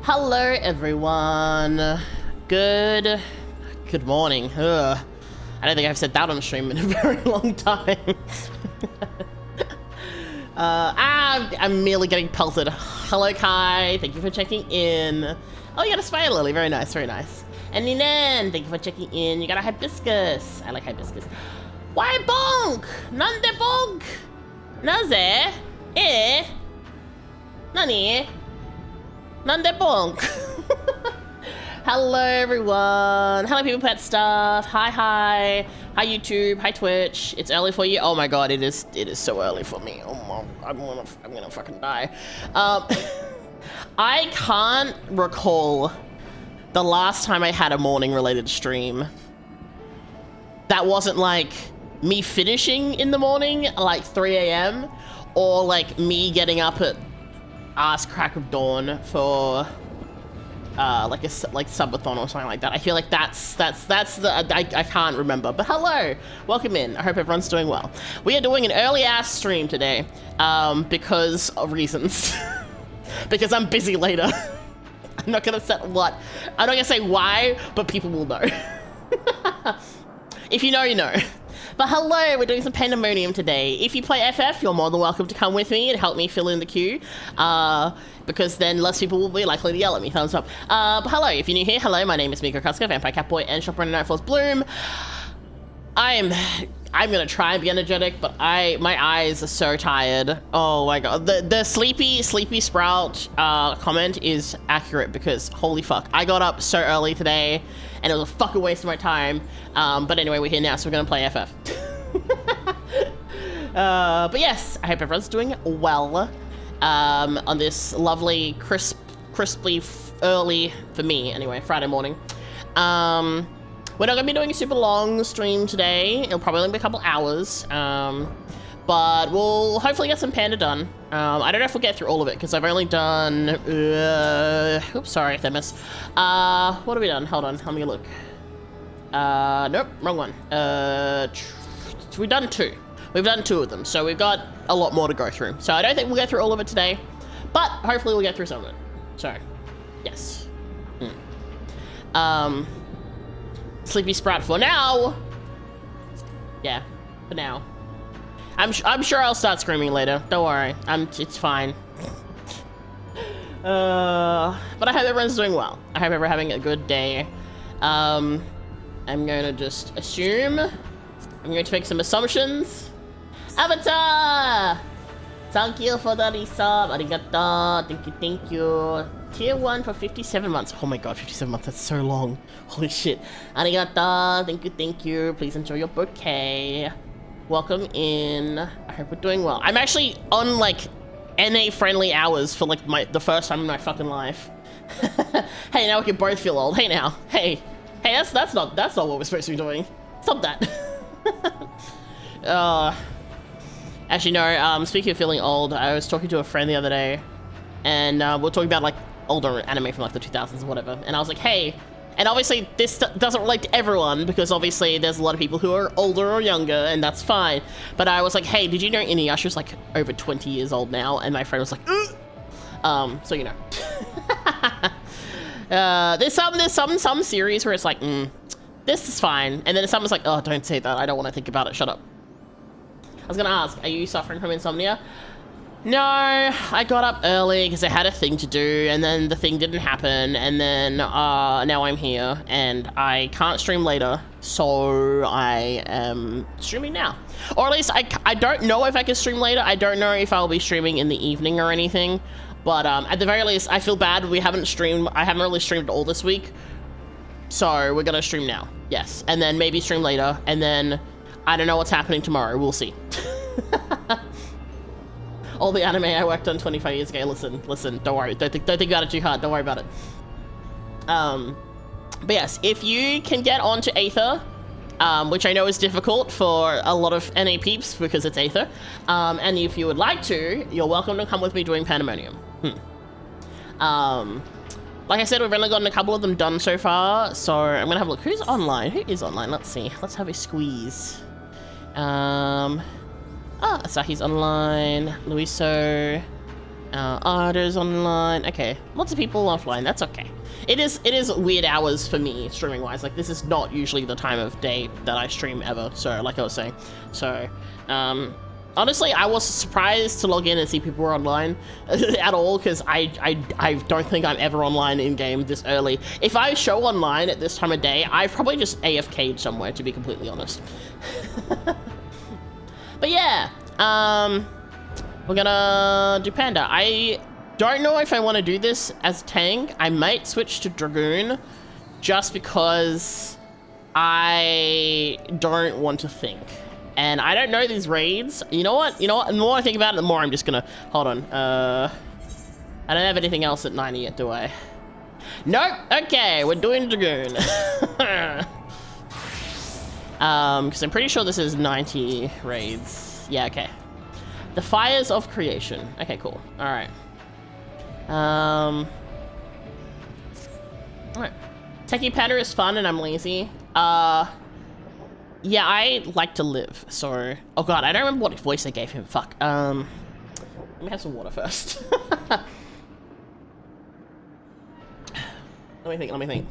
Hello, everyone. Good morning. Ugh. I don't think I've said that on stream in a very long time. I'm merely getting pelted. Hello, Kai. Thank you for checking in. Oh, you got a spider lily. Very nice, very nice. And Ninan, thank you for checking in. You got a hibiscus. I like hibiscus. Why bonk? Nande bonk? Naze? Nani? Nande bonk? Hello, everyone. Hello, people, pet stuff. Hi. Hi, YouTube. Hi, Twitch. It's early for you. Oh my God, it is so early for me. Oh my, I'm gonna fucking die. I can't recall the last time I had a morning-related stream that wasn't like me finishing in the morning, like 3 a.m., or like me getting up at ass crack of dawn for like subathon or something like that. I feel like that's the I can't remember. But hello, welcome in. I hope everyone's doing well. We are doing an early ass stream today because of reasons. Because I'm busy later. I'm not gonna set what. I'm not gonna say why, but people will know. If you know, you know. But hello, we're doing some pandemonium today. If you play FF, you're more than welcome to come with me and help me fill in the queue. Because then less people will be likely to yell at me. Thumbs up. But hello, if you're new here, hello, my name is Mika Akatsuka, Vampire Catboy, and shopper in Nightfall's Bloom. I'm gonna try and be energetic, but my eyes are so tired. Oh my God. The sleepy sprout comment is accurate because holy fuck. I got up so early today and it was a fucking waste of my time. But anyway, we're here now, so we're gonna play FF. But yes, I hope everyone's doing well on this lovely, crisply early, for me anyway, Friday morning. We're not going to be doing a super long stream today. It'll probably only be a couple hours. But we'll hopefully get some panda done. I don't know if we'll get through all of it because I've only done... oops, sorry, Themis. What have we done? Hold on, let me look. Nope, wrong one. We've done two. We've done two of them, so we've got a lot more to go through. So I don't think we'll get through all of it today, but hopefully we'll get through some of it. So, yes. Sleepy Sprout for now. Yeah, for now. I'm sure I'll start screaming later. Don't worry. It's fine. But I hope everyone's doing well. I hope everyone's having a good day. I'm gonna just assume. I'm going to make some assumptions. Avatar! Thank you for the resub. Arigato. Thank you. Tier 1 for 57 months. Oh my God, 57 months, that's so long. Holy shit. Arigato, thank you. Please enjoy your bouquet. Welcome in. I hope we're doing well. I'm actually on like NA friendly hours for like the first time in my fucking life. Hey, now we can both feel old. Hey now. Hey, that's not what we're supposed to be doing. Stop that. Actually no, speaking of feeling old, I was talking to a friend the other day and we're talking about like older anime from like the 2000s or whatever, and I was like, hey, and obviously this doesn't relate to everyone because obviously there's a lot of people who are older or younger and that's fine, but I was like, hey, did you know Inuyasha's like over 20 years old now? And my friend was like, ugh! So you know. There's some series where it's like, this is fine, and then someone's like, oh, don't say that, I don't want to think about it, shut up. I was gonna ask, are you suffering from insomnia? No, I got up early because I had a thing to do, and then the thing didn't happen, and then now I'm here, and I can't stream later, so I am streaming now. Or at least I don't know if I can stream later. I don't know if I'll be streaming in the evening or anything, but at the very least, I feel bad. I haven't really streamed all this week, so we're gonna stream now, yes, and then maybe stream later, and then I don't know what's happening tomorrow. We'll see. All the anime I worked on 25 years ago. Listen. Don't worry. Don't think about it too hard. Don't worry about it. But yes, if you can get onto Aether, which I know is difficult for a lot of NA peeps because it's Aether, and if you would like to, you're welcome to come with me doing Pandemonium. Like I said, we've only gotten a couple of them done so far, so I'm gonna have a look. Who's online? Who is online? Let's see. Let's have a squeeze. Asahi's online. Luiso. Ardo's online. Okay, lots of people offline. That's okay. It is weird hours for me streaming wise. Like, this is not usually the time of day that I stream ever. So, like I was saying, so honestly, I was surprised to log in and see people were online at all, because I don't think I'm ever online in game this early. If I show online at this time of day, I've probably just AFK'd somewhere, to be completely honest. But yeah, we're gonna do Panda. I don't know if I want to do this as tank. I might switch to Dragoon just because I don't want to think. And I don't know these raids. You know what? The more I think about it, the more I'm just gonna... Hold on. I don't have anything else at 90 yet, do I? Nope. Okay, we're doing Dragoon. Because I'm pretty sure this is 90 raids. Yeah, okay. The Fires of Creation. Okay, cool. Alright. Alright. Techie Panda is fun and I'm lazy. Yeah, I like to live, so... Oh god, I don't remember what voice I gave him. Fuck. Let me have some water first. Let me think.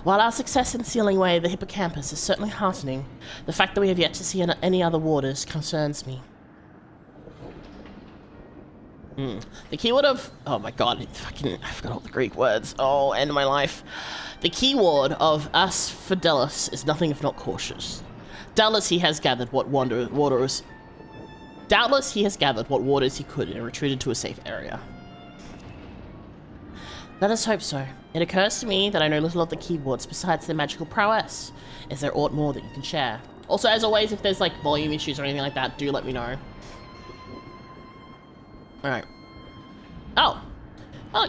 While our success in sealing away the hippocampus is certainly heartening, the fact that we have yet to see any other warders concerns me. The keyword of... Oh my god, I forgot all the Greek words. Oh, end of my life. The keyword of us Fidelis is nothing if not cautious. Doubtless he has gathered what waters he could and retreated to a safe area. Let us hope so. It occurs to me that I know little of the keywords besides their magical prowess. Is there aught more that you can share? Also, as always, if there's like volume issues or anything like that, do let me know. Alright. Oh,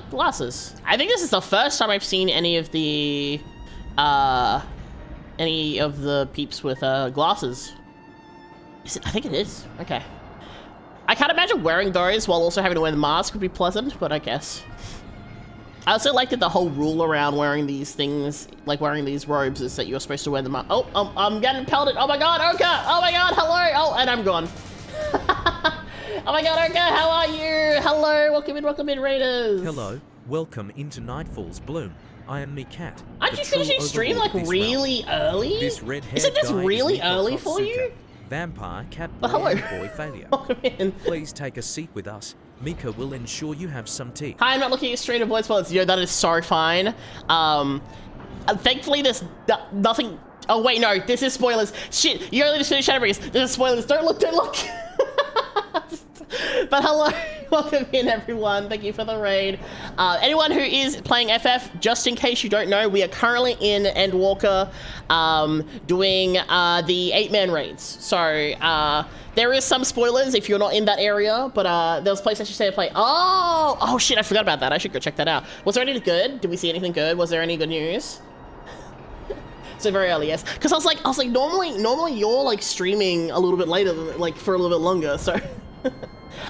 glasses. I think this is the first time I've seen any of the peeps with glasses. I think it is. Okay. I can't imagine wearing those while also having to wear the mask would be pleasant, but I guess. I also like that the whole rule around wearing these things, like wearing these robes, is that you're supposed to wear them up. Oh, I'm getting pelted. Oh my god, Oka! Oh my god, hello! Oh, and I'm gone. Oh my god, Oka, how are you? Hello, welcome in, Raiders. Hello, welcome into Nightfall's Bloom. I am Mika. Aren't you finishing stream like really early? Isn't this really early for you? Vampire, cat boy, and boy failure. Welcome in. Please take a seat with us. Mika will ensure you have some tea. Hi, I'm not looking at stream to avoid spoilers. Yo, that is so fine. Thankfully, there's nothing. Oh wait, no, this is spoilers. Shit, you only just finished Shadowbringers. This is spoilers. Don't look. But hello, welcome in everyone. Thank you for the raid. Anyone who is playing FF, just in case you don't know, we are currently in Endwalker doing the 8-man raids. So there is some spoilers if you're not in that area, but there was PlayStation State to play. Oh shit, I forgot about that. I should go check that out. Was there anything good? Did we see anything good? Was there any good news? So very early, yes. Because I was like, normally you're like streaming a little bit later than like for a little bit longer, so.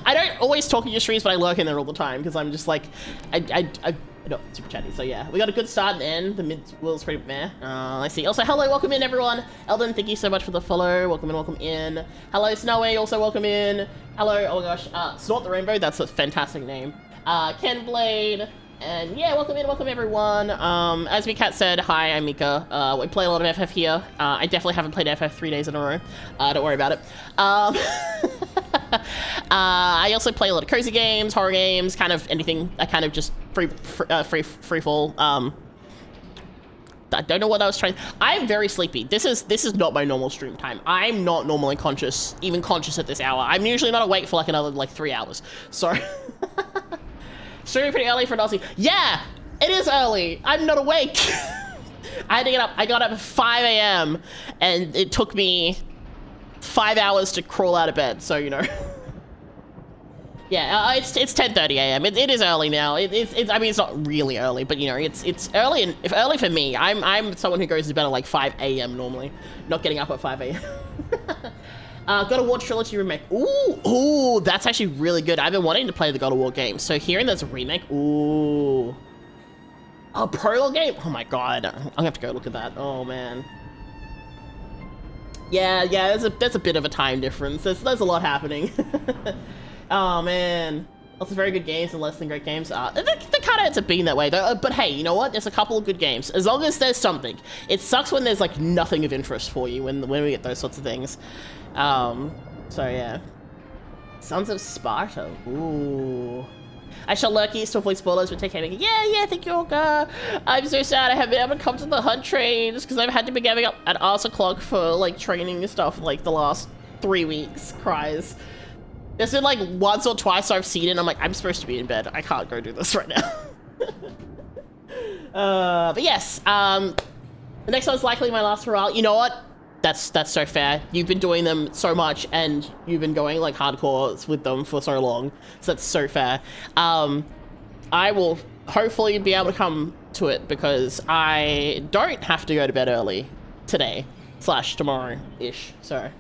I don't always talk in your streams, but I lurk in there all the time because I'm just like, I'm not super chatty. So yeah, we got a good start and end. The mid was pretty meh. Let's see. Also, hello, welcome in everyone. Eldon, thank you so much for the follow. Welcome in. Hello, Snowy, also welcome in. Hello, oh my gosh, Snort the Rainbow. That's a fantastic name. Ken Blade. And yeah, welcome everyone. As Kat said, hi, I'm Mika. We play a lot of FF here. I definitely haven't played FF 3 days in a row. Don't worry about it. I also play a lot of cozy games, horror games, kind of anything. I kind of just free fall. I don't know what I was trying. I'm very sleepy. This is not my normal stream time. I'm not normally even conscious at this hour. I'm usually not awake for like another 3 hours. So. Streaming pretty early for Nazi. Yeah, it is early. I'm not awake. I had to get up. I got up at 5 a.m. and it took me 5 hours to crawl out of bed. So, you know. Yeah, it's 10:30 a.m. It is early now. I mean, it's not really early, but you know, it's early. And if early for me, I'm someone who goes to bed at like 5 a.m. normally, not getting up at 5 a.m. God of War Trilogy remake. Ooh, that's actually really good. I've been wanting to play the God of War game. So hearing there's a remake, ooh. A prologue game? Oh my god. I'm gonna have to go look at that. Oh man. Yeah, there's a bit of a time difference. There's a lot happening. Oh man, lots of very good games and less than great games. They kind of ends up being that way though. But hey, you know what? There's a couple of good games. As long as there's something. It sucks when there's like nothing of interest for you when we get those sorts of things. So yeah. Sons of Sparta. Ooh. I shall lurk east to avoid spoilers, but take care. Yeah, thank you, Olga. I'm so sad I haven't been able to come to the hunt trains because I've had to be getting up at arse o'clock for like training and stuff like the last 3 weeks. Cries. There's been like once or twice I've seen it and I'm like, I'm supposed to be in bed. I can't go do this right now. But yes, the next one's likely my last hurrah. You know what? That's so fair. You've been doing them so much and you've been going like hardcore with them for so long. So that's so fair. I will hopefully be able to come to it because I don't have to go to bed early today / tomorrow-ish. So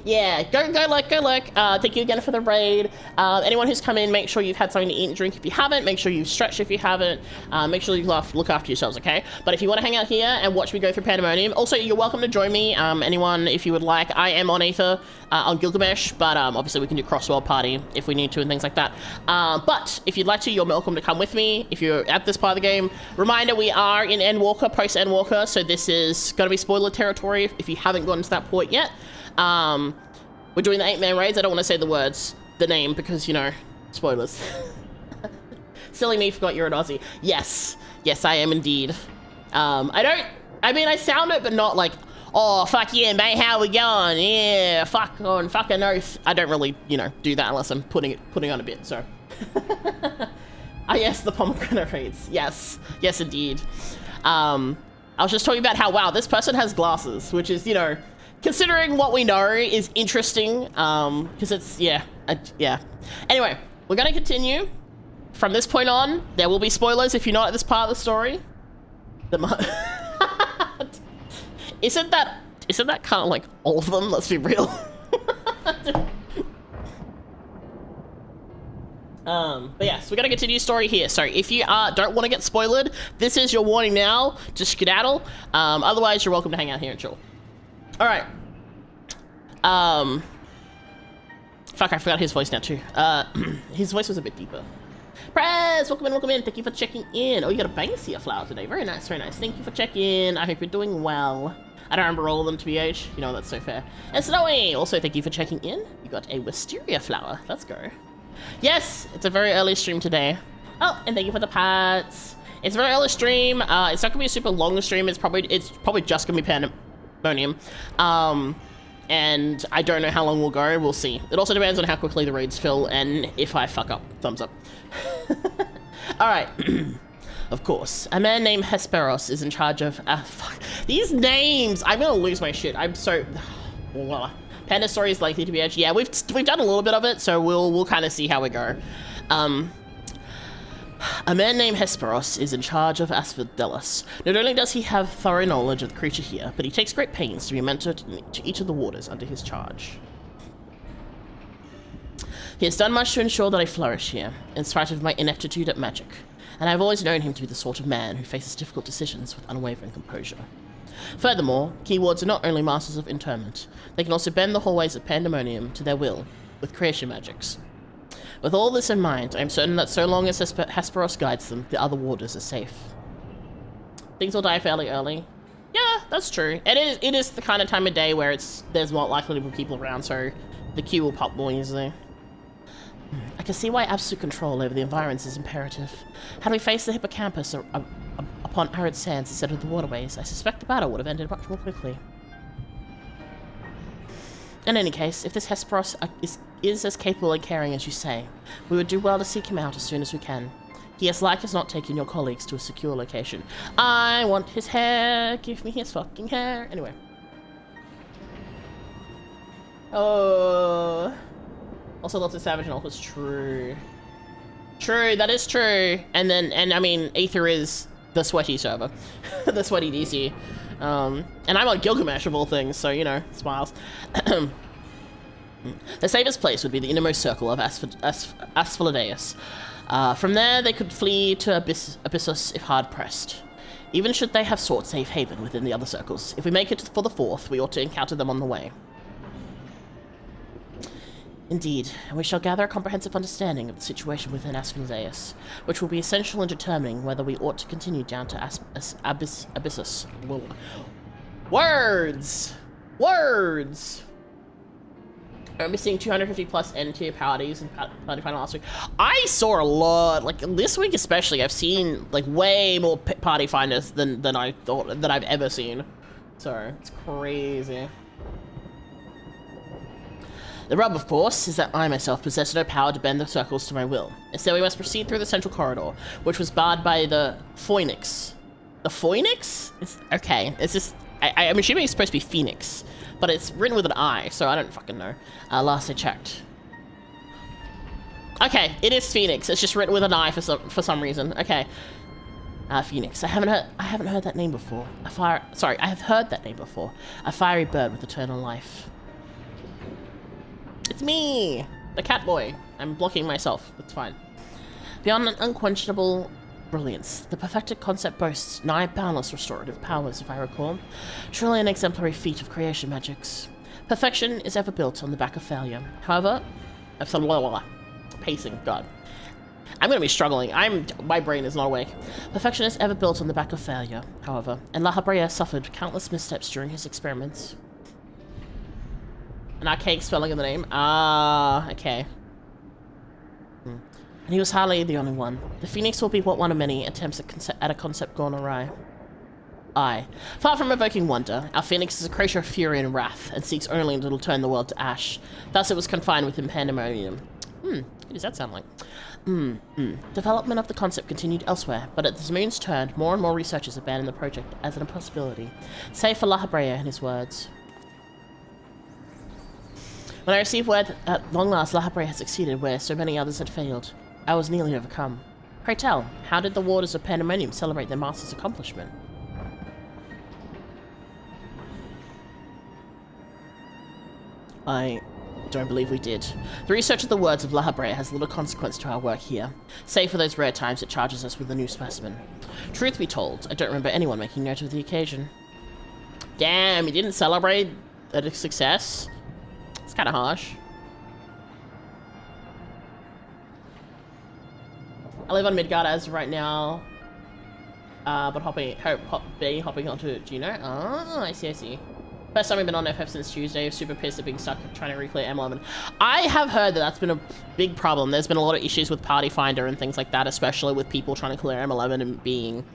yeah, go look. Thank you again for the raid. Anyone who's come in, make sure you've had something to eat and drink if you haven't. Make sure you've stretched if you haven't. Make sure you look after yourselves, okay? But if you want to hang out here and watch me go through Pandemonium, also, you're welcome to join me. Anyone, if you would like. I am on Aether, on Gilgamesh, but obviously we can do cross-world party if we need to and things like that. But if you'd like to, you're welcome to come with me if you're at this part of the game. Reminder, we are in Endwalker, post-Endwalker, so this is going to be spoiler territory if you haven't gotten to that point yet. We're doing the 8-man raids. I don't want to say the name because, you know, spoilers. Silly me, forgot you're an Aussie. Yes, I am indeed. I sound it, but not like, oh, fuck yeah, mate, how we going? Yeah, fuck on fucking oath. I don't really, you know, do that unless I'm putting on a bit, so. Ah, yes, the pomegranate raids. Yes, indeed. I was just talking about how, wow, this person has glasses, which is, you know, considering what we know is interesting, because it's, yeah. Anyway, we're going to continue. From this point on, there will be spoilers if you're not at this part of the story. Isn't that kind of like all of them? Let's be real. But yes, we're going to continue story here. So if you don't want to get spoiled, this is your warning now to skedaddle. Otherwise, you're welcome to hang out here and chill. All right. Fuck, I forgot his voice now too. His voice was a bit deeper. Prez, welcome in. Thank you for checking in. Oh, you got a Banksia flower today. Very nice. Thank you for checking in. I hope you're doing well. I don't remember all of them, TBH. You know, that's so fair. And Snowy, also thank you for checking in. You got a wisteria flower. Let's go. Yes, it's a very early stream today. Oh, and thank you for the pats. It's a very early stream. It's not gonna be a super long stream. It's probably just gonna be Pandemonium. And I don't know how long we'll go. We'll see. It also depends on how quickly the raids fill and if I fuck up. Thumbs up. All right. Of course, a man named Hesperos is in charge of. Fuck. These names. I'm gonna lose my shit. I'm so. Panda story is likely to be edgy. Yeah, we've done a little bit of it, so we'll kind of see how we go. A man named Hesperos is in charge of Asphodelos. Not only does he have thorough knowledge of the creature here, but he takes great pains to be mentor to each of the warders under his charge. He has done much to ensure that I flourish here, in spite of my ineptitude at magic, and I've always known him to be the sort of man who faces difficult decisions with unwavering composure. Furthermore, keywards are not only masters of interment, they can also bend the hallways of Pandemonium to their will, with creation magics. With all this in mind, I am certain that so long as Hesperos guides them, the other warders are safe. Things will die fairly early. Yeah, that's true. It is the kind of time of day where there's not likely to be people around, so the queue will pop more easily. I can see why absolute control over the environs is imperative. Had we faced the hippocampus upon arid sands instead of the waterways, I suspect the battle would have ended much more quickly. In any case, if this Hesperos is as capable and caring as you say, we would do well to seek him out as soon as we can. He has like as not taken your colleagues to a secure location. I want his hair. Give me his fucking hair. Anyway. Oh. Also, lots of Savage and Alpha's true. True, that is true. And I mean, Aether is the sweaty server. The sweaty DC. And I'm on Gilgamesh of all things, so, you know, smiles. The safest place would be the innermost circle of Asphodelos. From there, they could flee to Abyssos if hard-pressed. Even should they have sought safe haven within the other circles, if we make it for the 4th, we ought to encounter them on the way. Indeed, and we shall gather a comprehensive understanding of the situation within Asphodeus, which will be essential in determining whether we ought to continue down to Abyssus. Words! Words! I remember seeing 250 plus N-tier parties in Party Final last week. I saw a lot, like this week especially, I've seen like way more party finders than I thought that I've ever seen. So, it's crazy. The rub, of course, is that I myself possess no power to bend the circles to my will. Instead, we must proceed through the central corridor, which was barred by the Phoenix. The Phoenix? Okay, it's just... I'm assuming it's supposed to be Phoenix, but it's written with an I, so I don't fucking know. Last I checked. Okay, it is Phoenix. It's just written with an I for some reason. Okay. Phoenix. I haven't heard that name before. Sorry, I have heard that name before. A fiery bird with eternal life. It's me! The cat boy. I'm blocking myself. That's fine. Beyond an unquenchable brilliance, the perfected concept boasts nigh boundless restorative powers, if I recall. Truly an exemplary feat of creation magics. Perfection is ever built on the back of failure. However, pacing, God. I'm gonna be struggling. My brain is not awake. Perfection is ever built on the back of failure, however, and La Habrea suffered countless missteps during his experiments. An archaic spelling of the name. Ah, okay. And he was hardly the only one. The Phoenix will be what one of many attempts at a concept gone awry. Aye. Far from evoking wonder, our Phoenix is a creature of fury and wrath, and seeks only to turn the world to ash. Thus it was confined within pandemonium. What does that sound like? Development of the concept continued elsewhere, but at the moon's turn, more and more researchers abandoned the project as an impossibility, save for La Habrea and his words. When I received word that at long last La Habrea had succeeded where so many others had failed, I was nearly overcome. Pray tell, how did the Warders of Pandemonium celebrate their master's accomplishment? I don't believe we did. The research of the words of La Habrea has little consequence to our work here, save for those rare times it charges us with a new specimen. Truth be told, I don't remember anyone making note of the occasion. Damn, you didn't celebrate a success? It's kind of harsh. I live on Midgard as of right now, but hopping onto Geno. Ah, I see. First time I've been on FF since Tuesday. Super pissed at being stuck trying to reclear M11. I have heard that that's been a big problem. There's been a lot of issues with Party Finder and things like that, especially with people trying to clear M11 and being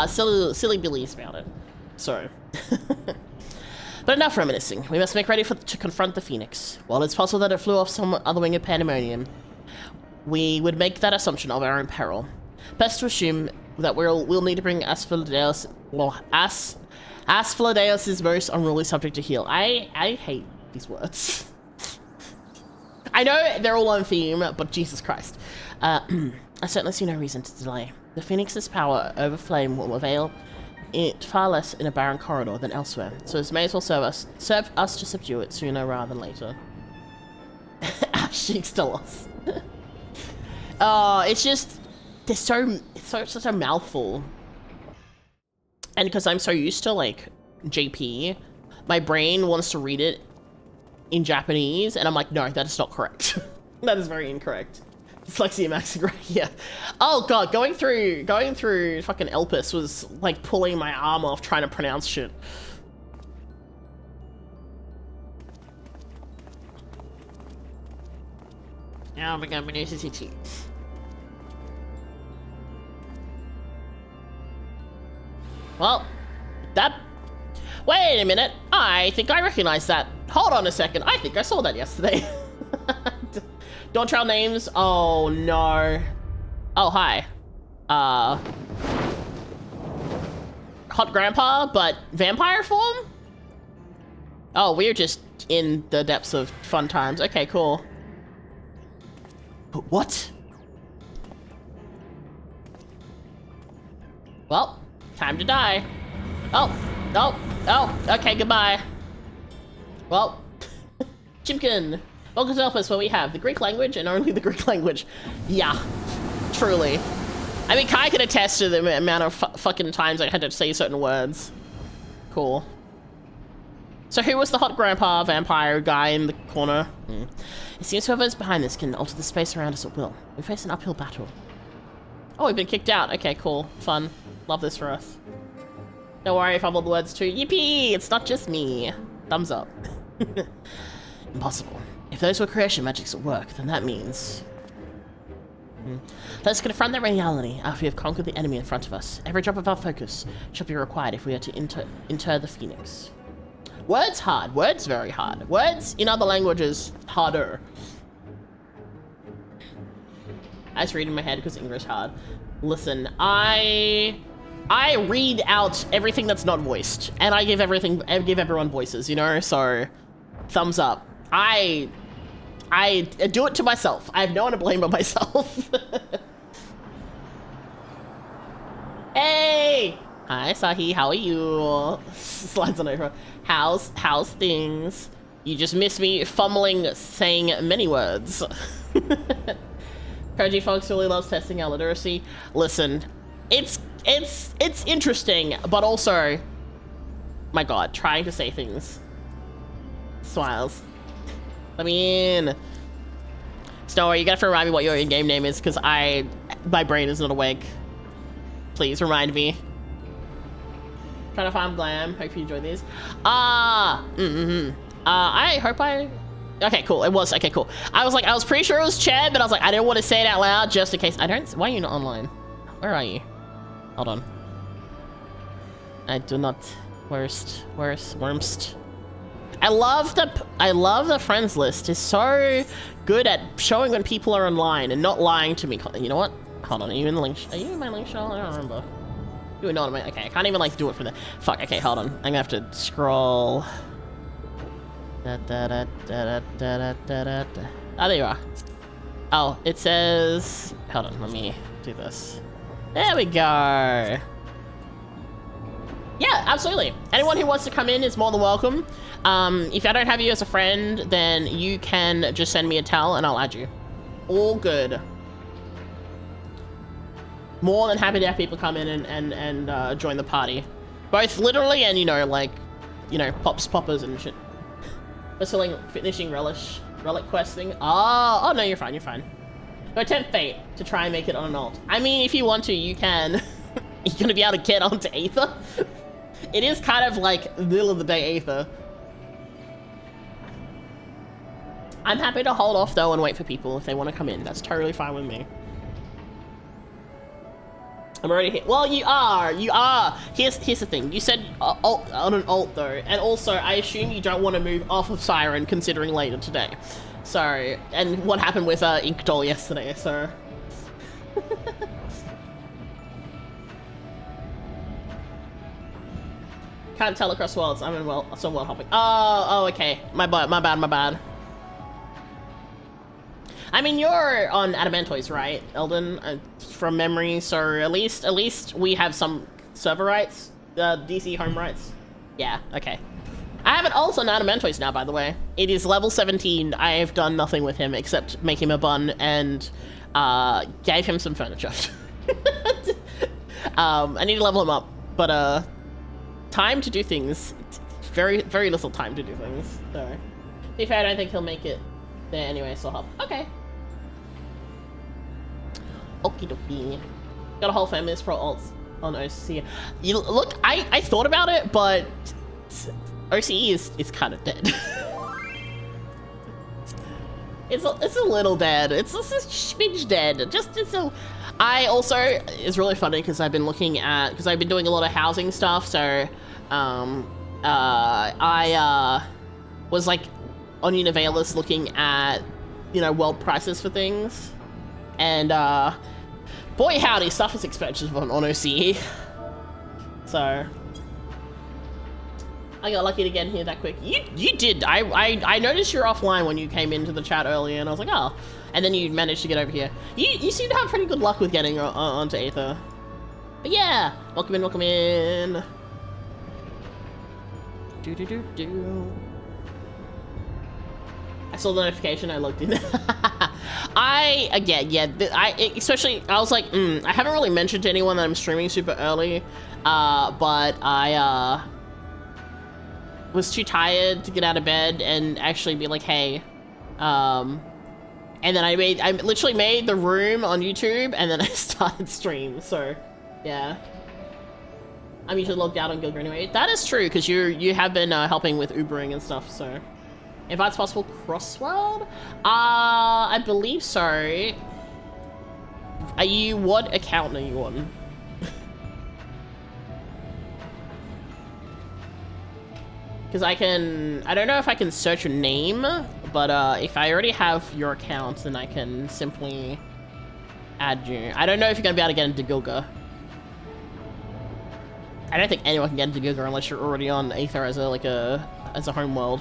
silly billies about it. So. But enough reminiscing. We must make ready to confront the Phoenix. While it's possible that it flew off some other wing of Pandemonium, we would make that assumption of our own peril. Best to assume that we'll need to bring Asphodeus, Asphodeus' most unruly subject to heal. I hate these words. I know they're all on theme, but Jesus Christ. I certainly see no reason to delay. The Phoenix's power over flame will avail it far less in a barren corridor than elsewhere, so it may as well serve us to subdue it sooner rather than later. She's still lost. Oh, it's just it's such a mouthful. And because I'm so used to like JP, my brain wants to read it in Japanese, and I'm like, no, that is not correct. That is very incorrect. Dyslexia maxing right here. Oh god, going through fucking Elpis was like pulling my arm off trying to pronounce shit. Now we got CCT. Well, that... Wait a minute. I think I recognize that. Hold on a second. I think I saw that yesterday. Don't trail names. Oh, no. Oh, hi. Hot Grandpa, but vampire form? Oh, we're just in the depths of fun times. Okay, cool. But what? Well, time to die. Oh, okay, goodbye. Well, Chimkin, welcome to Elpis, where we have the Greek language and only the Greek language. Yeah, truly. I mean, Kai could attest to the amount of fucking times I had to say certain words. Cool. So who was the hot grandpa vampire guy in the corner? It seems whoever's behind this can alter the space around us at will. We face an uphill battle. Oh, we've been kicked out. Okay, cool. Fun. Love this for us. Don't worry if I mumble the words too. Yippee! It's not just me. Thumbs up. Impossible. If those were creation magics at work, then that means... Let's confront their reality after we have conquered the enemy in front of us. Every drop of our focus shall be required if we are to inter the phoenix. Words hard. Words very hard. Words in other languages harder. I just read in my head because English hard. Listen, I read out everything that's not voiced, and I give everyone voices, you know. So, thumbs up. I do it to myself. I have no one to blame but myself. Hey! Hi, Sahi. How are you? Slides on over. How's things? You just missed me fumbling saying many words. Koji Fox really loves testing our literacy. Listen, it's interesting, but also, my God, trying to say things. Smiles. Let me in. Snowy, you gotta have to remind me what your in-game name is, because my brain is not awake. Please remind me. Trying to find glam. Hope you enjoy these. I hope okay, cool. It was okay, cool. I was pretty sure it was Chad, but I was like, I didn't want to say it out loud just in case. Why are you not online? Where are you? Hold on. I do not. Worst. I love the friends list. It's so good at showing when people are online and not lying to me. You know what? Hold on. Are you in the link? Are you in my link show? I don't remember. You are not in my. Okay, I can't even like do it from there. Fuck. Okay, hold on. I'm gonna have to scroll. Oh, there you are. Oh, it says. Hold on. Let me do this. There we go. Yeah, absolutely. Anyone who wants to come in is more than welcome. If I don't have you as a friend, then you can just send me a tell and I'll add you. All good. More than happy to have people come in and join the party. Both literally and, you know, like, you know, poppers and shit. We're finishing relic questing. Oh, no, you're fine. Go attempt fate to try and make it on an alt. I mean, if you want to, you can. You're gonna be able to get onto Aether. It is kind of like middle of the day Aether. I'm happy to hold off though and wait for people if they want to come in. That's totally fine with me. I'm already here. Well, you are. Here's the thing. You said alt, on an alt though, and also I assume you don't want to move off of Siren considering later today. So, and what happened with Inkdoll yesterday, so. Can't tell across worlds. I'm in world hopping. Oh, okay. My bad. I mean, you're on Adamantoise, right, Eldon? From memory, so at least we have some server rights, DC home rights. Yeah, okay. I have an ult on Adamantoise now, by the way. It is level 17. I have done nothing with him except make him a bun and gave him some furniture. I need to level him up, but time to do things. Very little time to do things. So, to be fair, I don't think he'll make it there anyway, so I'll hop. Okay. Okie dokie. Got a whole family of pro alts on OCE. You look, I thought about it, but OCE is kind of dead. it's a little dead. It's a smidge dead. I also, it's really funny because I've been doing a lot of housing stuff, so I was like on Univalis looking at, you know, world prices for things, and boy howdy, stuff is expensive on OCE. So I got lucky to get in here that quick. You did. I noticed you're offline when you came into the chat earlier, and I was like, oh. And then you managed to get over here. You seem to have pretty good luck with getting onto Aether. But yeah, welcome in. I saw the notification, I looked in. Again, yeah, especially, I was like, I haven't really mentioned to anyone that I'm streaming super early, but I, was too tired to get out of bed and actually be like, hey, and then I literally made the room on YouTube, and then I started stream, so, yeah. I'm usually logged out on Gilger anyway. That is true, because you have been helping with Ubering and stuff, so. If that's possible, crossword? I believe so. What account are you on? Because I don't know if I can search your name, but if I already have your account, then I can simply add you. I don't know if you're going to be able to get into Gilger. I don't think anyone can get into Gilger unless you're already on Aether as a home world.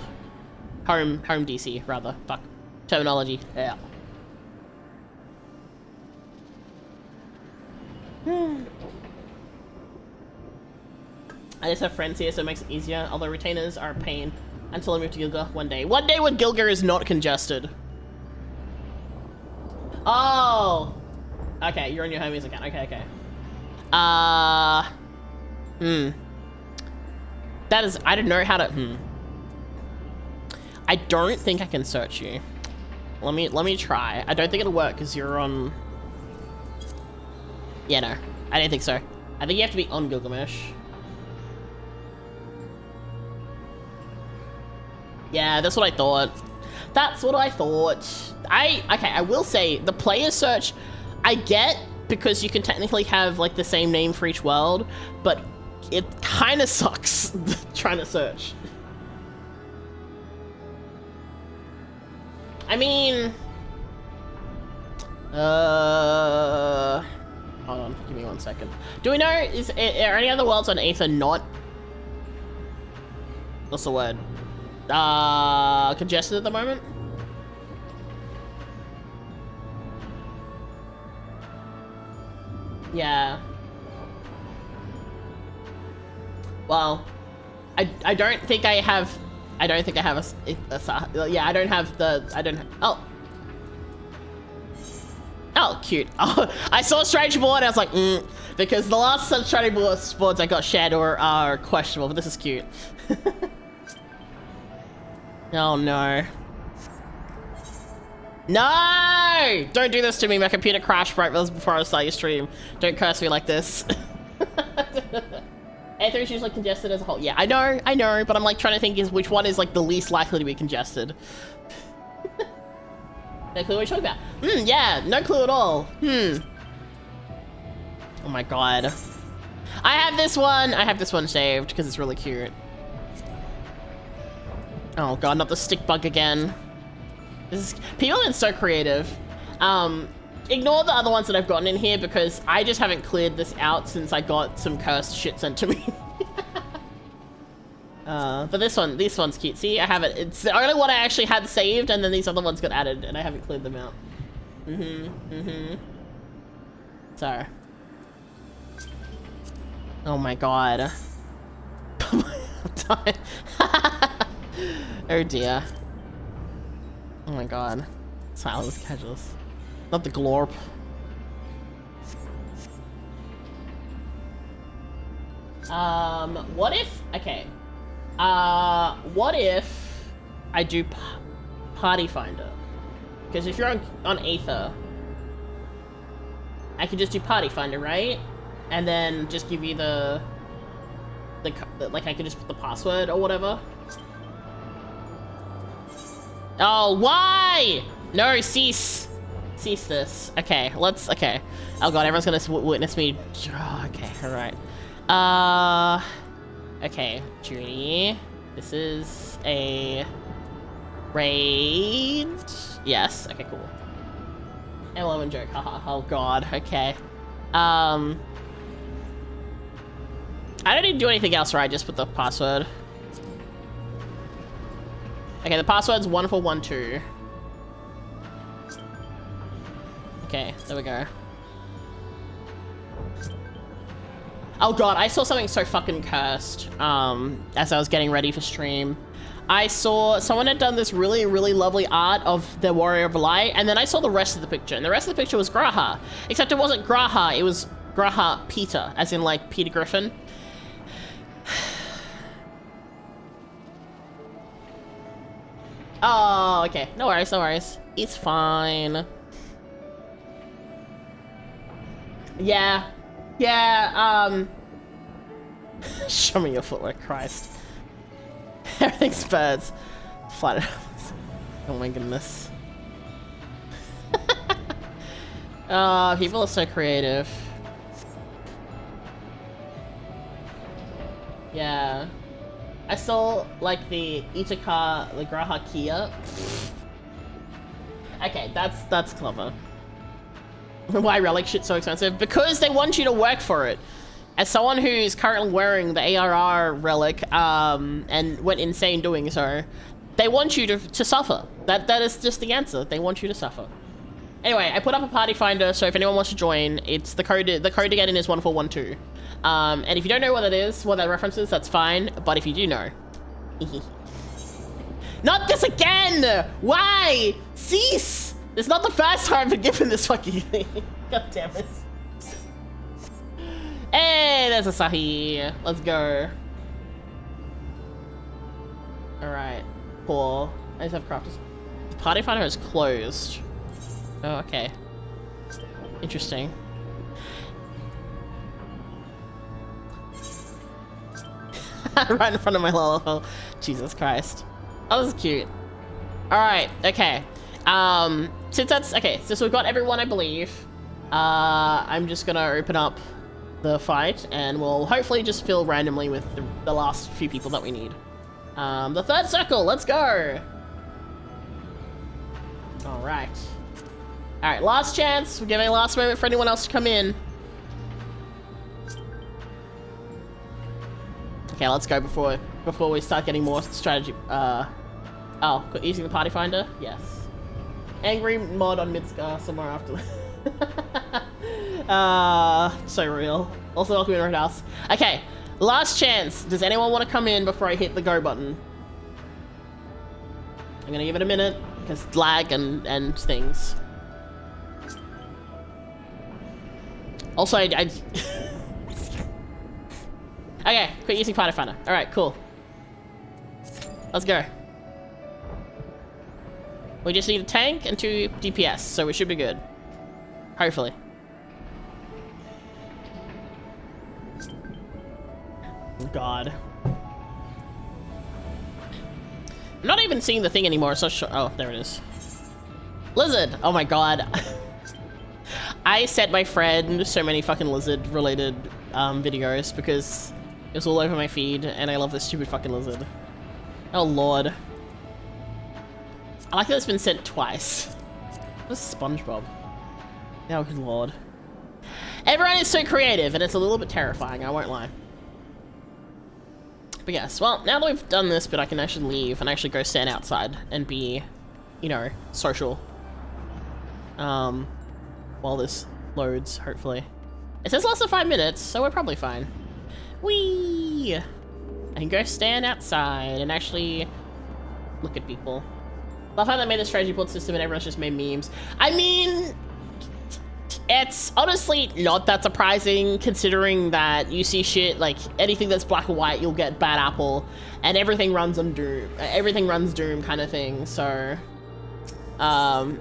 Home DC, rather. Fuck. Terminology. Yeah. I just have friends here, so it makes it easier, although retainers are a pain until I move to Gilger one day. One day when Gilger is not congested. Oh! Okay, you're on your homies account. Okay. That is, I don't know how to, I don't think I can search you. Let me try. I don't think it'll work because you're on... Yeah, no. I don't think so. I think you have to be on Gilgamesh. Yeah, that's what I thought. That's what I thought. Okay, I will say, the player search, I get, because you can technically have, like, the same name for each world, but it kind of sucks trying to search. I mean... Hold on, give me 1 second. Do we know, are any other worlds on Aether not... What's the word? Congested at the moment? Yeah. Well, I don't think I have a yeah, I don't have oh, cute. Oh, I saw a strange board and I was like, because the last strange boards I got shared are questionable, but this is cute. Oh no. No! Don't do this to me, my computer crashed right before I start your stream. Don't curse me like this. Aether is usually congested as a whole. Yeah, I know, but I'm like trying to think is which one is like the least likely to be congested. No clue what you're talking about. Yeah, no clue at all. Oh my god. I have this one saved because it's really cute. Oh god, not the stick bug again. People have been so creative. Ignore the other ones that I've gotten in here because I just haven't cleared this out since I got some cursed shit sent to me. But this one's cute. See, I have it. It's the only one I actually had saved, and then these other ones got added, and I haven't cleared them out. So. Oh my god. Oh dear. Oh my god. Silence casuals. Not the glorp. What if... Okay. What if I do Party Finder? Because if you're on Aether, I could just do Party Finder, right? And then just give you the like, I could just put the password or whatever. Oh, why? No, cease this. Okay, okay. Oh god, everyone's gonna witness me. Oh, okay, alright. Okay, Judy. This is a raid. Yes, okay, cool. M11 joke, haha. Oh god, okay. I don't need to do anything else, right? Just put the password. Okay, the password's 1412. Okay, there we go. Oh god, I saw something so fucking cursed, as I was getting ready for stream. I saw someone had done this really, really lovely art of the Warrior of Light, and then I saw the rest of the picture, and the rest of the picture was Graha. Except it wasn't Graha, it was Graha Peter, as in like Peter Griffin. Oh, okay. No worries, no worries. It's fine. Yeah. Yeah, show me your footwork, Christ. Everything's birds. Flat. Oh my goodness. People are so creative. Yeah. I saw, like, the Itaka, the Graha Kia. Okay, that's clever. Why relic shit's so expensive? Because they want you to work for it. As someone who's currently wearing the ARR relic, and went insane doing so, they want you to suffer. That is just the answer. They want you to suffer. Anyway, I put up a party finder, so if anyone wants to join, it's the code to get in is 1412. And if you don't know what that is, what that references, that's fine. But if you do know, not this again! Why? Cease! It's not the first time I've been given this fucking thing. God damn it. Hey, there's Asahi. Let's go. Alright. Cool. I just have crafters. The party finder is closed. Oh, okay. Interesting. Right in front of my little... Jesus Christ. Oh, this is cute. Alright, okay. Since that's... Okay, so we've got everyone, I believe. I'm just gonna open up the fight, and we'll hopefully just fill randomly with the last few people that we need. The third circle, let's go! Alright. Alright, last chance. We're giving a last moment for anyone else to come in. Okay, let's go before we start getting more strategy. Oh, using the party finder? Yes. Angry mod on Midgar somewhere after. So real. Also, welcome in Red House. Okay, last chance. Does anyone want to come in before I hit the go button? I'm gonna give it a minute because lag and things. Also, I okay, quit using party finder. All right, cool. Let's go. We just need a tank and 2 DPS, so we should be good. Hopefully. God. I'm not even seeing the thing anymore, so oh, there it is. Lizard! Oh my god. I sent my friend so many fucking lizard-related videos because it was all over my feed, and I love this stupid fucking lizard. Oh lord. I like that it's been sent twice. What is SpongeBob? Oh good lord. Everyone is so creative, and it's a little bit terrifying, I won't lie. But yes, well, now that we've done this bit, I can actually leave and actually go stand outside and be, you know, social. While this loads, hopefully. It says less than 5 minutes, so we're probably fine. Whee! I can go stand outside and actually look at people. Love how they made the strategy board system and everyone's just made memes. I mean, it's honestly not that surprising considering that you see shit like anything that's black or white, you'll get bad apple, and everything runs on Doom. Everything runs Doom kind of thing, so... I'm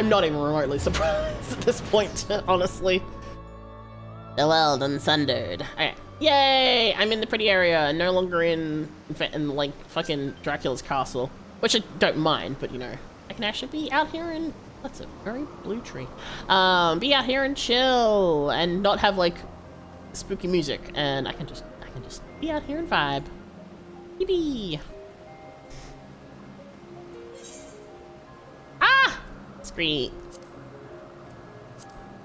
not even remotely surprised at this point, honestly. The world unsundered. Okay. Yay! I'm in the pretty area, no longer in like fucking Dracula's castle, which I don't mind, but you know, I can actually be out here and that's a very blue tree. Be out here and chill and not have like spooky music, and I can just be out here and vibe. Yippee! Ah! Scream.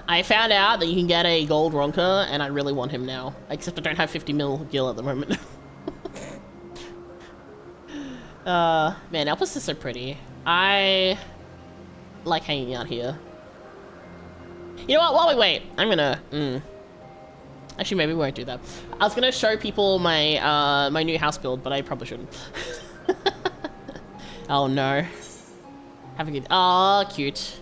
I found out that you can get a gold Ronka, and I really want him now. Except I don't have 50 mil gil at the moment. Man, Elpis is so pretty. I like hanging out here. You know what? While we wait, I'm gonna... Actually, maybe we won't do that. I was gonna show people my my new house build, but I probably shouldn't. Oh no. Have a good. Oh, cute.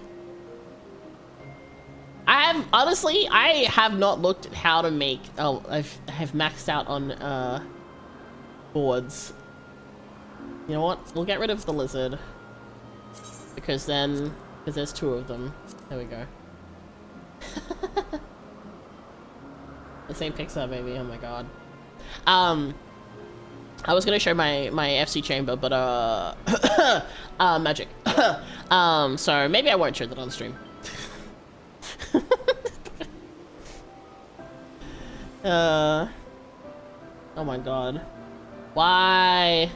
I have not looked at how to make. Oh, I have maxed out on boards. You know what? We'll get rid of the lizard because there's 2 of them. There we go. The same Pixar, baby. Oh my god. I was gonna show my FC chamber, but magic. So maybe I won't show that on stream. Oh my god. Why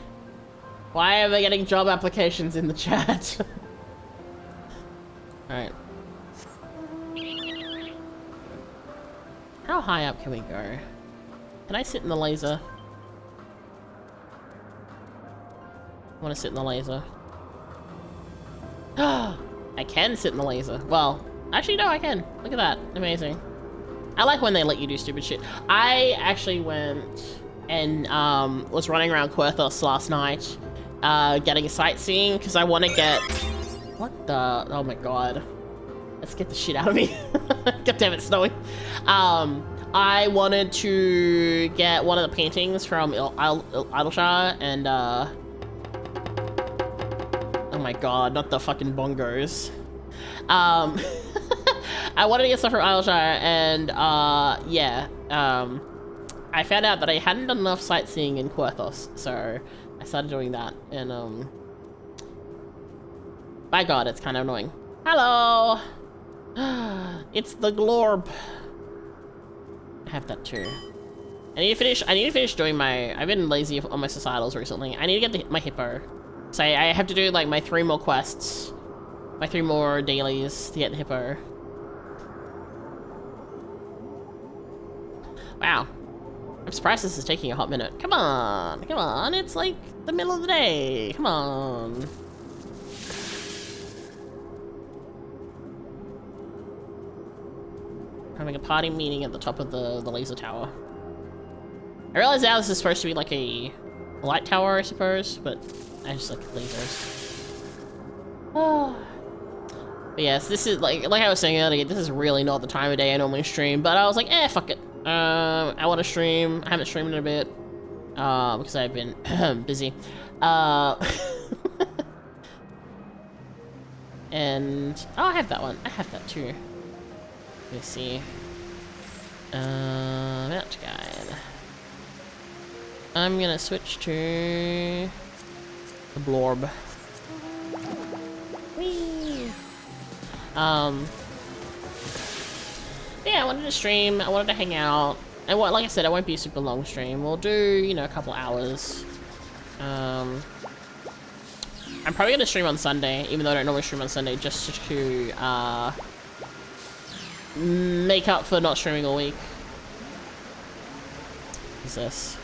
am I getting job applications in the chat? Alright. How high up can we go? Can I sit in the laser? I want to sit in the laser. I can sit in the laser. Well, actually no, I can. Look at that. Amazing. I like when they let you do stupid shit. I actually went and was running around Querthos last night getting sightseeing because I want to get... What the... Oh my god. Let's get the shit out of me. God damn it, it's snowing. I wanted to get one of the paintings from Idleshire and oh my god, not the fucking bongos. I wanted to get stuff from Idleshire and yeah, I found out that I hadn't done enough sightseeing in Querthos, so I started doing that and by god, it's kind of annoying. Hello! It's the glorb. I have that too. I need to finish doing my... I've been lazy on my societals recently. I need to get my hippo. So I have to do like my 3 more quests. My 3 more dailies to get the hippo. Wow. I'm surprised this is taking a hot minute. Come on, it's like the middle of the day. Come on. Having a party meeting at the top of the laser tower. I realize now this is supposed to be like a light tower, I suppose, but I just like lasers. Oh. But yes, this is like I was saying earlier, this is really not the time of day I normally stream, but I was like, fuck it. I want to stream. I haven't streamed in a bit because I've been busy. And oh, I have that one. I have that too. Let me see. Mount guide. I'm gonna switch to the blorb. Whee! Yeah, I wanted to stream. I wanted to hang out. And like I said, it won't be a super long stream. We'll do, you know, a couple hours. I'm probably gonna stream on Sunday, even though I don't normally stream on Sunday, just to make up for not streaming all week. What's this?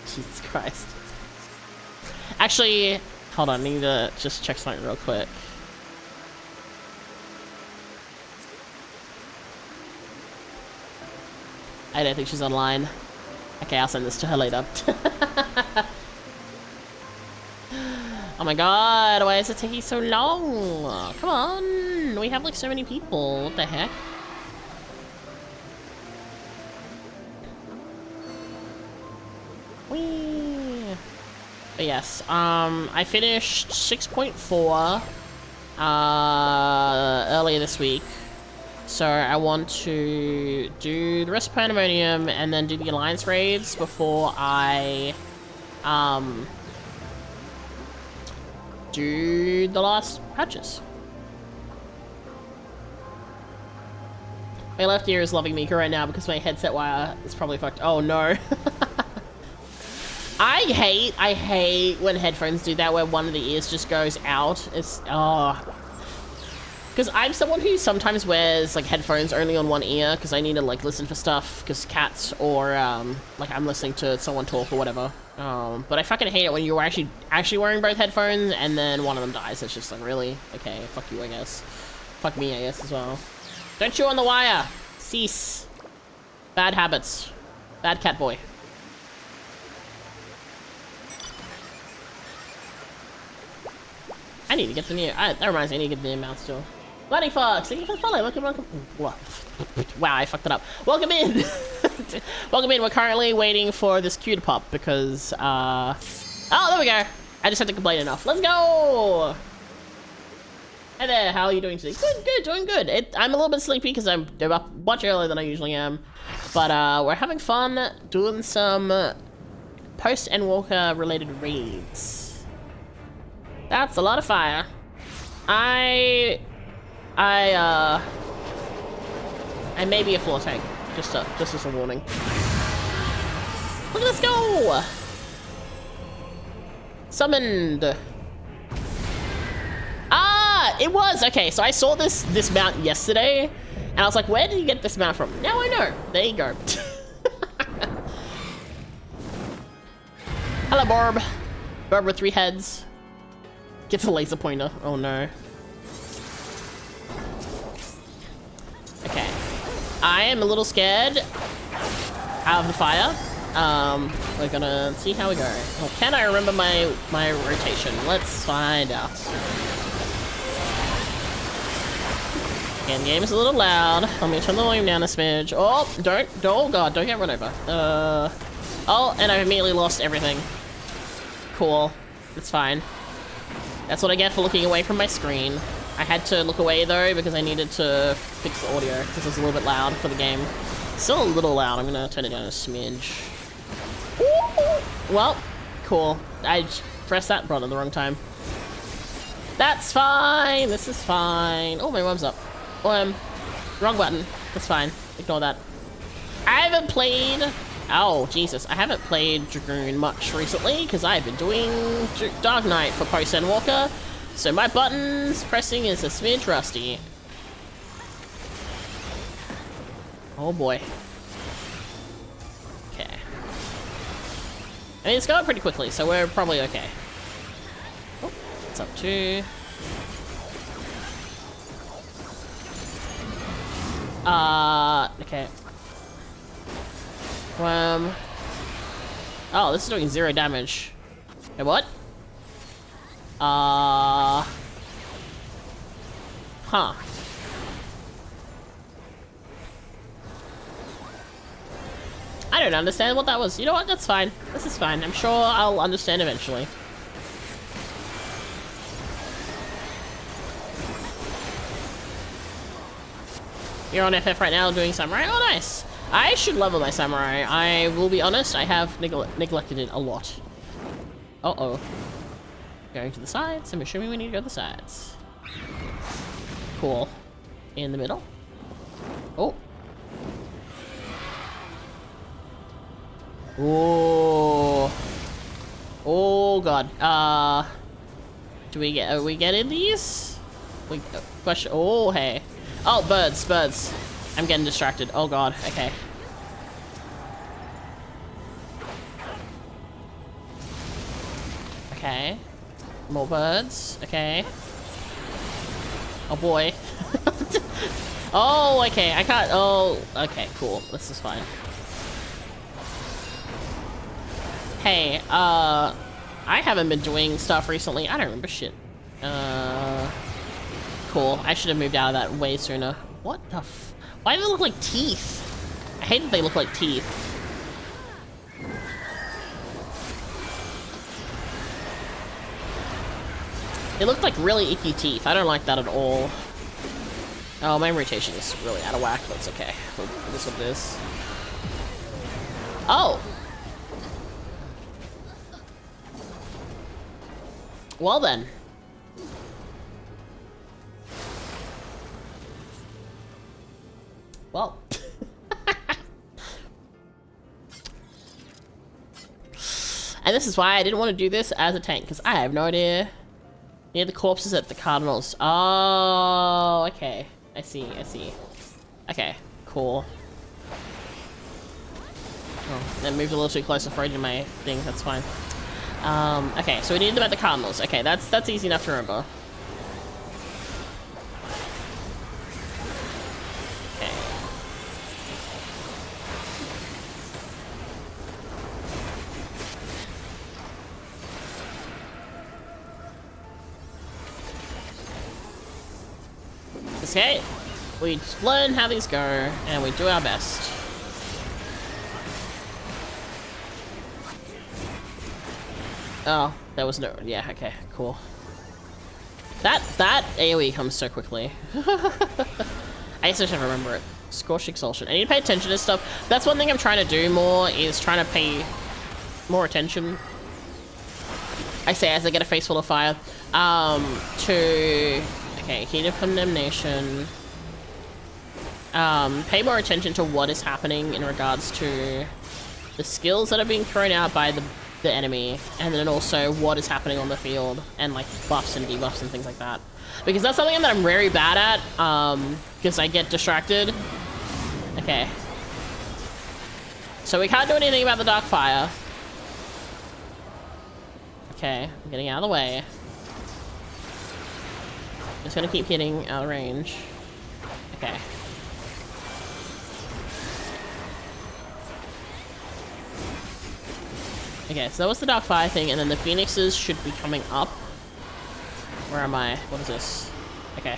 Jesus Christ. Actually, hold on, I need to just check something real quick. I don't think she's online. Okay, I'll send this to her later. Oh my god, why is it taking so long? Come on, we have like so many people. What the heck? Whee! But yes, I finished 6.4 earlier this week. So I want to do the rest of Pandemonium and then do the Alliance raids before I do the last patches. My left ear is loving Mika right now because my headset wire is probably fucked. Oh no. I hate when headphones do that where one of the ears just goes out. It's, because I'm someone who sometimes wears like headphones only on one ear because I need to like listen for stuff because cats or like I'm listening to someone talk or whatever. But I fucking hate it when you're actually wearing both headphones and then one of them dies. It's just like, really? Okay, fuck you, I guess. Fuck me, I guess, as well. Don't chew on the wire! Cease. Bad habits. Bad cat boy. I need to get the new. That reminds me, I need to get the new mounts too. Bloody Fox, thank you for the follow. Welcome. Wow, I fucked it up. Welcome in. Welcome in. We're currently waiting for this queue to pop because, oh, there we go. I just had to complain enough. Let's go. Hi there, how are you doing today? Good, doing good. I'm a little bit sleepy because I'm up much earlier than I usually am. But we're having fun doing some post-Endwalker related raids. That's a lot of fire. I may be a floor tank, just as a warning. Look at us go! Summoned. Ah, it was okay. So I saw this mount yesterday, and I was like, "Where did you get this mount from?" Now I know. There you go. Hello, Barb. Barb with 3 heads. Gets a laser pointer. Oh no. Okay. I am a little scared out of the fire. We're gonna see how we go. Oh, can I remember my rotation? Let's find out. Again, game is a little loud. Let me turn the volume down a smidge. Oh, oh god, don't get run over. Oh, and I immediately lost everything. Cool. It's fine. That's what I get for looking away from my screen. I had to look away though because I needed to fix the audio because it's a little bit loud for the game. Still a little loud. I'm gonna turn it down a smidge. Ooh. Well, cool. I pressed that button at the wrong time. That's fine. This is fine. Oh, my arm's up. Wrong button. That's fine. Ignore that. I haven't played... Oh, Jesus. I haven't played Dragoon much recently because I've been doing Dark Knight for post-Endwalker. So my buttons pressing is a smidge rusty. Oh boy. Okay. I mean, it's going pretty quickly, so we're probably okay. Oh, it's up to... okay. Oh, this is doing 0 damage. Hey, what? Huh. I don't understand what that was. You know what? That's fine. This is fine. I'm sure I'll understand eventually. You're on FF right now doing Samurai? Oh, nice. I should level my Samurai. I will be honest, I have neglected it a lot. Uh-oh. Going to the sides. I'm assuming we need to go to the sides. Cool. In the middle. Oh. Oh. Oh god. Are we getting these? Question. Oh, hey. Oh, birds. I'm getting distracted. Oh god. Okay. Okay. More birds. Okay. Oh boy. Oh, okay. I can't. Oh, okay. Cool. This is fine. Hey, I haven't been doing stuff recently. I don't remember shit. Cool. I should have moved out of that way sooner. What the f... Why do they look like teeth? I hate that they look like teeth. They look like really icky teeth. I don't like that at all. Oh, my rotation is really out of whack, but it's okay. It is what it is. Oh! Well then. Well. And this is why I didn't want to do this as a tank, because I have no idea. Near the corpses at the Cardinals. Oh, okay. I see. Okay, cool. Oh, that moved a little too close for my thing, that's fine. Okay, so we need them at the Cardinals. Okay, that's easy enough to remember. Okay. It's okay. We learn how these go, and we do our best. Oh, there was no... Yeah, okay, cool. That AoE comes so quickly. I guess I should remember it. Scorch Exhaustion. I need to pay attention to stuff. That's one thing I'm trying to do more, is trying to pay more attention. I say as I get a face full of fire. To... Okay, Heat of Condemnation. Pay more attention to what is happening in regards to the skills that are being thrown out by the enemy, and then also what is happening on the field, and like buffs and debuffs and things like that. Because that's something that I'm very bad at, because I get distracted. Okay. So we can't do anything about the Dark Fire. Okay, I'm getting out of the way. Just gonna keep hitting out of range. Okay. Okay, so that was the Dark Fire thing, and then the Phoenixes should be coming up. Where am I? What is this? Okay.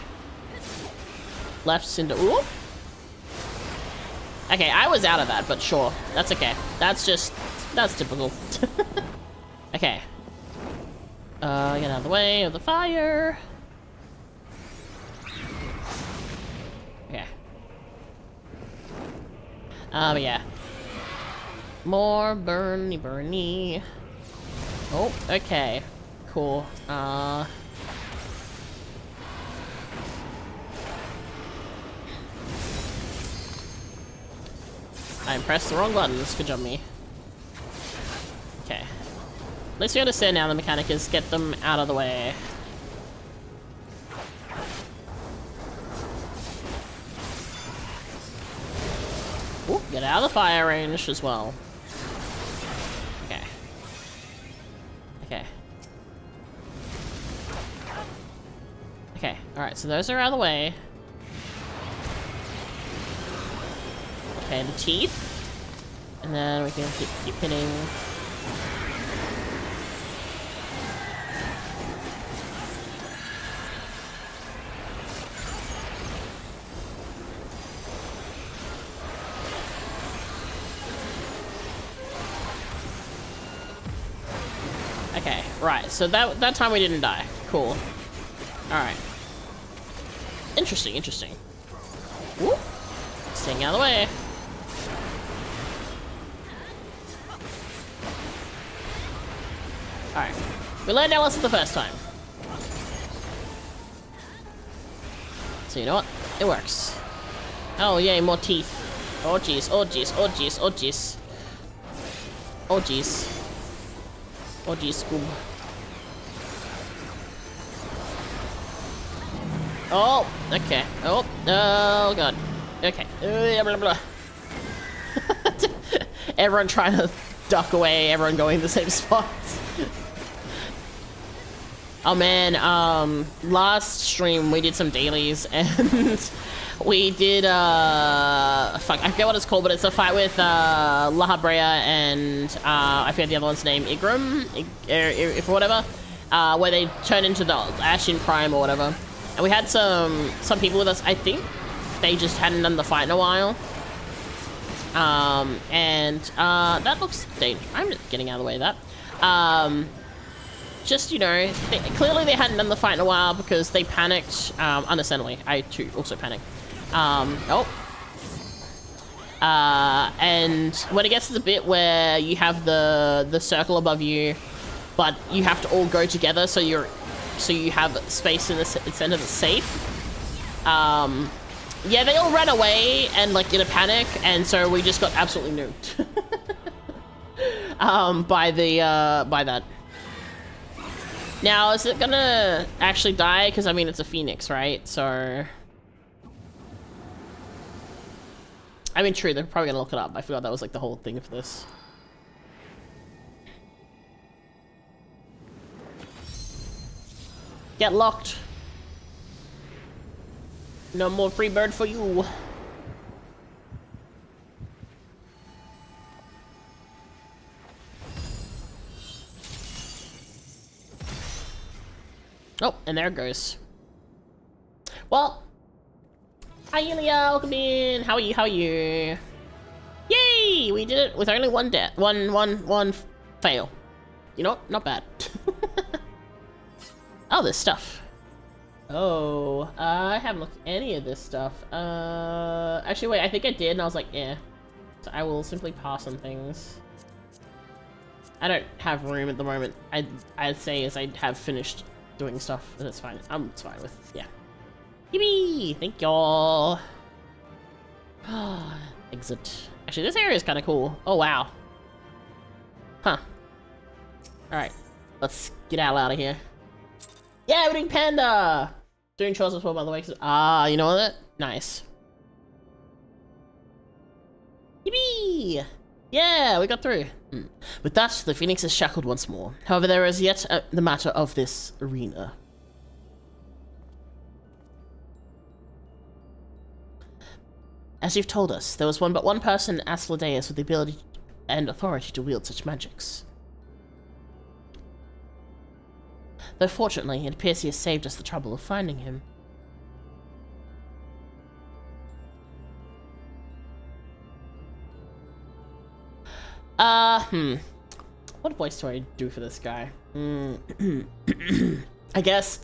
Left Cinder... Ooh! Okay, I was out of that, but sure. That's okay. That's just... That's typical. Okay. Get out of the way of the fire. Okay. But yeah. More burny. Oh, okay. Cool. I pressed the wrong buttons. Good job, me. Okay. At least we understand now the mechanic is get them out of the way. Ooh, get out of the fire range as well. Okay. Okay. Okay, alright, so those are out of the way. Okay, the teeth. And then we can keep hitting. Okay, right, so that time we didn't die. Cool. Alright. Interesting, interesting. Whoop. Staying out of the way. Alright. We learned our lesson the first time. So you know what? It works. Oh yay, more teeth. Oh jeez, oh jeez, oh jeez, oh jeez. Oh jeez. Oh jeez, Scoob. Oh, okay. Oh, oh god. Okay. Blah, blah. Everyone trying to duck away, everyone going the same spots. Oh man, last stream we did some dailies and we did, fuck, I forget what it's called, but it's a fight with, La Brea and, I forget the other one's name, Igram? If whatever, where they turn into the Ashen Prime or whatever. And we had some people with us, I think they just hadn't done the fight in a while. That looks dangerous. I'm just getting out of the way of that. Just, you know, clearly they hadn't done the fight in a while because they panicked, understandably. I too also panicked. And when it gets to the bit where you have the circle above you, but you have to all go together so you have space in the center that's safe. Yeah, they all ran away and like in a panic, and so we just got absolutely nuked. By that. Now, is it gonna actually die? Because I mean, it's a phoenix, right? So, I mean, true. They're probably gonna look it up. I forgot that was like the whole thing for this. Get locked. No more free bird for you. Oh, and there it goes. Well, Hi, Yulia, welcome in. How are you? How are you? Yay! We did it with only one death. One fail. You know what? Not bad. Oh, there's stuff. Oh, I haven't looked at any of this stuff. Actually, wait, I think I did, and I was like, eh. So I will simply pass on things. I don't have room at the moment. I'd say as I have finished doing stuff, but that's fine. It's fine with, yeah. Yippee! Thank y'all. Exit. Actually, this area is kind of cool. Oh, wow. Huh. Alright. Let's get out of here. Yeah, we're doing panda! Doing chores as well, by the way. Ah, you know what? Nice. Yippee! Yeah, we got through. With that, the phoenix is shackled once more. However, there is yet the matter of this arena. As you've told us, there was but one person in Ascledeus with the ability and authority to wield such magics. Though fortunately, it appears he has saved us the trouble of finding him. What voice do I do for this guy? I guess...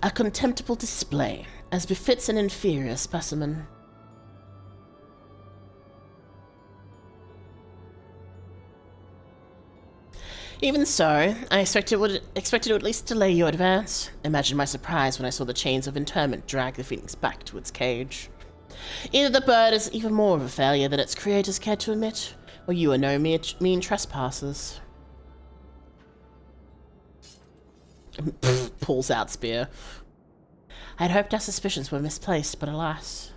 A contemptible display, as befits an inferior specimen. Even so, I expected to at least delay your advance. Imagine my surprise when I saw the chains of interment drag the phoenix back to its cage. Either the bird is even more of a failure than its creators cared to admit, or you are no mean trespassers. Pulls out spear. I had hoped our suspicions were misplaced, but alas.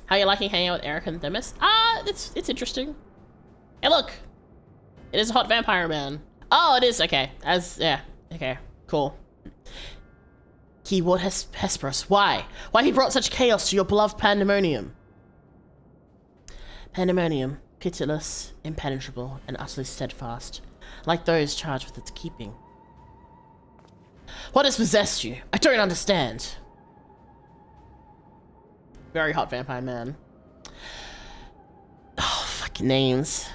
How are you liking hanging out with Eric and Themis? It's interesting. Hey, look! It is a hot vampire man. Oh, it is, okay. Yeah, okay, cool. Keyword Hesperus. Why? Why he brought such chaos to your beloved Pandemonium? Pandemonium, pitiless, impenetrable, and utterly steadfast, like those charged with its keeping. What has possessed you? I don't understand. Very hot vampire man. Oh, fucking names.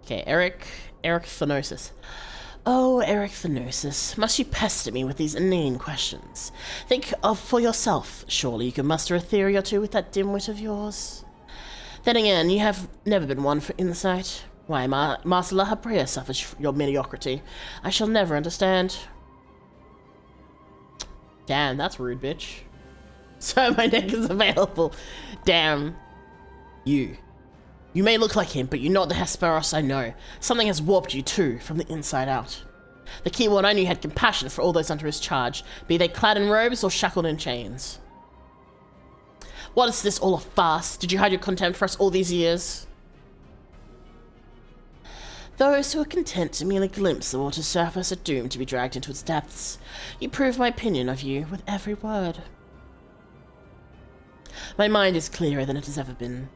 Okay, Eric Thanosis. Oh, Eric Thanosis, must you pester me with these inane questions? Think for yourself. Surely you can muster a theory or two with that dimwit of yours. Then again, you have never been one for insight. Why, Master La Habrea suffers your mediocrity. I shall never understand. Damn, that's rude, bitch. So my neck is available. Damn. You may look like him, but you're not the Hesperos I know. Something has warped you too, from the inside out. The keyword I knew had compassion for all those under his charge, be they clad in robes or shackled in chains. What is this all a farce? Did you hide your contempt for us all these years? Those who are content to merely glimpse the water's surface are doomed to be dragged into its depths. You prove my opinion of you with every word. My mind is clearer than it has ever been.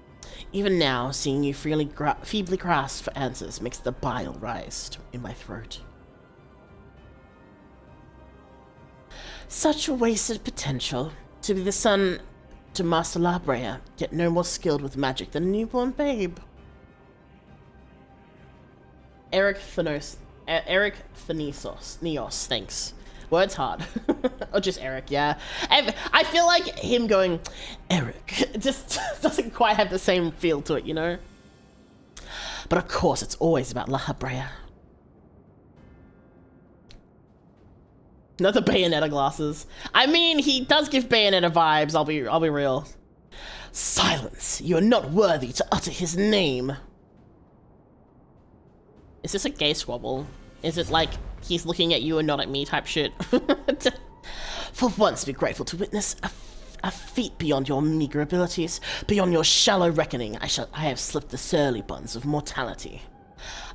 Even now, seeing you feebly grasp for answers makes the bile rise in my throat. Such a wasted potential, to be the son to Master La Habrea, yet no more skilled with magic than a newborn babe. Eric Neos, thanks. Words hard. Or just Eric, yeah. I feel like him going, Eric, just doesn't quite have the same feel to it, you know? But of course, it's always about La Habrea. Not the Bayonetta glasses. I mean, he does give Bayonetta vibes, I'll be real. Silence! You are not worthy to utter his name! Is this a gay squabble? Is it like he's looking at you and not at me type shit? For once be grateful to witness a feat beyond your meager abilities, beyond your shallow reckoning. I have slipped the surly bonds of mortality.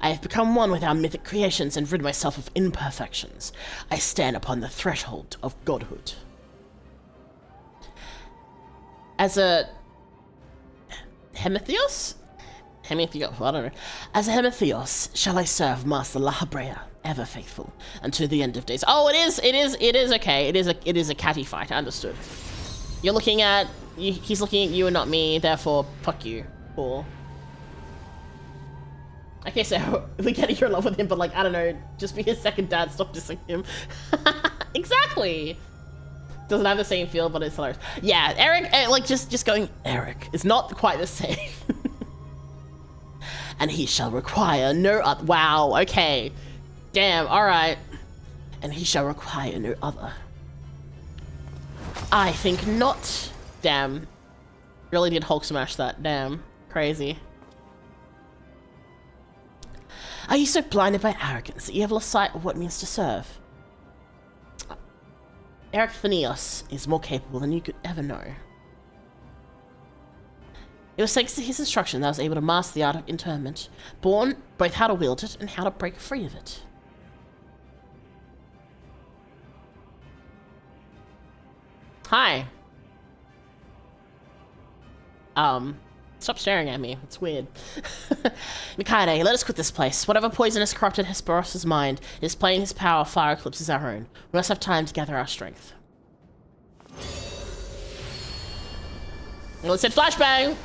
I have become one with our mythic creations and rid myself of imperfections. I stand upon the threshold of godhood. As a Hemetheos? I don't know. As a Hemetheos, shall I serve Master La Habrea, ever faithful, and to the end of days. Oh, it is okay. It is a catty fight. I understood. You're looking at, he's looking at you and not me, therefore, fuck you. Cool. Okay, so we get you're in love with him, but like, I don't know, just be his second dad, stop dissing him. Exactly. Doesn't have the same feel, but it's hilarious. Yeah, Eric, like, just going, Eric is not quite the same. And he shall require no other. Wow, okay. Damn, alright. And he shall require no other. I think not. Damn. Really did Hulk smash that. Damn. Crazy. Are you so blinded by arrogance that you have lost sight of what it means to serve? Eric Thenios is more capable than you could ever know. It was thanks to his instruction that I was able to master the art of interment, born both how to wield it and how to break free of it. Hi. Stop staring at me. It's weird. Mikaide, let us quit this place. Whatever poison has corrupted Hesperos's mind is playing his power far eclipses our own. We must have time to gather our strength. Well, it said flashbang!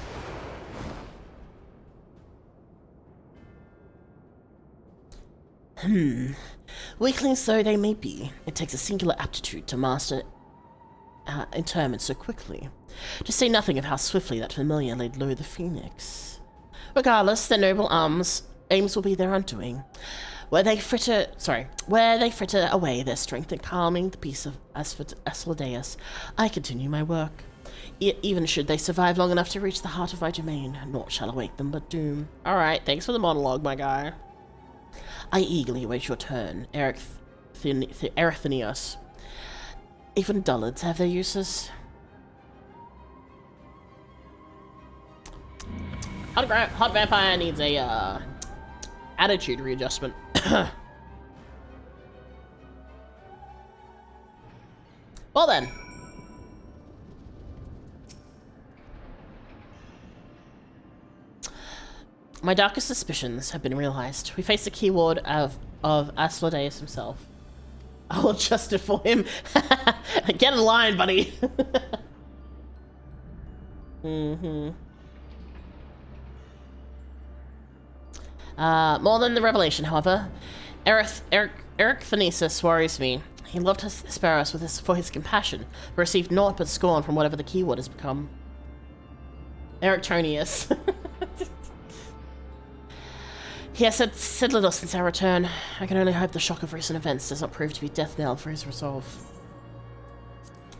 Weaklings though they may be, it takes a singular aptitude to master interment so quickly. To say nothing of how swiftly that familiar laid low the phoenix. Regardless, their noble aims will be their undoing. Where they fritter away their strength in calming the peace of Asmodeus, I continue my work. Even should they survive long enough to reach the heart of my domain, naught shall await them but doom. Alright, thanks for the monologue, my guy. I eagerly await your turn, Eric Thenios. Even dullards have their uses. Hot Vampire needs a, attitude readjustment. Well then. My darkest suspicions have been realized. We face the keyword of Asmodeus himself. I'll adjust it for him. Get in line, buddy. More than the revelation, however, Eric Phoenicis worries me. He loved to spare us for his compassion, but received naught but scorn from whatever the keyword has become. Erictonius. He has said little since our return. I can only hope the shock of recent events does not prove to be death knell for his resolve.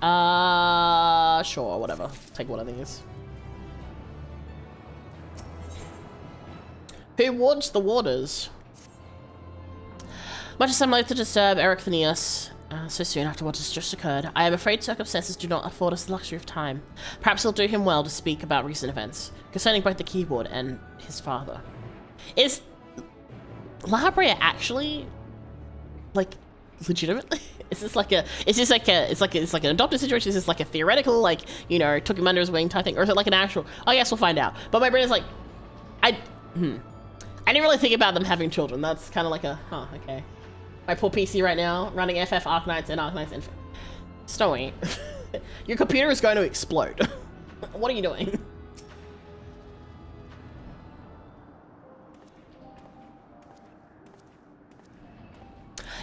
Sure, whatever. Take one of these. Who wards the waters? Much as I'm loath to disturb Eric Thenius so soon after what has just occurred, I am afraid circumstances do not afford us the luxury of time. Perhaps it'll do him well to speak about recent events, concerning both the keyboard and his father. Is La Brea actually, like, legitimately? Is this like a, it's like an adopted situation? Is this like a theoretical, like, you know, took him under his wing type thing? Or is it like an actual, I guess we'll find out. But my brain is like, I didn't really think about them having children. That's kind of like a, huh, okay. My poor PC right now, running FF Arknights and Arknights and Snowy. Your computer is going to explode. What are you doing?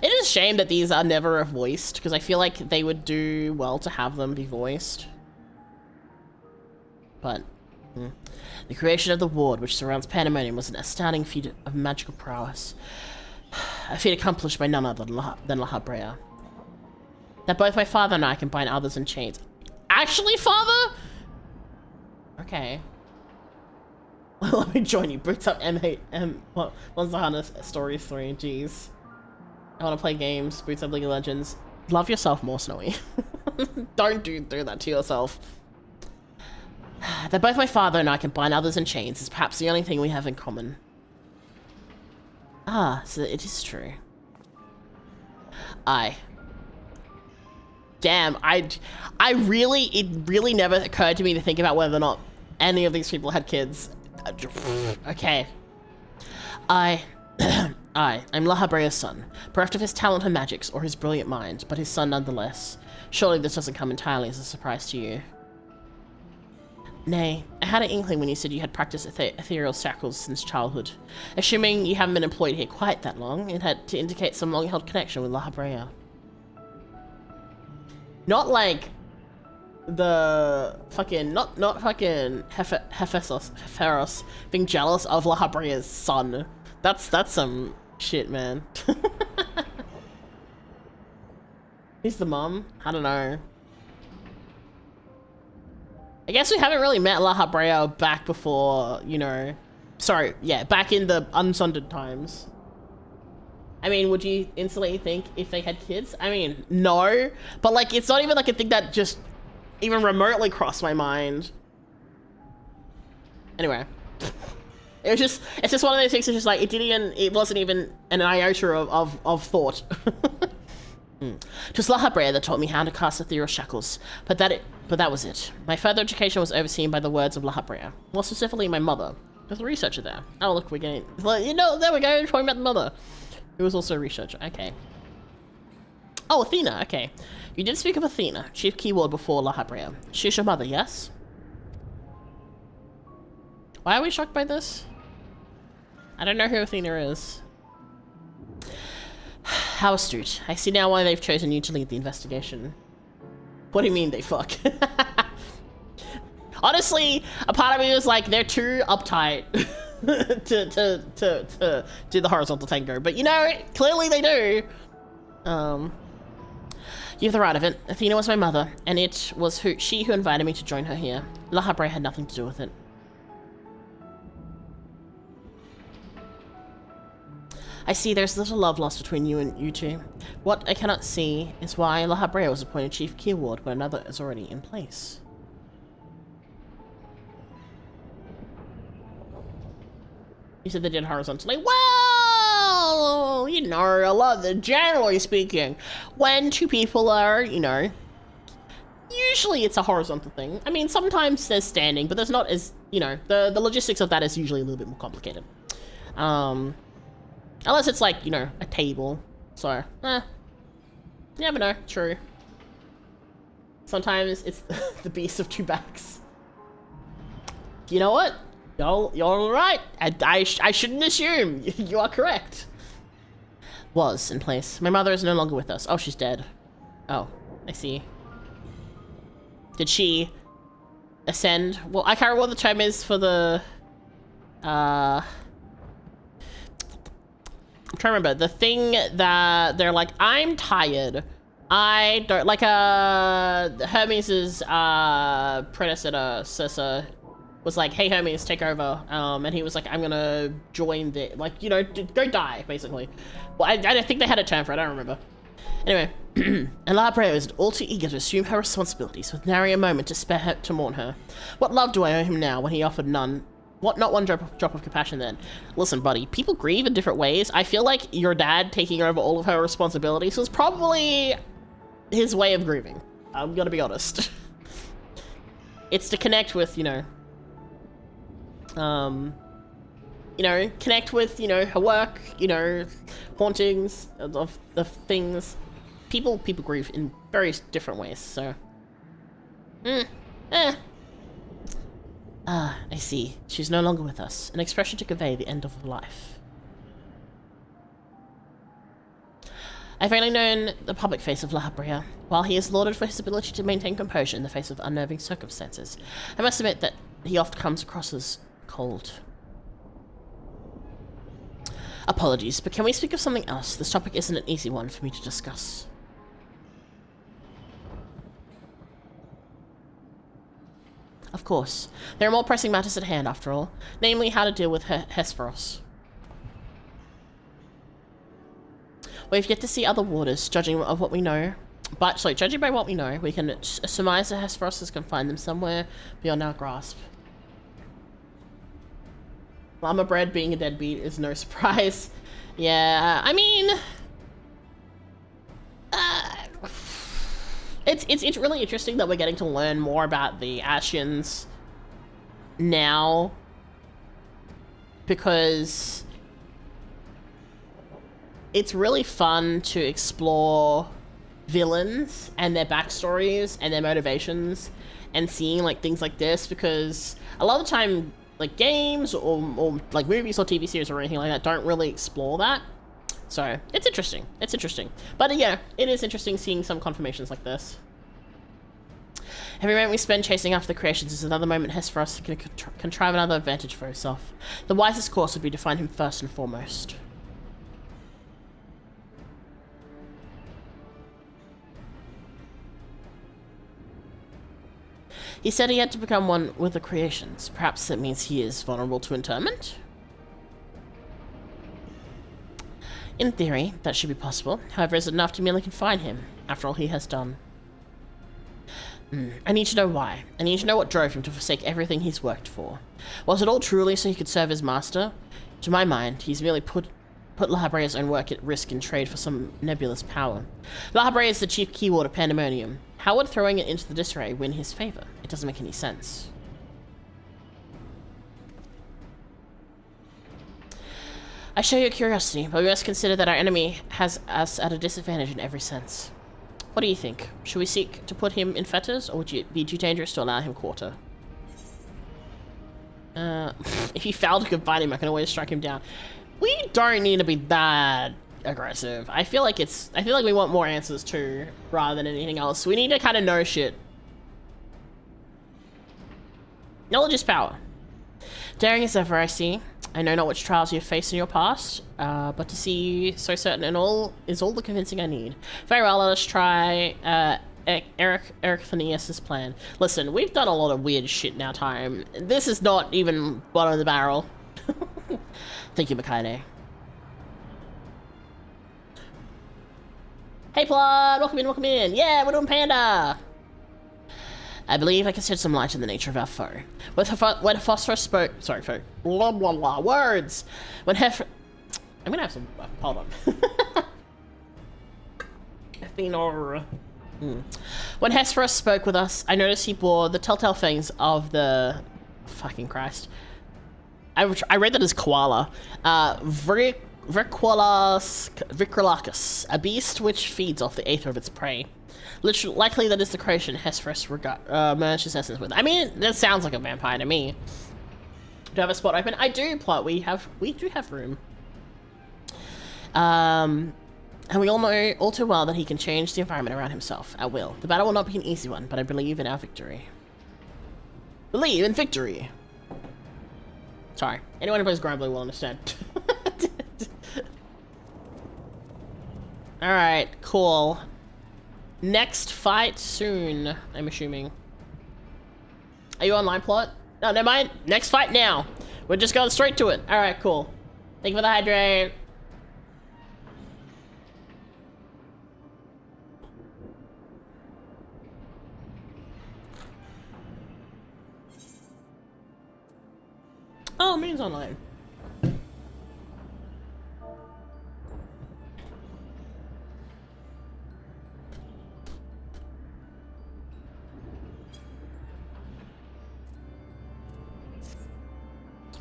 It is a shame that these are never voiced, because I feel like they would do well to have them be voiced. But, the creation of the ward which surrounds Pandemonium was an astounding feat of magical prowess. A feat accomplished by none other than La Brea. That both my father and I can bind others in chains. Actually, father? Okay. Let me join you. Boots up Monster Hunter Stories 3, jeez. I want to play games, boots up League of Legends. Love yourself more, Snowy. Don't do that to yourself. That both my father and I can bind others in chains is perhaps the only thing we have in common. Ah, so it is true. Damn, it really never occurred to me to think about whether or not any of these people had kids. Okay. I'm La Habrea's son, bereft of his talent and magics, or his brilliant mind, but his son nonetheless. Surely this doesn't come entirely as a surprise to you. Nay, I had an inkling when you said you had practiced ethereal shackles since childhood. Assuming you haven't been employed here quite that long, it had to indicate some long-held connection with La Habrea. Not like the fucking, not fucking Hephaestus being jealous of La Habrea's son. That's some shit, man. Who's the mom? I don't know. I guess we haven't really met La Habrea back before, you know... Sorry, yeah, back in the unsunded times. I mean, would you instantly think if they had kids? I mean, no. But, like, it's not even, like, a thing that just even remotely crossed my mind. Anyway. It's just one of those things that's just, like, it wasn't even an iota of thought. It was La Habrea that taught me how to cast ethereal shackles, but that was it. My further education was overseen by the words of La Habrea, more specifically my mother. There's a researcher there. Oh look, we're getting, you know, there we go, we're talking about the mother, who was also a researcher. Okay. Oh, Athena. Okay, you did speak of Athena, chief keyword before La Habrea. She's your mother, yes? Why are we shocked by this? I don't know who Athena is. How astute. I see now why they've chosen you to lead the investigation. What do you mean they fuck? Honestly, a part of me was like, they're too uptight to do the horizontal tango. But you know, clearly they do. You have the right of it. Athena was my mother, and it was she who invited me to join her here. La Habrea had nothing to do with it. I see there's little love lost between you two. What I cannot see is why La Habrea was appointed chief keyword when another is already in place. You said they did horizontally. Well, you know, a lot of generally speaking, when two people are, you know, usually it's a horizontal thing. I mean, sometimes there's standing, but there's not as, you know, the logistics of that is usually a little bit more complicated. Unless it's like, you know, a table. So, you never know. True. Sometimes it's the beast of two backs. You know what? You're right. I shouldn't assume. You are correct. Was in place. My mother is no longer with us. Oh, she's dead. Oh, I see. Did she ascend? Well, I can't remember what the term is for the... I'm trying to remember the thing that they're like, I'm tired. I don't like Hermes' predecessor was like, hey Hermes, take over. And he was like, I'm gonna join the, like, you know, go die, basically. Well, I think they had a term for it, I don't remember. Anyway, and La Habrea was all too eager to assume her responsibilities with nary a moment to spare her to mourn her. What love do I owe him now when he offered none? What, not one drop of compassion then? Listen, buddy, people grieve in different ways. I feel like your dad taking over all of her responsibilities was probably his way of grieving. I'm gonna be honest. It's to connect with, you know, connect with, you know, her work, you know, hauntings of things. People grieve in various different ways, so. Ah, I see. She's no longer with us. An expression to convey the end of life. I've only known the public face of La Habrea. While he is lauded for his ability to maintain composure in the face of unnerving circumstances, I must admit that he often comes across as cold. Apologies, but can we speak of something else? This topic isn't an easy one for me to discuss. Of course. There are more pressing matters at hand, after all. Namely, how to deal with Hesperos. We've yet to see other waters, judging by what we know, we can surmise that Hesperos has confined them somewhere beyond our grasp. Llama bread being a deadbeat is no surprise. Yeah, I mean... It's really interesting that we're getting to learn more about the Ashians now, because it's really fun to explore villains and their backstories and their motivations and seeing like things like this, because a lot of the time like games or like movies or TV series or anything like that don't really explore that. So it's interesting. It's interesting. But yeah, it is interesting seeing some confirmations like this. Every moment we spend chasing after the creations is another moment Hesperus can contrive another advantage for herself. The wisest course would be to find him first and foremost. He said he had to become one with the creations. Perhaps that means he is vulnerable to internment? In theory, that should be possible. However, is it enough to merely confine him, after all he has done? I need to know why. I need to know what drove him to forsake everything he's worked for. Was it all truly so he could serve his master? To my mind, he's merely put La Habrea's own work at risk in trade for some nebulous power. La Habrea is the chief keyword of Pandemonium. How would throwing it into the disarray win his favor? It doesn't make any sense. I show your curiosity, but we must consider that our enemy has us at a disadvantage in every sense. What do you think? Should we seek to put him in fetters, or would it be too dangerous to allow him quarter? If you fail to confine him, I can always strike him down. We don't need to be that aggressive. I feel like we want more answers too, rather than anything else. We need to kind of know shit. Knowledge is power. Daring as ever, I see. I know not which trials you have faced in your past, but to see you so certain in all is all the convincing I need. Very well, let us try Eric Phineas's plan. Listen, we've done a lot of weird shit in our time. This is not even bottom of the barrel. Thank you, Mikaide. Hey, Plod! Welcome in, welcome in! Yeah, we're doing Panda! I believe I can shed some light on the nature of our foe. When Phosphorus spoke... Sorry, foe. Blah, blah, blah. Words! When I'm gonna have some... hold on. Athenor. When Hesperus spoke with us, I noticed he bore the telltale fangs of the... Fucking Christ. I read that as koala. Vricrolacus, a beast which feeds off the aether of its prey. Literally, likely that is the creation Hesperus merged his essence with. I mean, that sounds like a vampire to me. Do I have a spot open? I do, Plot. We do have room. And we all know all too well that he can change the environment around himself at will. The battle will not be an easy one, but I believe in our victory. Believe in victory! Sorry. Anyone who plays Grumbly will understand. Alright, cool. Next fight soon, I'm assuming. Are you online, Plot? No, never mind. Next fight now. We're just going straight to it. Alright, cool. Thank you for the hydrate. Oh, Moon's online.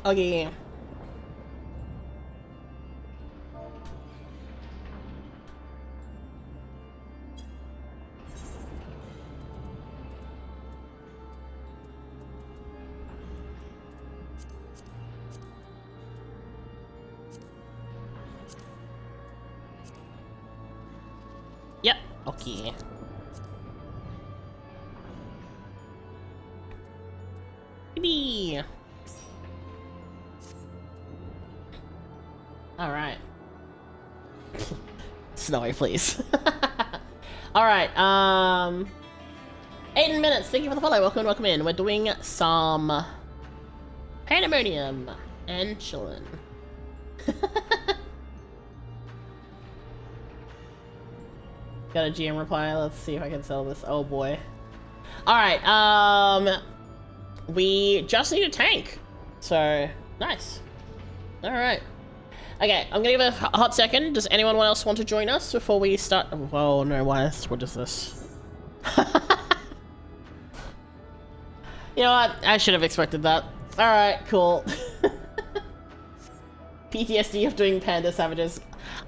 Okay. Yep, okay. Yippee! Alright. Snowy, please. Alright, 8 minutes, thank you for the follow, welcome in. We're doing some Pandemonium and chillin'. Got a GM reply, let's see if I can sell this. Oh boy. Alright, we just need a tank. So, nice. Alright. Okay, I'm gonna give it a hot second. Does anyone else want to join us before we start? Whoa, no, what is this? You know what? I should have expected that. Alright, cool. PTSD of doing panda savages.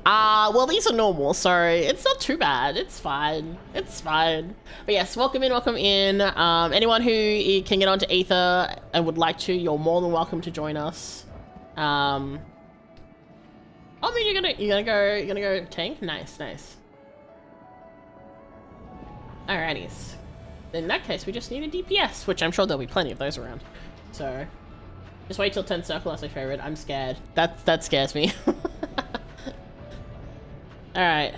Well, these are normal, so it's not too bad. It's fine. It's fine. But yes, welcome in, welcome in. Anyone who can get onto Aether and would like to, you're more than welcome to join us. I mean, you're gonna go tank? Nice, nice. Alrighties. In that case, we just need a DPS, which I'm sure there'll be plenty of those around. So, just wait till 10 circle, that's my favorite. I'm scared. That scares me. Alright.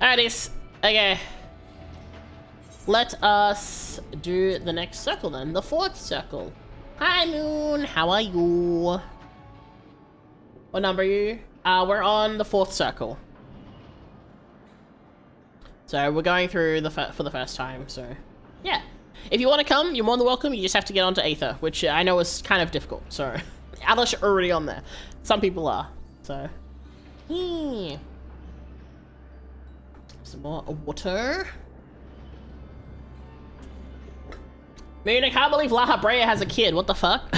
Alrighties. Okay. Let us do the next circle then. The 4th circle. Hi, Moon. How are you? What number are you? We're on the 4th circle. So we're going through for the first time, so yeah. If you want to come, you're more than welcome. You just have to get onto Aether, which I know is kind of difficult, so. Unless you're already on there. Some people are, so. Some more water. Moon, I can't believe La Brea has a kid. What the fuck?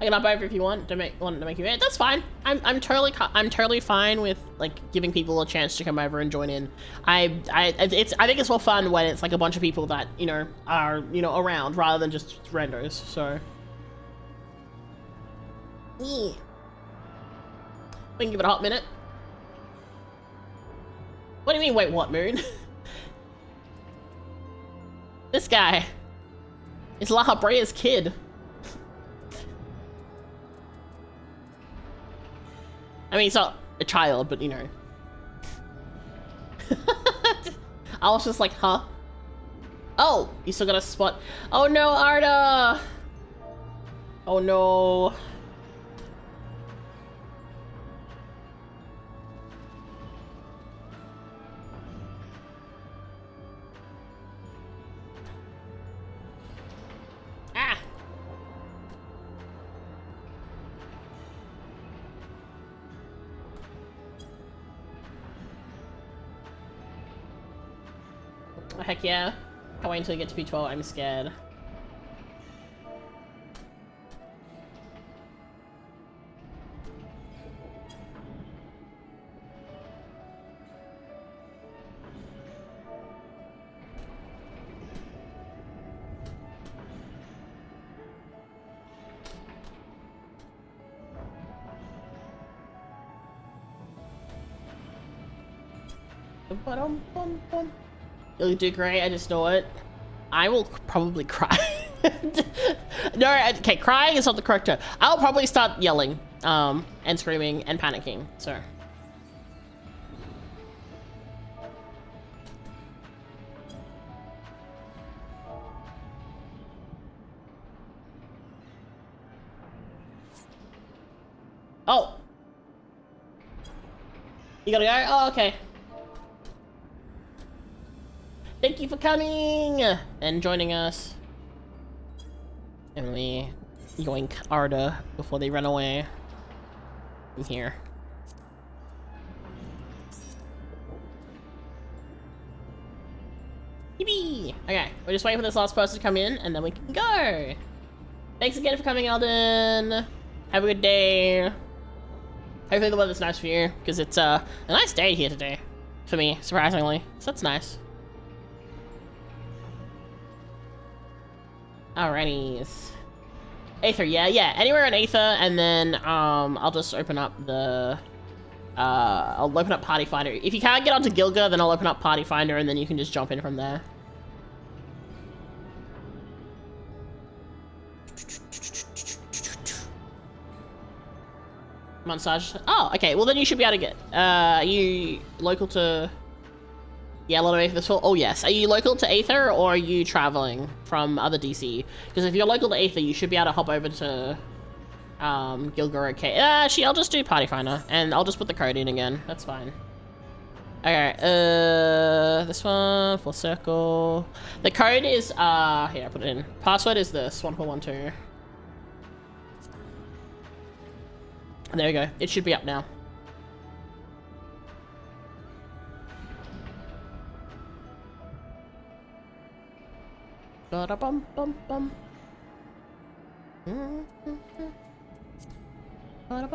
I can hop over if you want to make you mad. That's fine. I'm totally fine with like giving people a chance to come over and join in. I think it's more fun when it's like a bunch of people that are around rather than just randos. So. Yeah. We can give it a hot minute. What do you mean, wait, what, Moon? This guy is La Brea's kid. I mean, he's not a child, but I was just like, huh? Oh, you still got a spot. Oh no, Arda! Oh no. Oh, heck yeah. Can't wait until you get to P12, I'm scared. You'll do great, I just know it. I will probably cry. No, okay, crying is not the correct term. I'll probably start yelling, and screaming and panicking, so. Oh. You gotta go? Oh, okay. Thank you for coming and joining us. And we yoink Arda before they run away from here. Yippee! Okay, we're just waiting for this last person to come in and then we can go. Thanks again for coming, Alden. Have a good day. Hopefully the weather's nice for you, because it's a nice day here today. For me, surprisingly. So that's nice. Alrighties. Aether, yeah. Anywhere in Aether, and then I'll just open up the I'll open up Party Finder. If you can't get onto Gilga, then I'll open up Party Finder, and then you can just jump in from there. Massage. Oh, okay. Well, then you should be able to get. Are you local to? Yeah, a lot of Aether full. Oh yes. Are you local to Aether or are you traveling from other DC? Because if you're local to Aether, you should be able to hop over to Gilgore. Okay. Actually, I'll just do Party Finder and I'll just put the code in again. That's fine. Okay. This one for circle. The code is here. I put it in. Password is this 1412. There we go. It should be up now. Ba-da-bum-bum-bum. I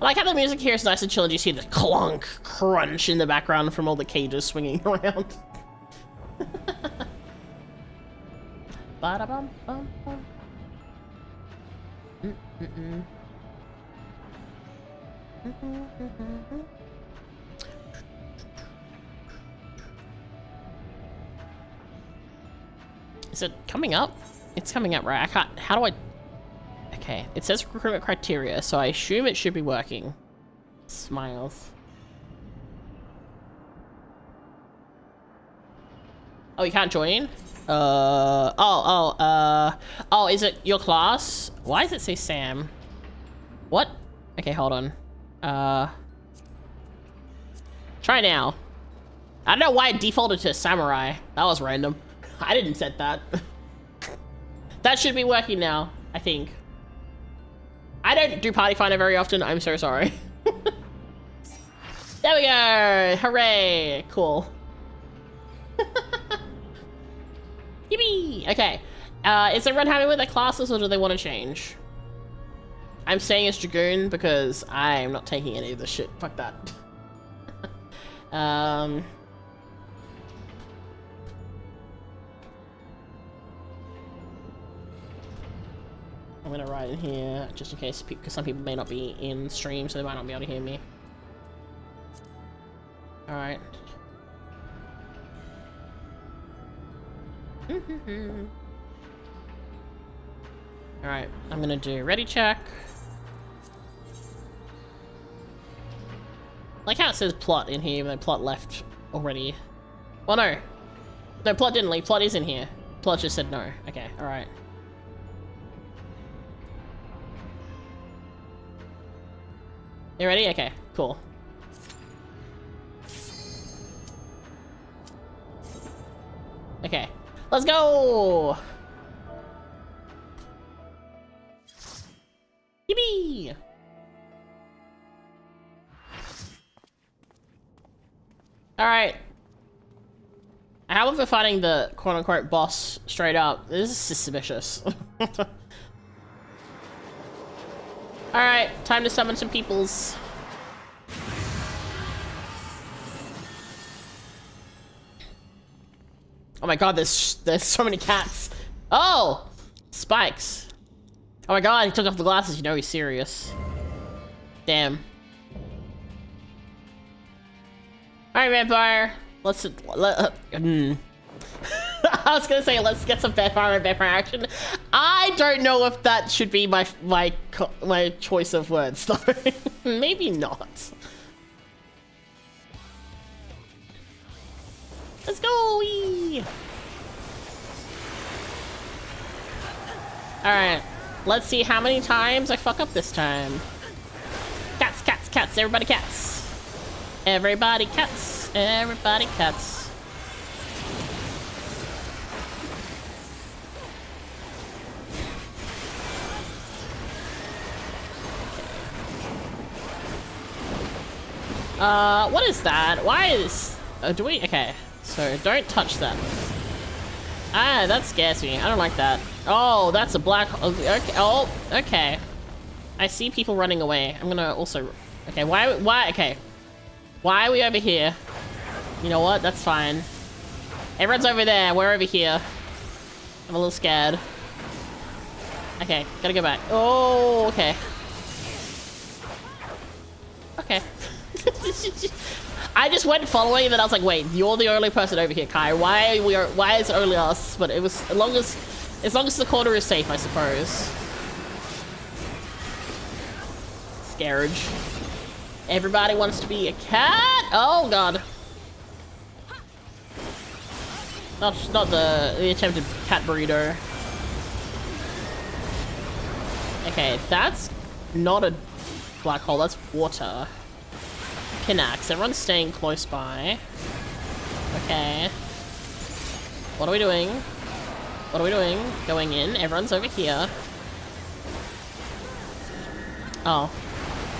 like how the music here is nice and chill and you see the clunk, crunch in the background from all the cages swinging around. Ba-da-bum-bum-bum. Is it coming up? It's coming up, right? I can't. How do I? Okay, it says recruitment criteria, so I assume it should be working. Smiles. Oh, you can't join? Oh, is it your class? Why does it say Sam? What? Okay, hold on. Try now. I don't know why it defaulted to samurai. That was random. I didn't set that. That should be working now, I think. I don't do Party Finder very often. I'm so sorry. There we go. Hooray. Cool. Yippee. Okay. Is everyone happy with their classes or do they want to change? I'm staying as Dragoon because I'm not taking any of this shit. Fuck that. I'm gonna write in here just in case, because some people may not be in stream, so they might not be able to hear me. Alright. Alright, I'm gonna do ready check. Like how it says plot in here, but plot left already. Well, no. No, plot didn't leave. Plot is in here. Plot just said no. Okay, alright. You ready? Okay, cool. Okay, let's go! Yippee! Alright. How about fighting the quote-unquote boss straight up? This is suspicious. Alright, time to summon some peoples. Oh my god, there's so many cats. Oh! Spikes. Oh my god, he took off the glasses, you know he's serious. Damn. Alright, vampire. I was gonna say, let's get some vampire action. I don't know if that should be my choice of words, though. Maybe not. Let's go! Alright, let's see how many times I fuck up this time. Cats, cats, cats, everybody cats. Everybody cats, everybody cats. What is that? Why is... do we... Okay, so don't touch that. Ah, that scares me. I don't like that. Oh, that's a black... Okay, oh, okay. I see people running away. I'm gonna also... Okay, why... Okay. Why are we over here? You know what? That's fine. Everyone's over there. We're over here. I'm a little scared. Okay, gotta go back. Oh, okay. Okay. I just went following and then I was like, wait, you're the only person over here, Kai. Why is it only us? But it was as long as the corner is safe, I suppose. Scarage. Everybody wants to be a cat? Oh god. Not the attempted cat burrito. Okay, that's not a black hole, that's water. Pinax, everyone's staying close by. Okay. What are we doing? What are we doing? Going in, everyone's over here. Oh.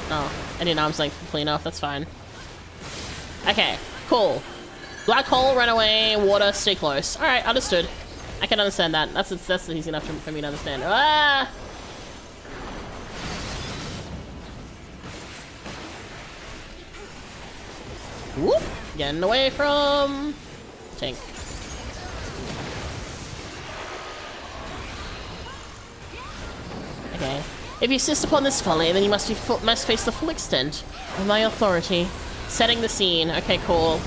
Oh. I didn't arm's length clean enough, that's fine. Okay, cool. Black hole, run away, water, stay close. Alright, understood. I can understand that. That's easy enough for me to understand. Ah! Whoop! Getting away from... tank. Okay. If you insist upon this folly, then you must face the full extent of my authority. Setting the scene. Okay, cool.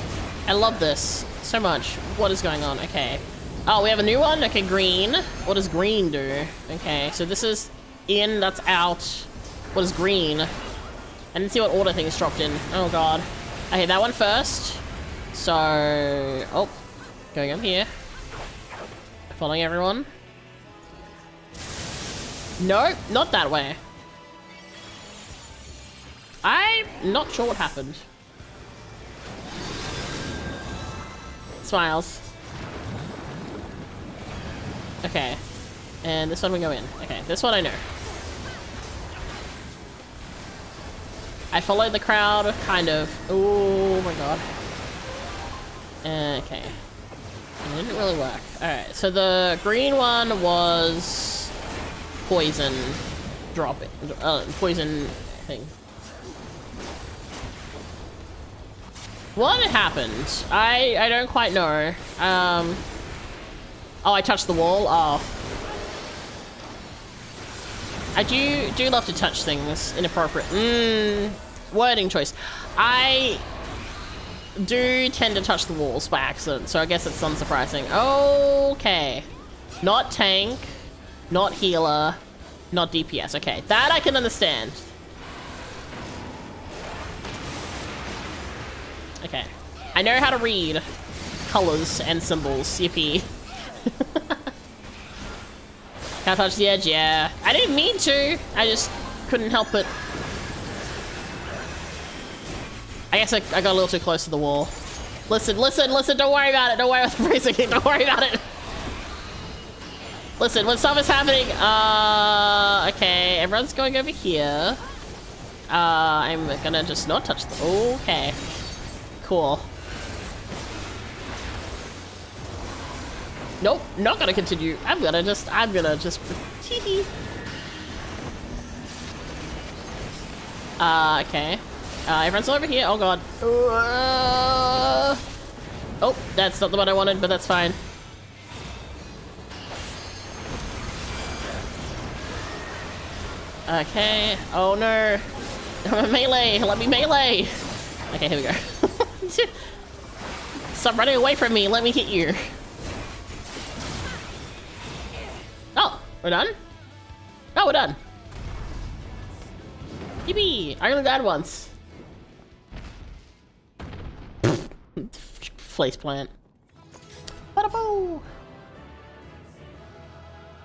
I love this so much. What is going on? Okay. Oh, we have a new one? Okay, green. What does green do? Okay, so this is in, that's out. What is green? I didn't see what order things dropped in. Oh, God. Okay, that one first. So... oh. Going up here. Following everyone. No, not that way. I'm not sure what happened. Smiles. Okay. And this one we go in. Okay, this one I know. I followed the crowd, kind of. Oh my god. Okay. It didn't really work. Alright, so the green one was... poison dropping. Poison thing. What happened? I don't quite know. Oh, I touched the wall. Oh. I do love to touch things inappropriate. Wording choice. I do tend to touch the walls by accident, so I guess it's unsurprising. Okay. Not tank. Not healer, not DPS. Okay, that I can understand. Okay. I know how to read colors and symbols. Yippee. Can't touch the edge, yeah. I didn't mean to. I just couldn't help it. I guess I got a little too close to the wall. Listen, listen, listen. Don't worry about it. Don't worry about the freezing. Don't worry about it. Listen, when stuff is happening, okay, everyone's going over here. I'm gonna just not touch the, okay. Cool. Nope, not gonna continue. I'm gonna just, hee. Okay. Everyone's over here, oh god. Oh, that's not the one I wanted, but that's fine. Okay. Oh no. I'm a melee. Let me melee. Okay, here we go. Stop running away from me. Let me hit you. Oh, we're done? Oh, we're done. Yippee. I only died once. Face plant. Bada-boo.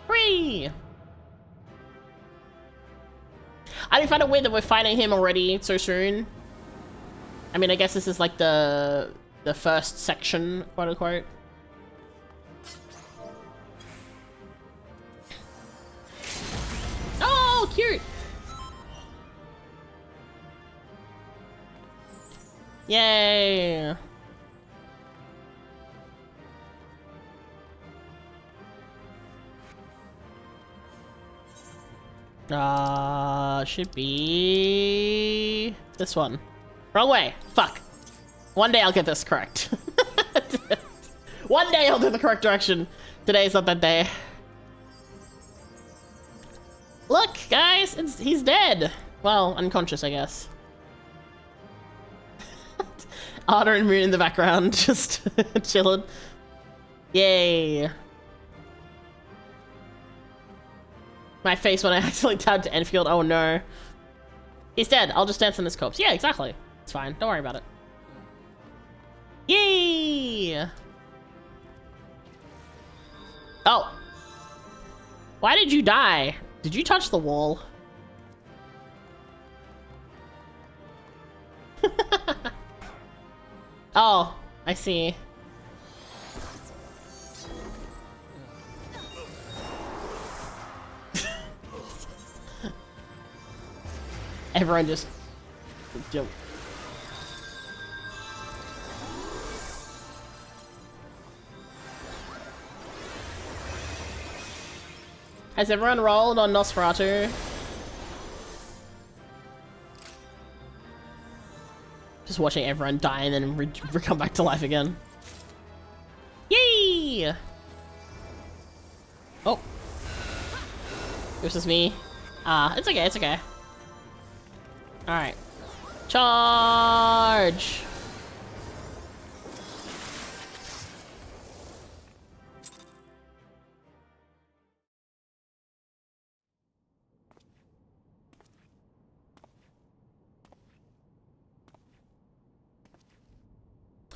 Free. I didn't find it weird that we're fighting him already so soon. I mean, I guess this is like the first section, quote unquote. Oh, cute! Yay! Should be this one. Wrong way. Fuck. One day I'll get this correct. One day I'll do the correct direction. Today's not that day. Look, guys, he's dead. Well, unconscious, I guess. Otter and Moon in the background, just chilling. Yay. My face when I accidentally tabbed to Enfield. Oh no. He's dead. I'll just dance on his corpse. Yeah, exactly. It's fine. Don't worry about it. Yay! Oh. Why did you die? Did you touch the wall? Oh, I see. Everyone just jump. Has everyone rolled on Nosferatu? Just watching everyone die and then come back to life again. Yay! Oh. This is me. It's okay, it's okay. Alright. Charge!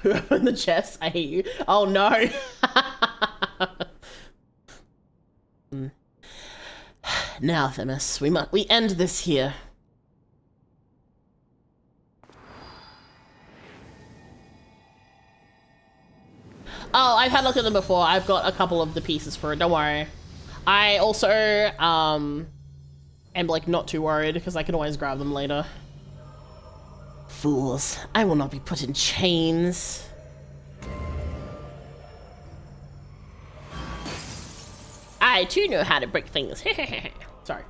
Who opened the chest? I hate you. Oh no! Now, Themis, we end this here. Oh, I've had a look at them before. I've got a couple of the pieces for it. Don't worry. I also am like not too worried because I can always grab them later. Fools! I will not be put in chains. I too know how to break things. Sorry.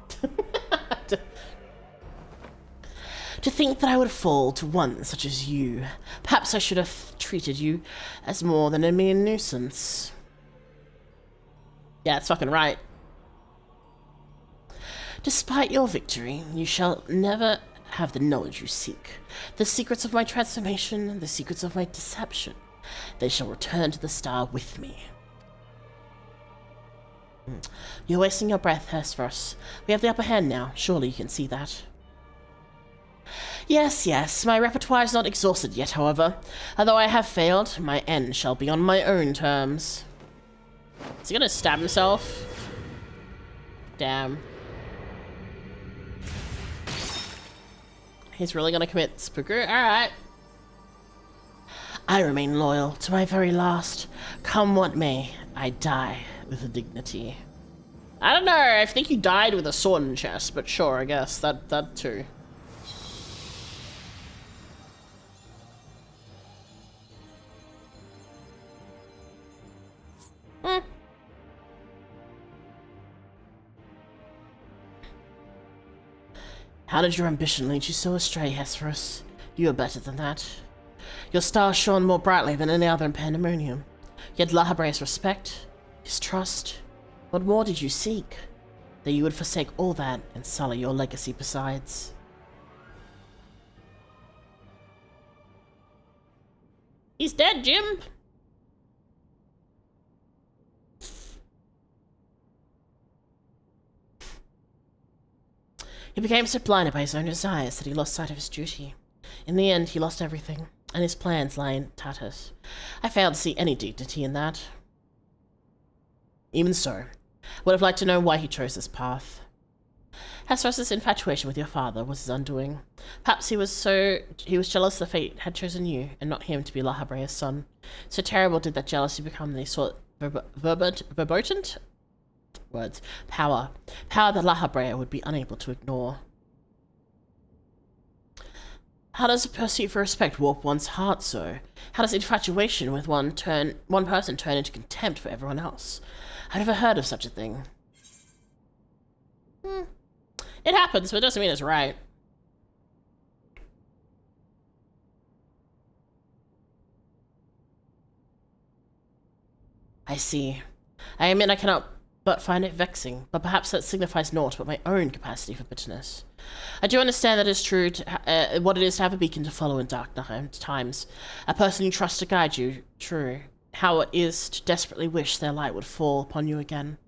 To think that I would fall to one such as you. Perhaps I should have treated you as more than a mere nuisance. Yeah, it's fucking right. Despite your victory, you shall never have the knowledge you seek. The secrets of my transformation, the secrets of my deception. They shall return to the star with me. You're wasting your breath, Hesperus. We have the upper hand now. Surely you can see that. Yes, yes. My repertoire is not exhausted yet, however. Although I have failed, my end shall be on my own terms. Is he gonna stab himself? Damn. He's really gonna commit spooker? Alright. I remain loyal to my very last. Come what may, I die with dignity. I don't know, I think you died with a sword in the chest, but sure, I guess. That too. How did your ambition lead you so astray, Hesperus? You are better than that. Your star shone more brightly than any other in Pandemonium. Yet Lahabre's respect, his trust, what more did you seek? That you would forsake all that and sully your legacy besides. He's dead, Jim! He became so blinded by his own desires that he lost sight of his duty. In the end, he lost everything, and his plans lie in tatters. I fail to see any dignity in that. Even so, I would have liked to know why he chose this path. Hesperus' infatuation with your father was his undoing. Perhaps he was jealous the fate had chosen you, and not him to be Lahabre's son. So terrible did that jealousy become that he sought verbotent words. Power that Lahabre would be unable to ignore. How does a pursuit for respect warp one's heart so? How does infatuation with one person turn into contempt for everyone else? I've never heard of such a thing. It happens, but it doesn't mean it's right. I see. I admit I cannot but find it vexing, but perhaps that signifies naught but my own capacity for bitterness. I do understand that it's true what it is to have a beacon to follow in dark times, a person you trust to guide you, true. How it is to desperately wish their light would fall upon you again.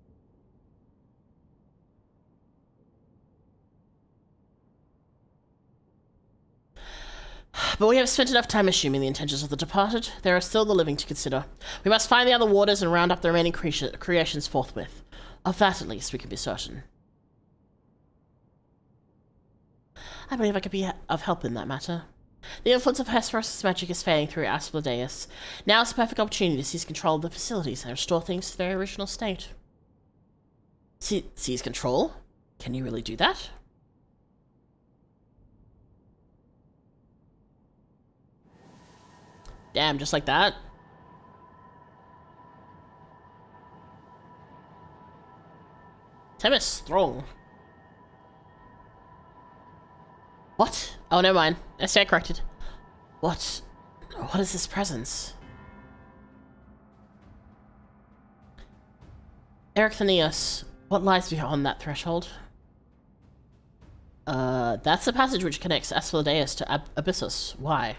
But we have spent enough time assuming the intentions of the departed. There are still the living to consider. We must find the other waters and round up the remaining creations forthwith. Of that, at least, we can be certain. I believe I could be of help in that matter. The influence of Hesperus' magic is fading through Asphodeus. Now is a perfect opportunity to seize control of the facilities and restore things to their original state. Seize control? Can you really do that? Damn, just like that? Tem is strong. What? Oh, never mind. I stand corrected. What? What is this presence? Erythanius, what lies beyond that threshold? That's the passage which connects Asphodeus to Abyssus. Why?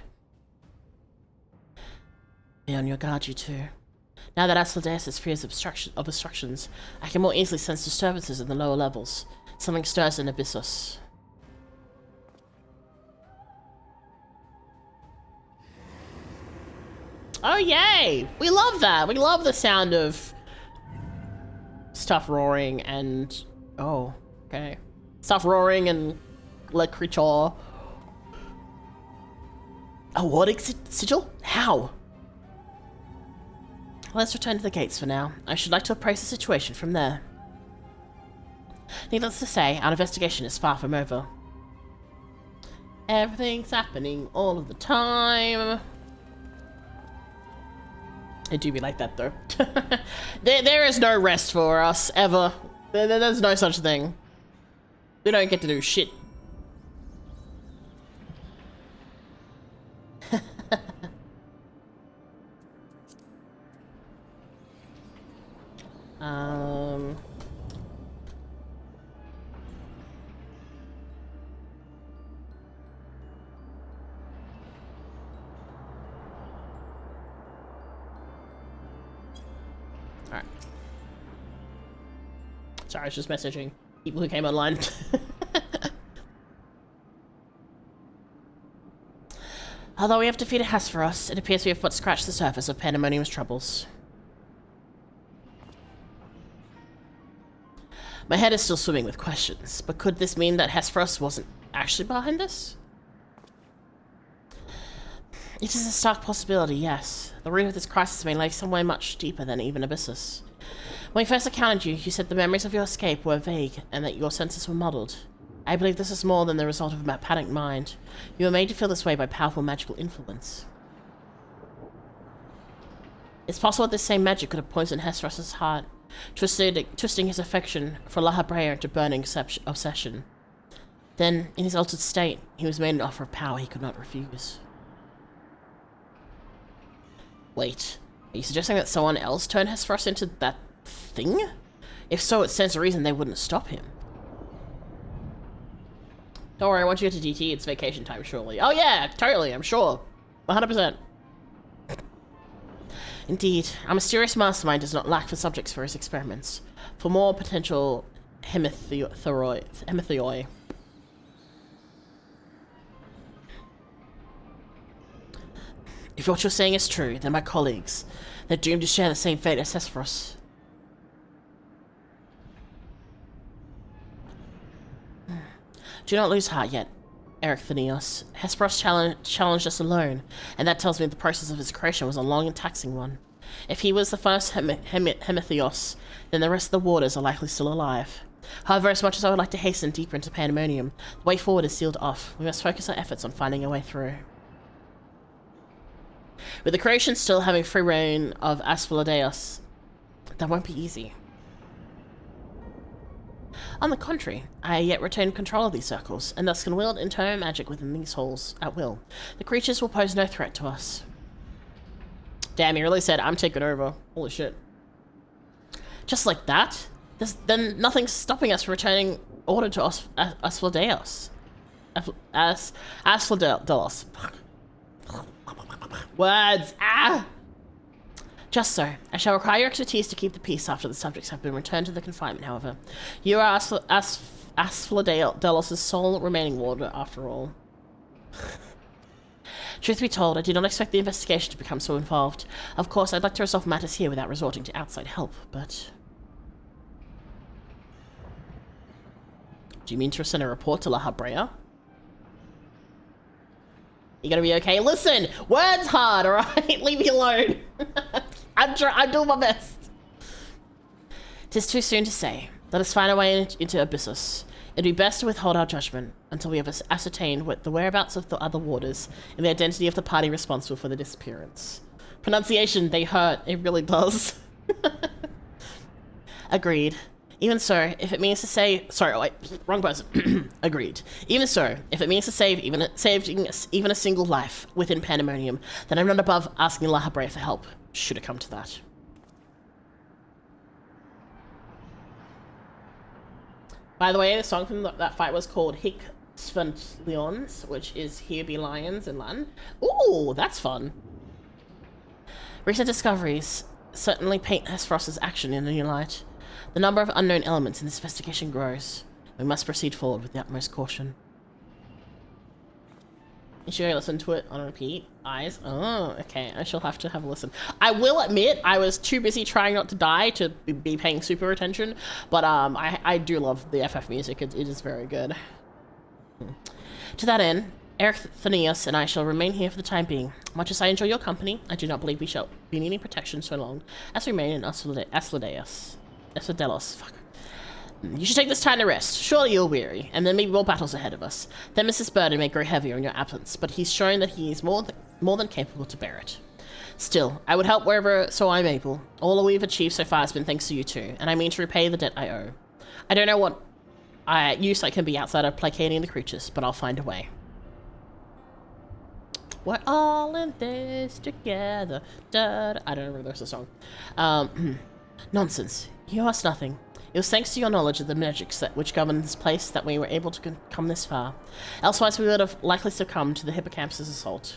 Be on your guard, you two. Now that Asphodeus is free of obstructions, I can more easily sense disturbances in the lower levels. Something stirs in Abyssus. Oh, yay! We love that! We love the sound of stuff roaring and... Oh, okay. Stuff roaring and like creature. A warding sigil? How? Let's return to the gates for now. I should like to appraise the situation from there. Needless to say, our investigation is far from over. Everything's happening all of the time. It do be like that though. there is no rest for us, ever. There's no such thing. We don't get to do shit. Alright. Sorry, I was just messaging people who came online. Although we have defeated Hesperos, it appears we have but scratched the surface of Pandemonium's troubles. My head is still swimming with questions, but could this mean that Hesperos wasn't actually behind this? It is a stark possibility, yes. The root of this crisis may lie somewhere much deeper than even Abyssus. When we first encountered you, you said the memories of your escape were vague and that your senses were muddled. I believe this is more than the result of a panicked mind. You were made to feel this way by powerful magical influence. It's possible that this same magic could have poisoned Hesperos's heart, twisting his affection for La Habrea into burning obsession. Then, in his altered state, he was made an offer of power he could not refuse. Wait, are you suggesting that someone else turned Hesperos into that thing? If so, it stands to reason they wouldn't stop him. Don't worry, once you get to DT, it's vacation time, surely. Oh yeah, totally, I'm sure. 100%. Indeed, our mysterious mastermind does not lack for subjects for his experiments. For more potential hemethioi. If what you're saying is true, then my colleagues, they're doomed to share the same fate as Hesperos. Do not lose heart yet, Erythanius. Hesperos challenged us alone, and that tells me the process of his creation was a long and taxing one. If he was the first Hemethios, then the rest of the warders are likely still alive. However, as much as I would like to hasten deeper into Pandemonium, the way forward is sealed off. We must focus our efforts on finding a way through. With the creation still having free reign of Asphodeus, that won't be easy. On the contrary, I yet retain control of these circles, and thus can wield internal magic within these halls at will. The creatures will pose no threat to us. Damn, he really said, I'm taking over. Holy shit. Just like that? Then nothing's stopping us from returning order to Asphodeus. Asphodeus. Words! Ah! Just so. I shall require your expertise to keep the peace after the subjects have been returned to the confinement, however. You are Asphodeus' sole remaining warder, after all. Truth be told, I did not expect the investigation to become so involved. Of course, I'd like to resolve matters here without resorting to outside help, but... Do you mean to send a report to La Habrea? You gonna be okay? Listen! Words hard, alright? Leave me alone. I'm doing my best. 'Tis too soon to say. Let us find our way into Abyssus. It'd be best to withhold our judgment until we have ascertained the whereabouts of the other warders and the identity of the party responsible for the disappearance. Pronunciation, they hurt. It really does. Agreed. Even so, if it means to say... Sorry, wait, wrong person. Agreed. Even so, if it means to save even a single life within Pandemonium, then I'm not above asking La Habre for help, should it come to that. By the way, the song from that fight was called Hic Svent Lions, which is Here Be Lions in Latin. Ooh, that's fun. Recent discoveries certainly paint Hesperos's action in a new light. The number of unknown elements in this investigation grows. We must proceed forward with the utmost caution. You should listen to it on repeat. Eyes. Oh, okay. I shall have to have a listen. I will admit, I was too busy trying not to die to be paying super attention, but I do love the FF music. It is very good. To that end, Eric Thanios and I shall remain here for the time being. Much as I enjoy your company, I do not believe we shall be needing protection so long as we remain in Aslodeus. Fuck. You should take this time to rest. Surely you're weary, and there may be more battles ahead of us. Themis' burden may grow heavier in your absence, but he's shown that he is more than capable to bear it. Still, I would help wherever so I'm able. All we've achieved so far has been thanks to you two, and I mean to repay the debt I owe. I don't know what use I can be outside of placating the creatures, but I'll find a way. We're all in this together. Da, da. I don't remember the rest of the song. Nonsense. You asked nothing. It was thanks to your knowledge of the magics which govern this place that we were able to come this far. Elsewise, we would have likely succumbed to the hippocampus' assault.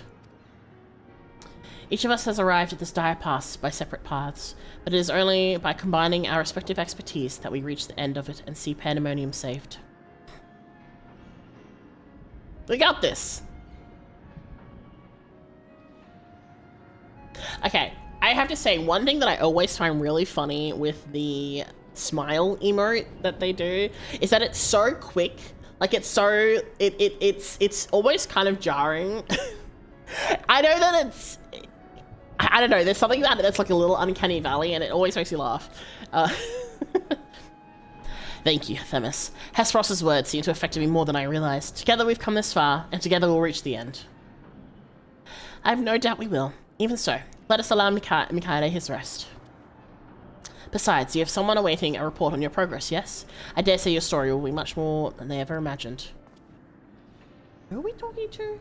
Each of us has arrived at this dire pass by separate paths, but it is only by combining our respective expertise that we reach the end of it and see Pandemonium saved. We got this! Okay, I have to say, one thing that I always find really funny with the smile emote that they do is that it's so quick. Like, it's so... It's always kind of jarring. I know that it's... I don't know, there's something about it that's like a little uncanny valley, and it always makes you laugh. Thank you, Themis. Hesperos's words seem to have affected me more than I realized. Together we've come this far, and together we'll reach the end. I have no doubt we will. Even so, let us allow Mikaide his rest. Besides, you have someone awaiting a report on your progress, yes? I dare say your story will be much more than they ever imagined. Who are we talking to?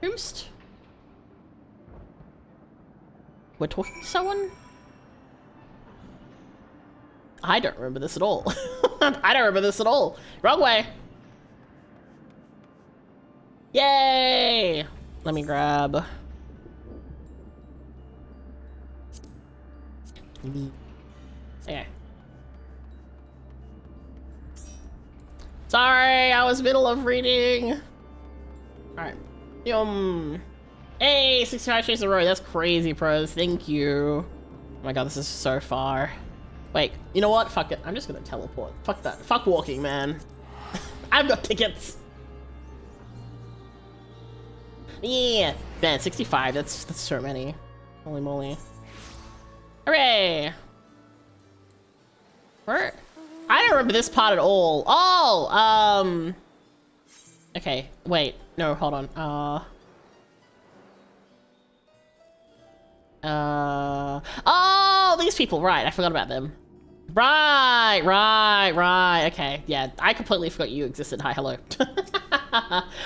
Whomst? We're talking to someone? I don't remember this at all. I don't remember this at all. Wrong way. Yay! Let me grab... Okay. Sorry, I was middle of reading. Alright. Hey, 65 days in a row. That's crazy, pros. Thank you. Oh my god, this is so far. Wait, you know what? Fuck it. I'm just gonna teleport. Fuck that. Fuck walking, man. I've got tickets. Yeah. Man, 65. That's so many. Holy moly. Hooray! Where? I don't remember this part at all. Oh, okay, wait. No, hold on. Oh, these people. Right, I forgot about them. Right. Okay, yeah, I completely forgot you existed. Hi, hello.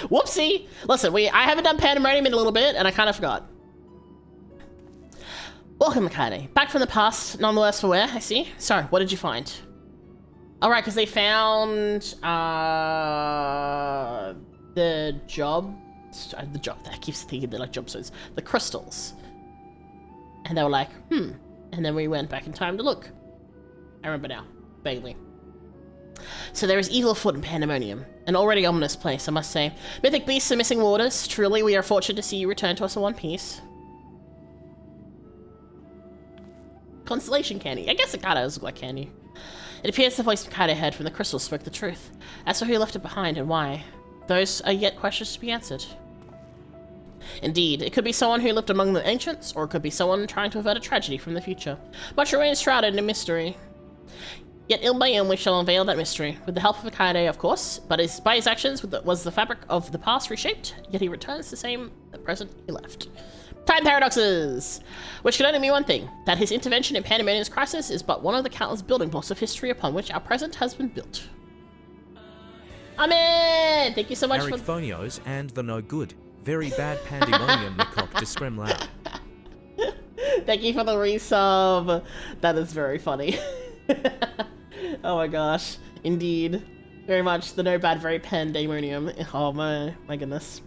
Whoopsie. Listen, I haven't done Pandemonium in a little bit, and I kind of forgot. Welcome, Mikaide. Back from the past, none the worse for wear, I see. So, what did you find? Alright, because they found, the job, I keep thinking they're like job stones, the crystals. And they were like, and then we went back in time to look. I remember now, vaguely. So there is evil afoot in Pandemonium, an already ominous place, I must say. Mythic beasts and missing waters, truly we are fortunate to see you return to us in one piece. Constellation candy. I guess it kind of does look like candy. It appears the voice Mikaide heard from the crystal spoke the truth. As for who left it behind and why, those are yet questions to be answered. Indeed, it could be someone who lived among the ancients, or it could be someone trying to avert a tragedy from the future. Much remains shrouded in mystery. Yet ill by ill we shall unveil that mystery, with the help of Mikaide, of course, but by his actions was the fabric of the past reshaped, yet he returns the same the present he left. Time paradoxes! Which can only mean one thing, that his intervention in Pandemonium's crisis is but one of the countless building blocks of history upon which our present has been built. Amen! Thank you so much Eric for... Phonios and the no good. Very bad pandemonium Mikok to scrim loud. Thank you for the resub. That is very funny. Oh my gosh. Indeed. Very much the no bad very pandemonium. Oh my goodness.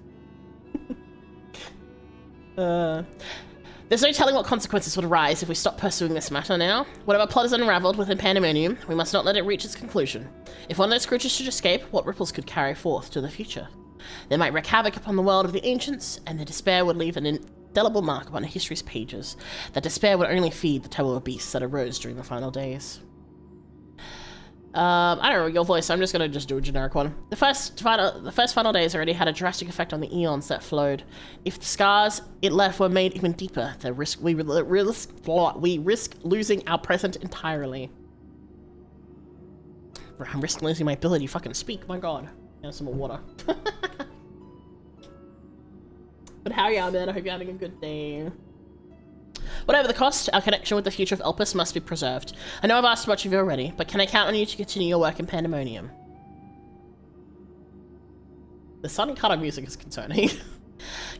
There's no telling what consequences would arise if we stop pursuing this matter now. Whatever plot is unraveled within Pandemonium, we must not let it reach its conclusion. If one of those creatures should escape, what ripples could carry forth to the future? They might wreak havoc upon the world of the ancients, and their despair would leave an indelible mark upon history's pages. That despair would only feed the terrible beasts that arose during the final days. I don't know your voice, I'm just gonna do a generic one. The first final days already had a drastic effect on the eons that flowed. If the scars it left were made even deeper, we risk losing our present entirely. I'm risking losing my ability to fucking speak, my god. And some more water. But how are you, man? I hope you're having a good day. Whatever the cost, our connection with the future of Elpis must be preserved. I know I've asked much of you already, but can I count on you to continue your work in Pandemonium? The sudden cut of music is concerning.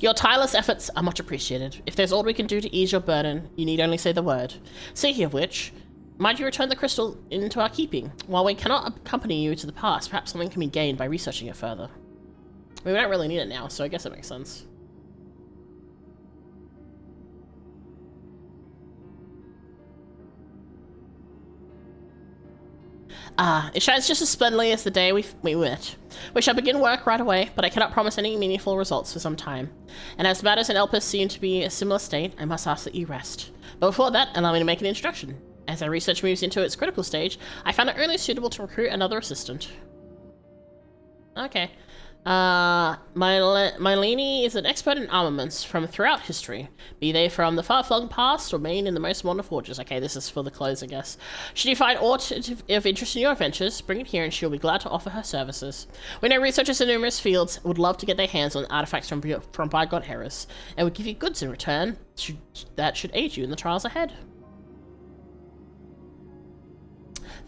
Your tireless efforts are much appreciated. If there's all we can do to ease your burden, you need only say the word. Speaking of which, might you return the crystal into our keeping? While we cannot accompany you to the past, perhaps something can be gained by researching it further. I mean, we don't really need it now, so I guess it makes sense. It shines just as splendidly as the day we met. We shall begin work right away, but I cannot promise any meaningful results for some time. And as matters in Elpis seem to be a similar state, I must ask that you rest. But before that, allow me to make an introduction. As our research moves into its critical stage, I found it only suitable to recruit another assistant. Okay. Mylene is an expert in armaments from throughout history, be they from the far-flung past or main in the most modern forges. Okay, this is for the clothes, I guess. Should you find aught of interest in your adventures, bring it here and she'll be glad to offer her services. We know researchers in numerous fields would love to get their hands on artifacts from bygone eras, and would give you goods in return that should aid you in the trials ahead.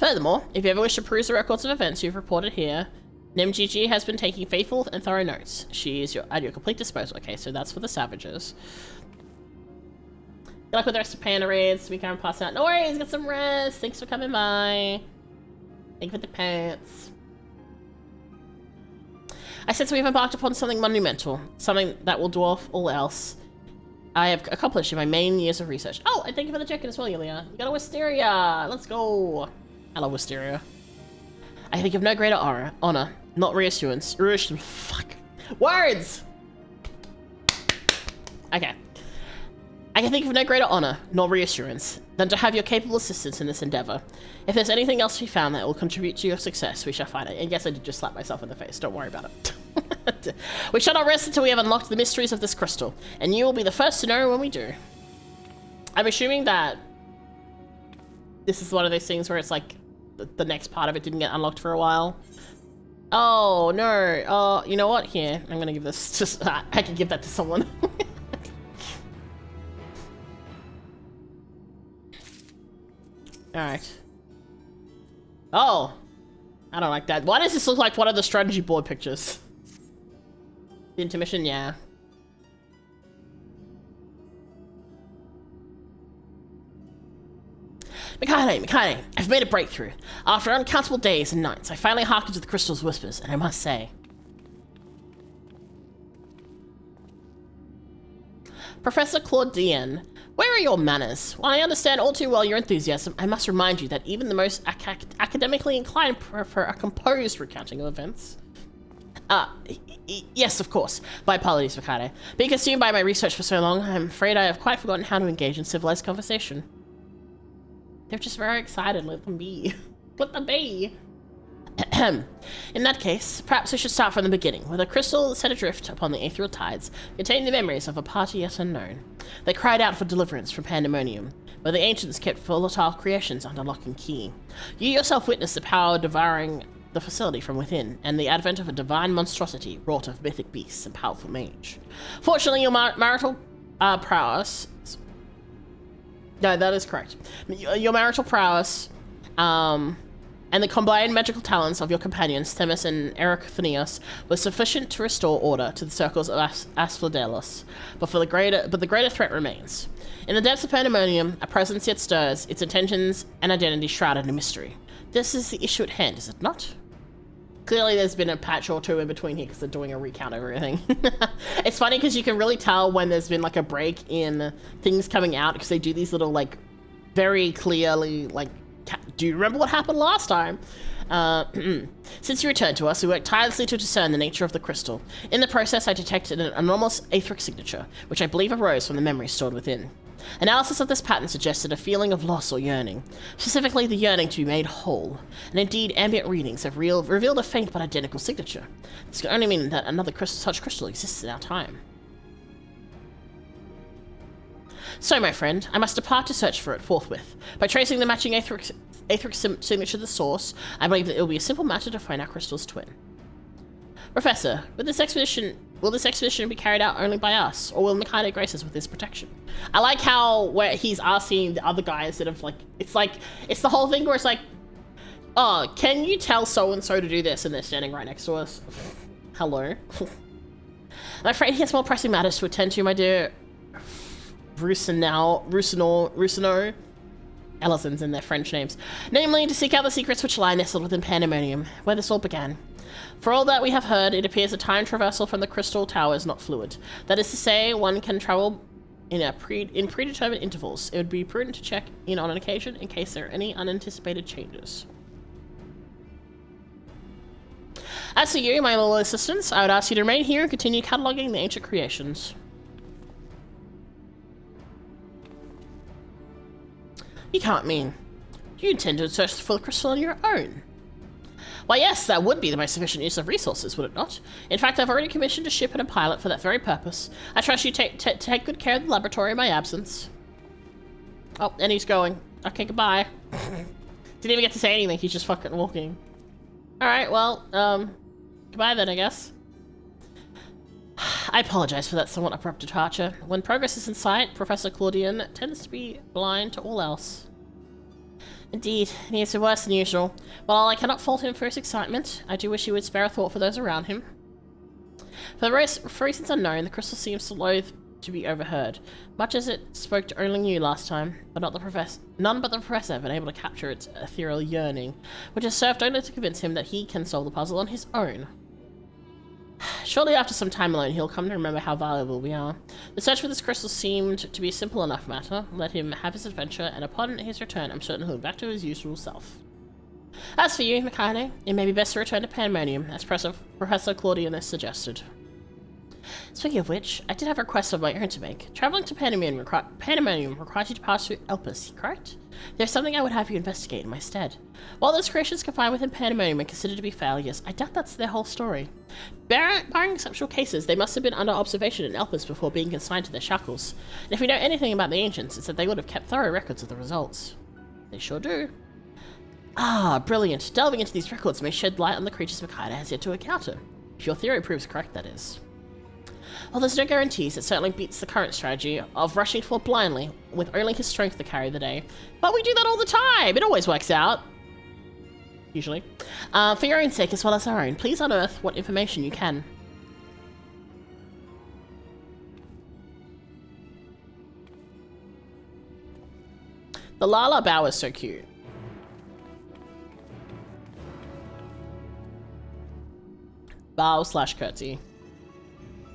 Furthermore, if you ever wish to peruse the records of events you've reported here, NemGG has been taking faithful and thorough notes. She is at your complete disposal. Okay, so that's for the savages. Good luck with the rest of Panda raids. We can pass out. No worries, get some rest. Thanks for coming by. Thank you for the pants. I sense we've embarked upon something monumental. Something that will dwarf all else I have accomplished in my main years of research. Oh, and thank you for the check-in as well, Yulia. You got a Wisteria. Let's go. I love Wisteria. I think of no greater honor, not reassurance. Fuck. Words! Okay. I can think of no greater honor, nor reassurance, than to have your capable assistance in this endeavor. If there's anything else we found that will contribute to your success, we shall find it. And yes, I did just slap myself in the face. Don't worry about it. We shall not rest until we have unlocked the mysteries of this crystal, and you will be the first to know when we do. I'm assuming that this is one of those things where it's like the next part of it didn't get unlocked for a while. Oh, no. Oh, you know what? Here, I'm gonna give this just... I can give that to someone. Alright. Oh! I don't like that. Why does this look like one of the strategy board pictures? The intermission? Yeah. Mikaine, I've made a breakthrough. After uncountable days and nights, I finally hearkened to the crystal's whispers, and I must say... Professor Claudien, where are your manners? While I understand all too well your enthusiasm, I must remind you that even the most academically inclined prefer a composed recounting of events. Yes, of course. My apologies, Mikaine. Being consumed by my research for so long, I'm afraid I have quite forgotten how to engage in civilized conversation. They're just very excited. Let them be. Let them be. In that case, perhaps we should start from the beginning, where the crystal set adrift upon the aetherial tides contained the memories of a party yet unknown. They cried out for deliverance from Pandemonium, where the ancients kept volatile creations under lock and key. You yourself witnessed the power devouring the facility from within, and the advent of a divine monstrosity wrought of mythic beasts and powerful mage. Fortunately, your marital prowess. No, that is correct. Your marital prowess, and the combined magical talents of your companions, Themis and Ericophanius, was sufficient to restore order to the circles of Asphodelos. But the greater threat remains. In the depths of pandemonium, a presence yet stirs, its intentions and identity shrouded in mystery. This is the issue at hand, is it not? Clearly there's been a patch or two in between here because they're doing a recount of everything. It's funny because you can really tell when there's been like a break in things coming out because they do these little like very clearly like, do you remember what happened last time? Since you returned to us, we worked tirelessly to discern the nature of the crystal. In the process, I detected an anomalous aetheric signature, which I believe arose from the memory stored within. Analysis of this pattern suggested a feeling of loss or yearning, specifically the yearning to be made whole, and indeed ambient readings have revealed a faint but identical signature. This can only mean that another such crystal exists in our time. So, my friend, I must depart to search for it forthwith. By tracing the matching aetheric signature to the source, I believe that it will be a simple matter to find our crystal's twin. Professor, will this expedition be carried out only by us, or will Mikado grace us with his protection? I like how where he's asking the other guy instead of like it's the whole thing where it's like, oh, can you tell so and so to do this, and they're standing right next to us. Hello. I'm afraid he has more pressing matters to attend to, my dear Rusino, Ellisons in their French names, namely to seek out the secrets which lie nestled within Pandemonium, where this all began. For all that we have heard, it appears a time traversal from the Crystal Tower is not fluid. That is to say, one can travel in predetermined intervals. It would be prudent to check in on an occasion in case there are any unanticipated changes. As for you, my little assistants, I would ask you to remain here and continue cataloguing the ancient creations. You can't mean. Do you intend to search for the crystal on your own? Why, yes, that would be the most efficient use of resources, would it not? In fact, I've already commissioned a ship and a pilot for that very purpose. I trust you take good care of the laboratory in my absence. Oh, and he's going. Okay, goodbye. Didn't even get to say anything, he's just fucking walking. Alright, well, goodbye then, I guess. I apologize for that somewhat abrupt departure. When progress is in sight, Professor Claudian tends to be blind to all else. Indeed, he is worse than usual. While I cannot fault him for his excitement, I do wish he would spare a thought for those around him. For reasons unknown, the crystal seems loath to be overheard, much as it spoke to only you last time, but none but the professor have been able to capture its ethereal yearning, which has served only to convince him that he can solve the puzzle on his own. Shortly after some time alone, he'll come to remember how valuable we are. The search for this crystal seemed to be a simple enough matter. Let him have his adventure, and upon his return, I'm certain he'll be back to his usual self. As for you, Mikado, it may be best to return to Pandemonium, as Professor Claudian has suggested. Speaking of which, I did have a request of my own to make. Traveling to Pandemonium requires you to pass through Elpis, correct? There's something I would have you investigate in my stead. While those creations confined within Pandemonium are considered to be failures, I doubt that's their whole story. Barring exceptional cases, they must have been under observation in Elpis before being consigned to their shackles. And if we know anything about the ancients, it's that they would have kept thorough records of the results. They sure do. Ah, brilliant. Delving into these records may shed light on the creatures Mikado has yet to encounter. If your theory proves correct, that is. While there's no guarantees, it certainly beats the current strategy of rushing forward blindly, with only his strength to carry the day. But we do that all the time! It always works out. Usually. For your own sake as well as our own, please unearth what information you can. The Lala bow is so cute. Bow / curtsy.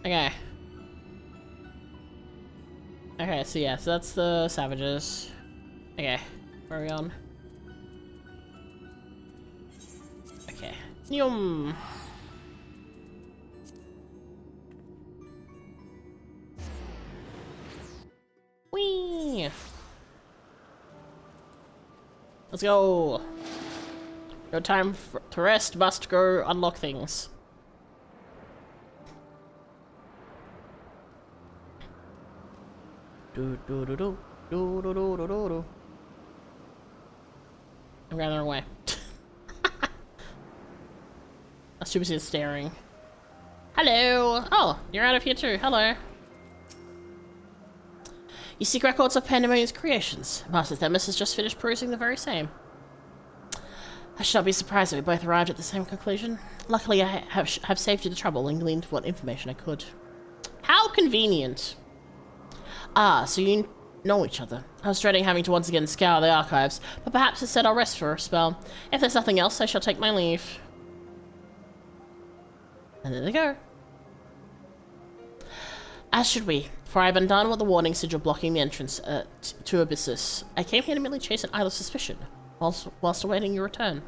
Okay. Okay, so yeah, so that's the savages. Okay, where are we on? Okay. Yum. Whee! Let's go! No time to rest, must go unlock things. I'm going the wrong way. I was too busy staring. Hello! Oh, you're out of here too. Hello. You seek records of Pandemonium's creations. Master Themis has just finished perusing the very same. I should not be surprised if we both arrived at the same conclusion. Luckily, I have saved you the trouble and gleaned what information I could. How convenient. Ah, so you know each other. I was dreading having to once again scour the archives, but perhaps instead I'll rest for a spell. If there's nothing else, I shall take my leave. And there they go. As should we, for I have undone with the warning sigil blocking the entrance to Abyssus. I came here to merely chase an idle suspicion, whilst awaiting your return.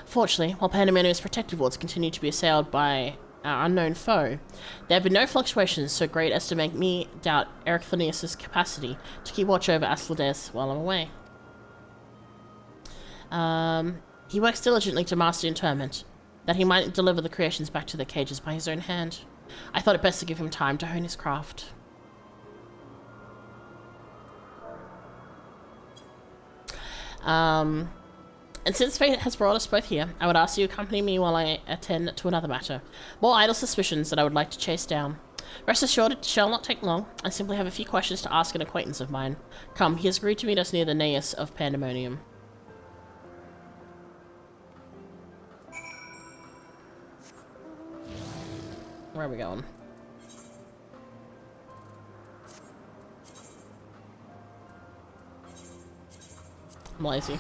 Fortunately, while Pandemonium's protective wards continue to be assailed by our unknown foe, there have been no fluctuations so great as to make me doubt Ericthonius' capacity to keep watch over Asclepius while I'm away. He works diligently to master interment, that he might deliver the creations back to their cages by his own hand. I thought it best to give him time to hone his craft. And since fate has brought us both here, I would ask you accompany me while I attend to another matter. More idle suspicions that I would like to chase down. Rest assured it shall not take long. I simply have a few questions to ask an acquaintance of mine. Come, he has agreed to meet us near the naos of Pandemonium. Where are we going? I'm lazy.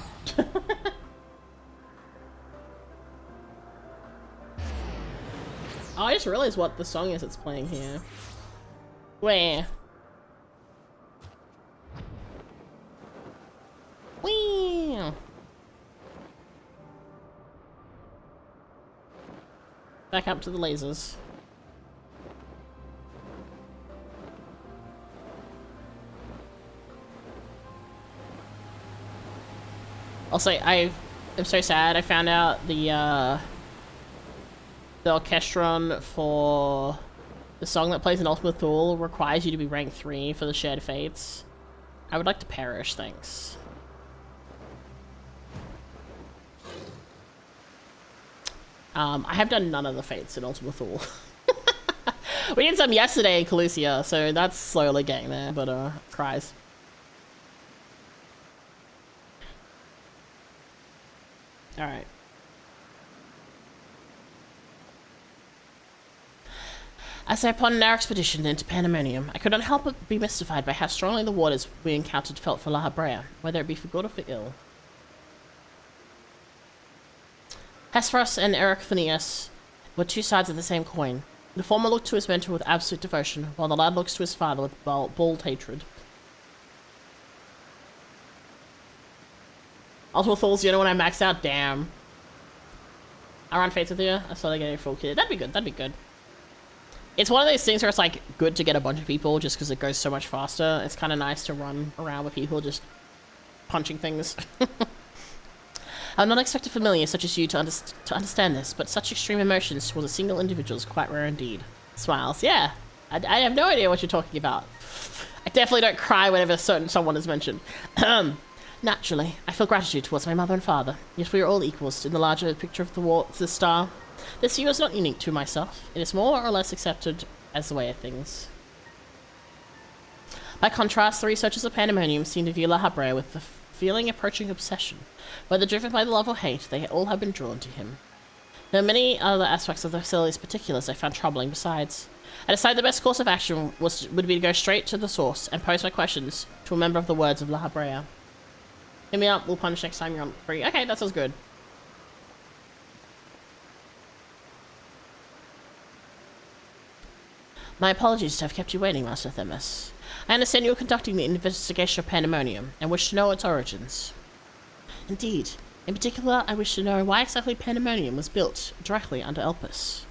Oh, I just realized what the song is it's playing here. Where? Whee! Back up to the lasers. Also, I am so sad. I found out the orchestron for the song that plays in Ultimate Thule requires you to be rank 3 for the shared fates. I would like to perish, thanks. I have done none of the fates in Ultimate Thule. We did some yesterday in Colusia, so that's slowly getting there, but cries. Alright. As I planned our expedition into Pandemonium, I could not help but be mystified by how strongly the waters we encountered felt for La Habrea, whether it be for good or for ill. Hesperus and Ericthonius were two sides of the same coin. The former looked to his mentor with absolute devotion, while the lad looks to his father with bold hatred. Ultimate Thul's the only one I maxed out? Damn. I run Fates with you? I saw they get a full kit. That'd be good, that'd be good. It's one of those things where it's like good to get a bunch of people just because it goes so much faster. It's kind of nice to run around with people just punching things. I would not expect a familiar such as you to understand this, but such extreme emotions towards a single individual is quite rare indeed. Smiles. Yeah, I have no idea what you're talking about. I definitely don't cry whenever someone is mentioned. Naturally, I feel gratitude towards my mother and father, yet we are all equals in the larger picture of the star. This view is not unique to myself. It is more or less accepted as the way of things. By contrast, the researchers of Pandemonium seem to view La Habrea with the feeling approaching obsession. Whether driven by love or hate, they all have been drawn to him. There are many other aspects of the facility's particulars I found troubling besides. I decided the best course of action would be to go straight to the source and pose my questions to a member of the words of La Habrea. Hit me up, we'll punish next time you're on free. Okay, that sounds good. My apologies to have kept you waiting, Master Themis. I understand you are conducting the investigation of Pandemonium, and wish to know its origins. Indeed. In particular, I wish to know why exactly Pandemonium was built directly under Elpis.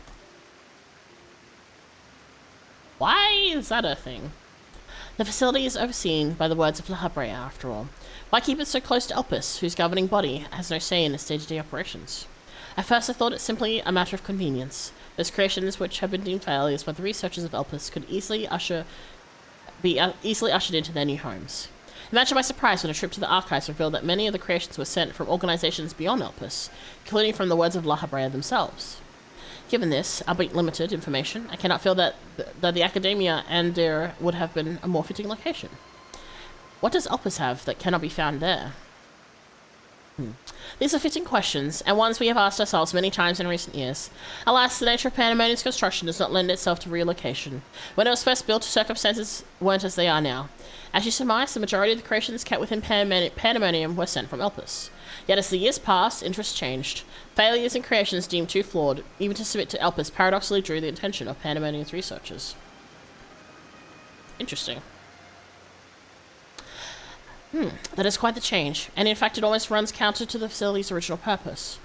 Why is that a thing? The facility is overseen by the words of La Habrea, after all. Why keep it so close to Elpis, whose governing body has no say in its day-to-day operations? At first I thought it simply a matter of convenience. Those creations which have been deemed failures by the researchers of Elpis could be easily ushered into their new homes. Imagine my surprise when a trip to the archives revealed that many of the creations were sent from organizations beyond Elpis, including from the words of La Habrea themselves. Given this, albeit limited information, I cannot feel that the Academia and there would have been a more fitting location. What does Elpis have that cannot be found there? These are fitting questions, and ones we have asked ourselves many times in recent years. Alas, the nature of Pandemonium's construction does not lend itself to relocation. When it was first built, circumstances weren't as they are now. As you surmise, the majority of the creations kept within Pandemonium were sent from Elpis. Yet as the years passed, interests changed. Failures in creations deemed too flawed, even to submit to Elpis, paradoxically drew the attention of Pandemonium's researchers. Interesting. That is quite the change, and in fact it almost runs counter to the facility's original purpose.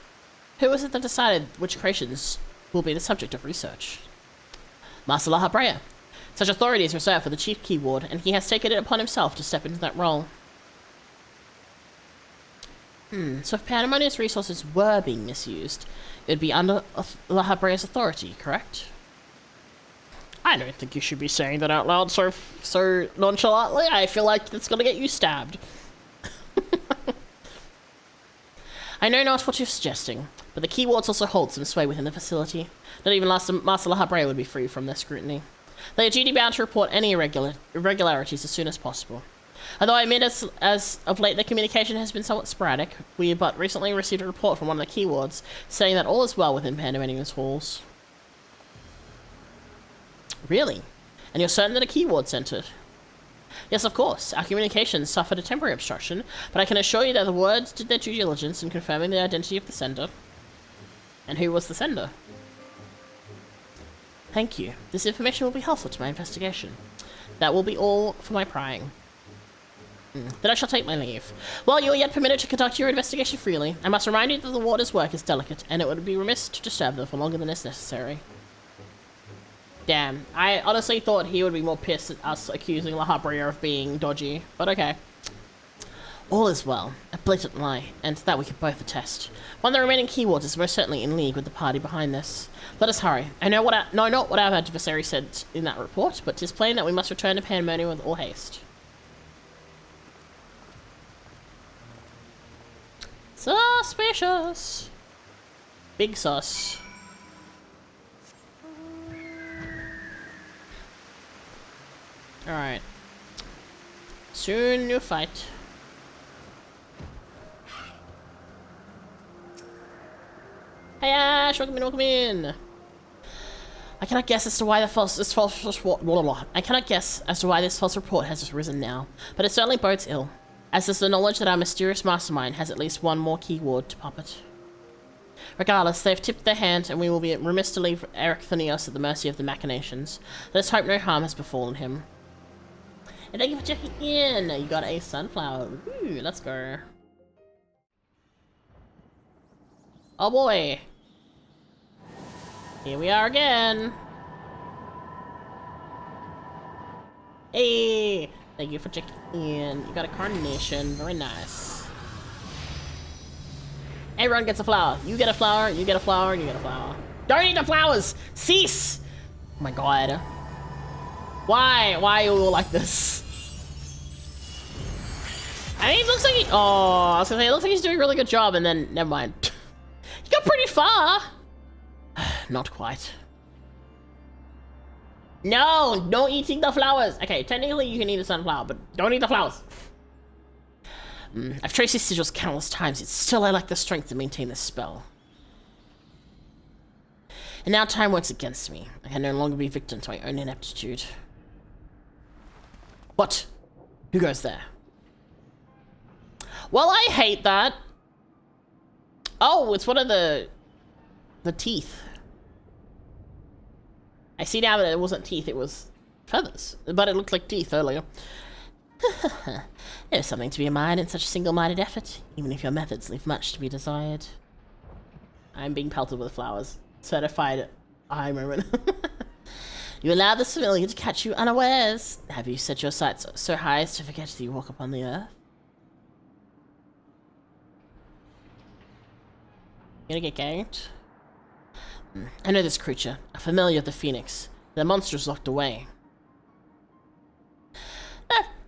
Who was it that decided which creations will be the subject of research? Master Lahabrea. Such authority is reserved for the chief keyword, and he has taken it upon himself to step into that role. So if Pandemonium's resources were being misused, it would be under Lahabrea's authority, correct? I don't think you should be saying that out loud so nonchalantly. I feel like that's gonna get you stabbed. I know not what you're suggesting, but the keywords also hold some sway within the facility. Not even Master Lahabrea would be free from their scrutiny. They are duty-bound to report any irregularities as soon as possible. Although I admit as of late their communication has been somewhat sporadic, we but recently received a report from one of the keywords saying that all is well within Pandemonium's halls. Really? And you're certain that a keyword sent it? Yes, of course. Our communications suffered a temporary obstruction, but I can assure you that the words did their due diligence in confirming the identity of the sender. And who was the sender? Thank you. This information will be helpful to my investigation. That will be all for my prying. Then I shall take my leave. While you are yet permitted to conduct your investigation freely, I must remind you that the warder's work is delicate, and it would be remiss to disturb them for longer than is necessary. Damn, I honestly thought he would be more pissed at us accusing Lahabrea of being dodgy, but okay. All is well. A blatant lie, and that we can both attest. One of the remaining keywords is most certainly in league with the party behind this. Let us hurry. I know not what our adversary said in that report, but 'tis plain that we must return to Pandemonium with all haste. Suspicious. Big sus. Alright. Soon you'll fight. Hey Ash, welcome in. I cannot guess as to why this false report has risen now, but it certainly bodes ill, as is the knowledge that our mysterious mastermind has at least one more keyword to puppet. Regardless, they have tipped their hand, and we will be remiss to leave Eric Thanios at the mercy of the machinations. Let us hope no harm has befallen him. And thank you for checking in! You got a sunflower. Ooh, let's go. Oh boy! Here we are again! Hey! Thank you for checking in. You got a carnation. Very nice. Everyone gets a flower. You get a flower, you get a flower, and you get a flower. Don't eat the flowers! Cease! Oh my god. Why? Why are you all like this? I mean, it looks like I was gonna say, it looks like he's doing a really good job, and then, never mind. He got pretty far! Not quite. No! No eating the flowers! Okay, technically you can eat a sunflower, but don't eat the flowers! I've traced these sigils countless times, yet still I lack the strength to maintain this spell. And now time works against me. I can no longer be victim to my own ineptitude. What? Who goes there? Well, I hate that. Oh, it's one of the teeth. I see now that it wasn't teeth, it was feathers. But it looked like teeth earlier. There's something to be admired in such single-minded effort, even if your methods leave much to be desired. I'm being pelted with flowers. Certified eye moment. You allowed this familiar to catch you unawares. Have you set your sights so high as to forget that you walk upon the earth? You gonna get ganked? I know this creature, a familiar of the Phoenix. The monster is locked away.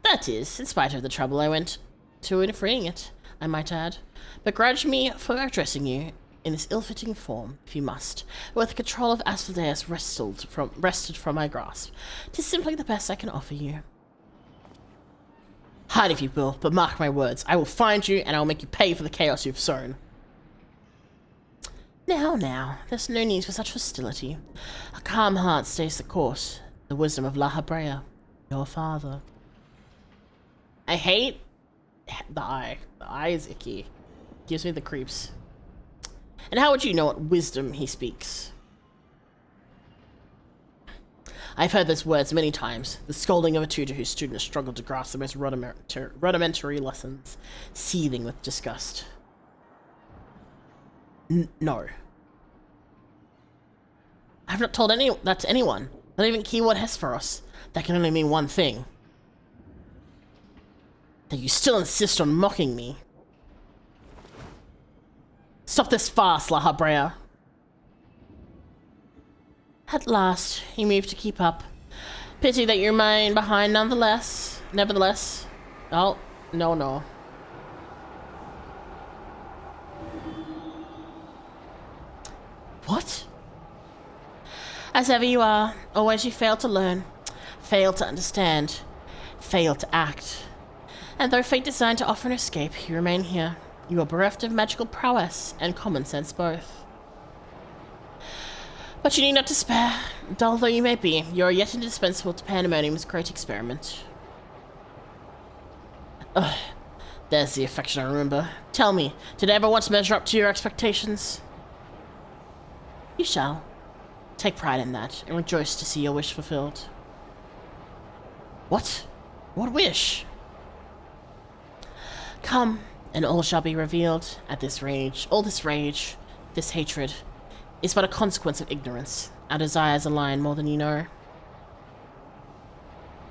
That is, in spite of the trouble I went to in freeing it, I might add. Begrudge me for addressing you in this ill-fitting form, if you must, with the control of Asphodeus wrested from my grasp. 'Tis simply the best I can offer you. Hide if you will, but mark my words. I will find you, and I will make you pay for the chaos you've sown. Now, there's no need for such hostility. A calm heart stays the course. The wisdom of La Habrea, your father. I hate the eye. The eye is icky. Gives me the creeps. And how would you know what wisdom he speaks? I've heard those words many times. The scolding of a tutor whose students struggle to grasp the most rudimentary lessons, seething with disgust. No. I've not told that to anyone. Not even keyword Hesperos. That can only mean one thing. That you still insist on mocking me. Stop this fast, La Habrea. At last, he moved to keep up. Pity that you remain behind nonetheless. Nevertheless. Oh, no. What? As ever you are, always you fail to learn, fail to understand, fail to act. And though fate designed to offer an escape, you remain here. You are bereft of magical prowess and common sense both. But you need not despair. Dull though you may be, you are yet indispensable to Pandemonium's great experiment. Ugh, there's the affection I remember. Tell me, did I ever want to measure up to your expectations? You shall. Take pride in that, and rejoice to see your wish fulfilled. What? What wish? Come, and all shall be revealed at this rage. All this rage, this hatred, is but a consequence of ignorance. Our desires align more than you know.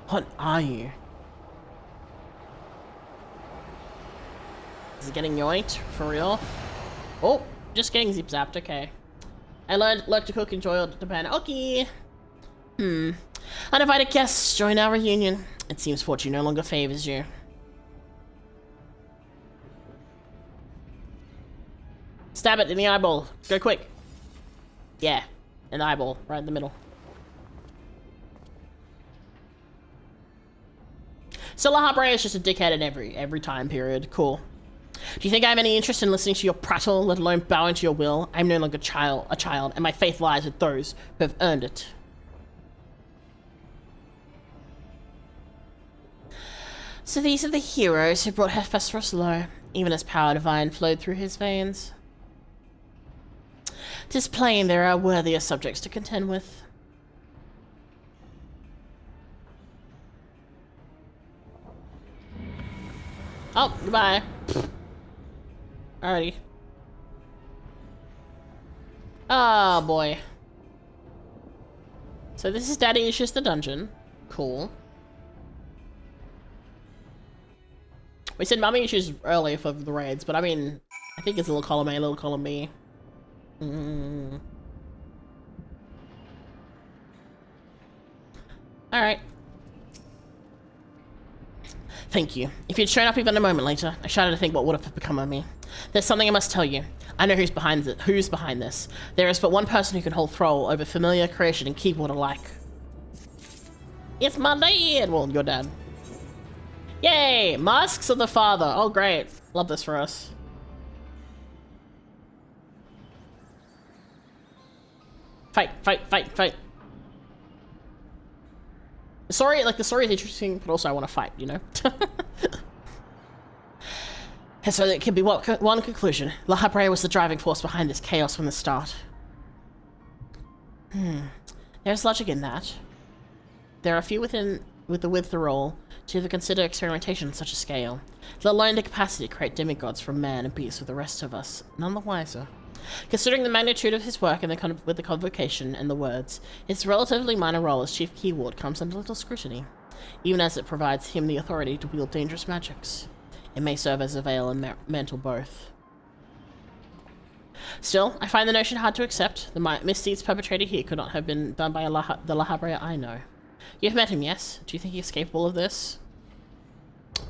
What are you? Is it getting yoinked? For real? Oh, just getting zip-zapped, okay. I like to cook, enjoy the pan. Okay. Uninvited guests, join our reunion. It seems fortune no longer favors you. Stab it in the eyeball. Go quick. Yeah, an eyeball right in the middle. So La Habrea is just a dickhead in every time period. Cool. Do you think I have any interest in listening to your prattle, let alone bowing to your will? I'm no longer a child, and my faith lies with those who have earned it. So these are the heroes who brought Hephaestus low, even as power divine flowed through his veins. 'Tis plain there are worthier subjects to contend with. Oh, goodbye. Alrighty. Oh boy. So this is Daddy Issues the dungeon. Cool. We said Mummy Issues earlier for the raids, but I mean, I think it's a little column A, little column B. Alright. Thank you. If you'd shown up even a moment later, I shudder to think what would have become of me. There's something I must tell you. I know who's behind this. There is but one person who can hold thrall over familiar creation and keyboard alike. It's my dad! Well, your dad. Yay! Masks of the Father. Oh, great. Love this for us. Fight. The story is interesting, but also I want to fight, you know? And so there can be one conclusion. La Habrea was the driving force behind this chaos from the start. There's logic in that. There are few with the withdrawal to even consider experimentation on such a scale, let alone the capacity to create demigods from man and beast with the rest of us, none the wiser. Considering the magnitude of his work and with the convocation and the words, his relatively minor role as chief keyword comes under little scrutiny, even as it provides him the authority to wield dangerous magics. It may serve as a veil and mantle both. Still, I find the notion hard to accept. The misdeeds perpetrated here could not have been done by the La Habrea I know. You've met him, yes? Do you think he's capable of this?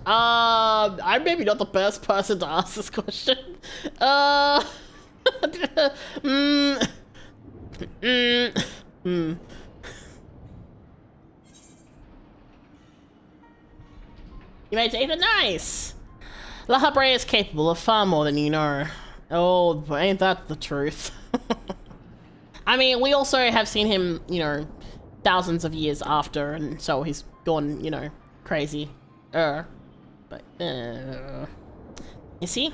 I'm maybe not the best person to ask this question. You made it to Ethan, nice! La Habrea is capable of far more than you know. Oh, but ain't that the truth? I mean, we also have seen him, you know, thousands of years after, and so he's gone, you know, crazy. You see?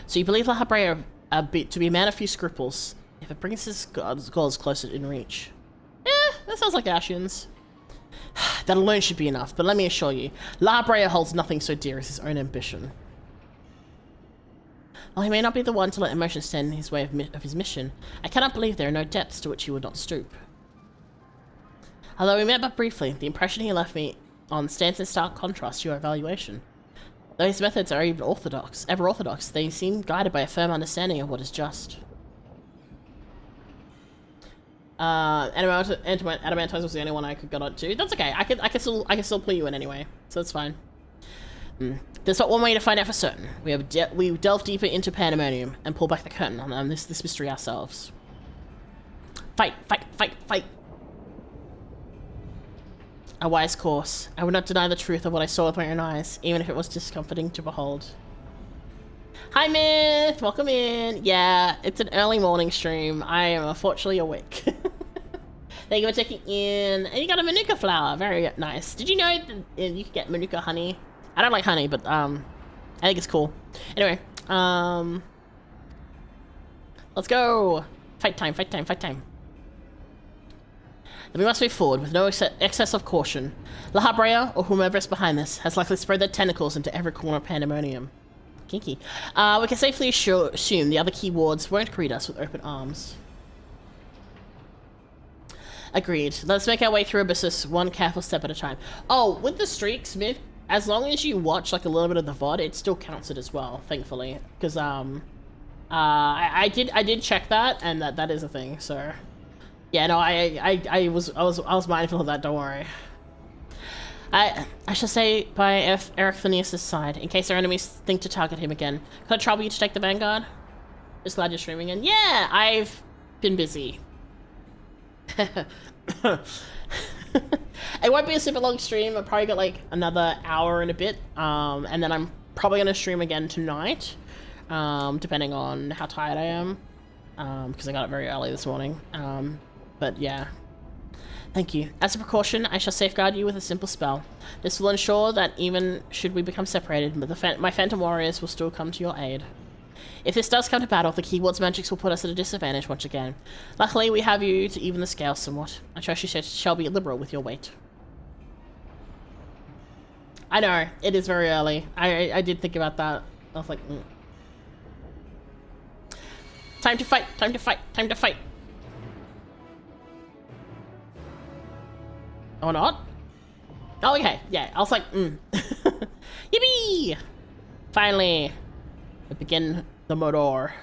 So you believe La Habrea a bit to be a man of few scruples, if it brings his goals closer in reach. That sounds like Ashian's. That alone should be enough, but let me assure you, La Habrea holds nothing so dear as his own ambition. While he may not be the one to let emotion stand in his way of his mission, I cannot believe there are no depths to which he would not stoop. Although we met but briefly, the impression he left me on stands in stark contrast to your evaluation. Though his methods are ever orthodox, they seem guided by a firm understanding of what is just. Adamantize was the only one I could get on to. That's okay. I can still pull you in anyway, so it's fine. There's not one way to find out for certain. We delve deeper into Pandemonium and pull back the curtain on this mystery ourselves. Fight, fight, fight, fight. A wise course. I would not deny the truth of what I saw with my own eyes, even if it was discomforting to behold. Hi Myth! Welcome in! Yeah, it's an early morning stream. I am unfortunately awake. Thank you for checking in. And you got a Manuka flower. Very nice. Did you know that you could get Manuka honey? I don't like honey, but I think it's cool. Anyway, let's go! Fight time, fight time, fight time. Then we must move forward with no excess of caution. La Habrea, or whomever is behind this, has likely spread their tentacles into every corner of Pandemonium. Kinky. We can safely assume the other key wards won't greet us with open arms. Agreed. Let's make our way through Abyssus one careful step at a time. Oh, with the streaks, Smith, as long as you watch like a little bit of the VOD, it still counts it as well, thankfully. Because I did check that, and that is a thing, so yeah, no, I was mindful of that, don't worry. I shall stay by Eric Phineas' side, in case our enemies think to target him again. Could I trouble you to take the Vanguard? Just glad you're streaming in. Yeah, I've been busy. It won't be a super long stream. I'll probably get like another hour and a bit, and then I'm probably gonna stream again tonight, depending on how tired I am, because I got up very early this morning. But yeah. Thank you. As a precaution, I shall safeguard you with a simple spell. This will ensure that even should we become separated, my Phantom Warriors will still come to your aid. If this does come to battle, the keyword's magics will put us at a disadvantage once again. Luckily, we have you to even the scale somewhat. I trust you shall be liberal with your weight. I know, it is very early. I did think about that. I was like, Time to fight, time to fight, time to fight. Or not? Oh, okay, yeah, I was like, Yippee! Finally, we begin the Mordor.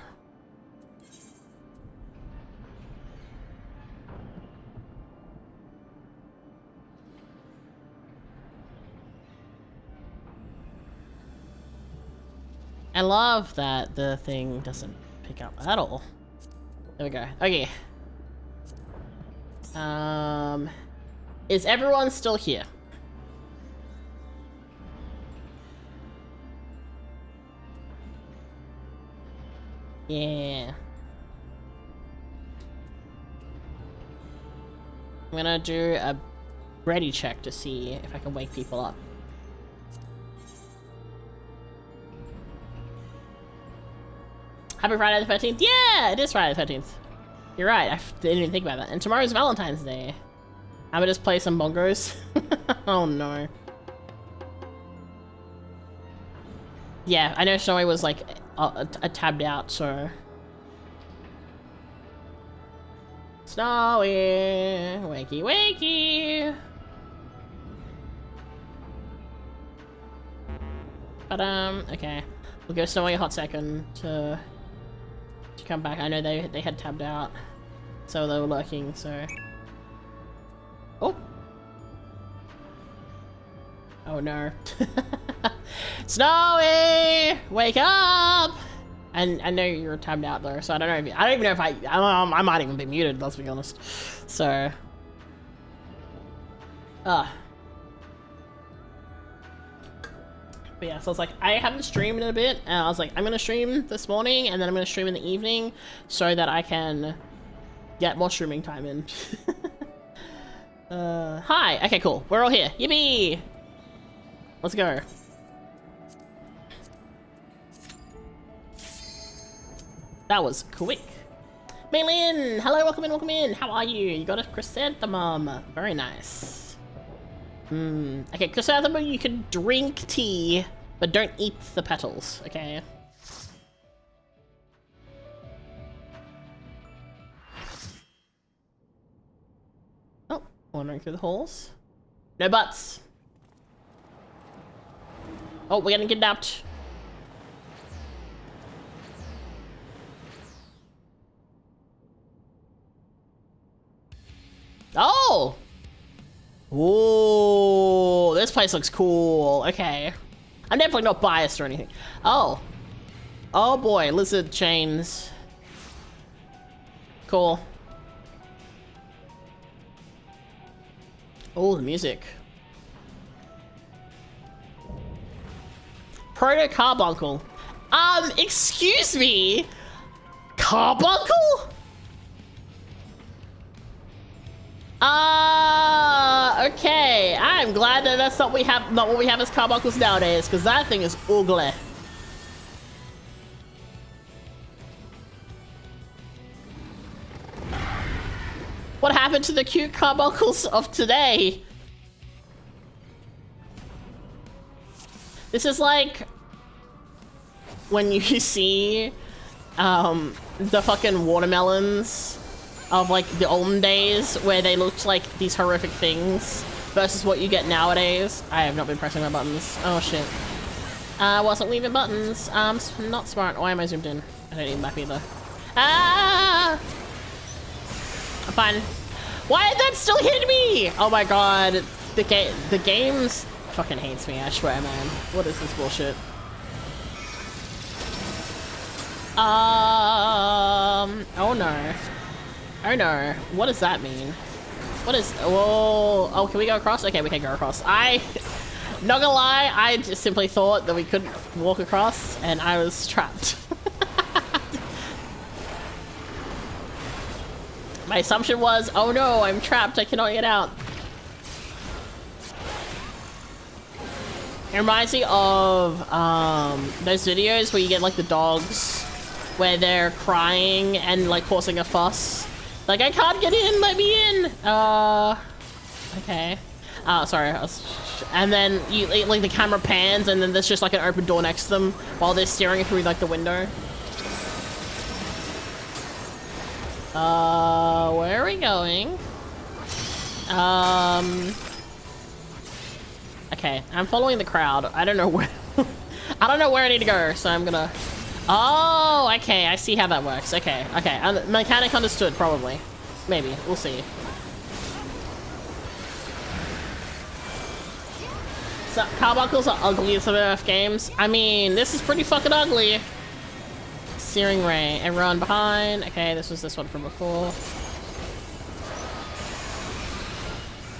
I love that the thing doesn't pick up at all. There we go. Okay. Is everyone still here? Yeah. I'm gonna do a ready check to see if I can wake people up. Happy Friday the 13th? Yeah, it is Friday the 13th. You're right, I didn't even think about that. And tomorrow's Valentine's Day. I'm gonna just play some bongos. Oh no. Yeah, I know Snowy was like tabbed out, so. Snowy, wakey wakey. But okay, we'll give Snowy a hot second to come back. I know they had tabbed out, so they were lurking. So. Oh. Oh no. Snowy! Wake up! And I know you're tabbed out though, so I don't know if I don't even know if I might even be muted, let's be honest. So But yeah, so I was like, I haven't streamed in a bit, and I was like, I'm gonna stream this morning, and then I'm gonna stream in the evening, so that I can get more streaming time in. Hi! Okay, cool. We're all here. Yippee! Let's go. That was quick. Maylin! Hello, welcome in, welcome in. How are you? You got a chrysanthemum. Very nice. Okay, chrysanthemum, you can drink tea, but don't eat the petals, okay? Oh, wandering through the halls. No butts. Oh, we're getting kidnapped. Oh! Ooh, this place looks cool. Okay. I'm definitely not biased or anything. Oh. Oh boy, lizard chains. Cool. Oh, the music. Proto Carbuncle. Excuse me? Carbuncle? Okay. I'm glad that that's not what we have as carbuncles nowadays, because that thing is ugly. What happened to the cute carbuncles of today? This is like when you see the fucking watermelons of like the olden days where they looked like these horrific things versus what you get nowadays. I have not been pressing my buttons. Oh shit. I wasn't leaving buttons. Not smart. Why am I zoomed in? I don't need map either. Ah! I'm fine. Why is that still hitting me? Oh my god. The game's fucking hates me, I swear, man. What is this bullshit? Oh no. Oh no. What does that mean? What is... Whoa. Oh, can we go across? Okay, we can go across. Not gonna lie, I just simply thought that we couldn't walk across, and I was trapped. My assumption was, oh no, I'm trapped, I cannot get out. It reminds me of those videos where you get like the dogs where they're crying and like causing a fuss. Like, I can't get in, let me in! Okay. Sorry, and then you, like the camera pans and then there's just like an open door next to them while they're staring through like the window. Where are we going? Okay, I'm following the crowd. I don't know where I don't know where I need to go, so I'm gonna... Oh, okay, I see how that works. Okay, mechanic understood, probably. Maybe, we'll see. So, carbuncles are ugly in some FF games. I mean, this is pretty fucking ugly. Searing Ray, everyone behind. Okay, this was this one from before.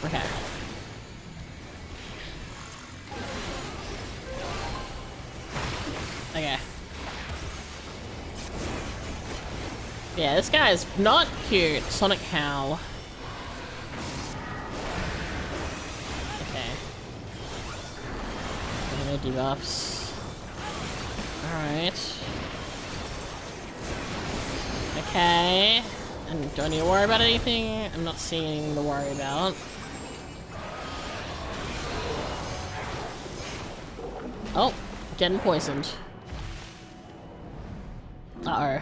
Okay. Okay. Yeah, this guy is not cute. Sonic Howl. Okay. No debuffs. Alright. Okay. And do I need to worry about anything? I'm not seeing anything to worry about. Oh, getting poisoned. Uh-oh.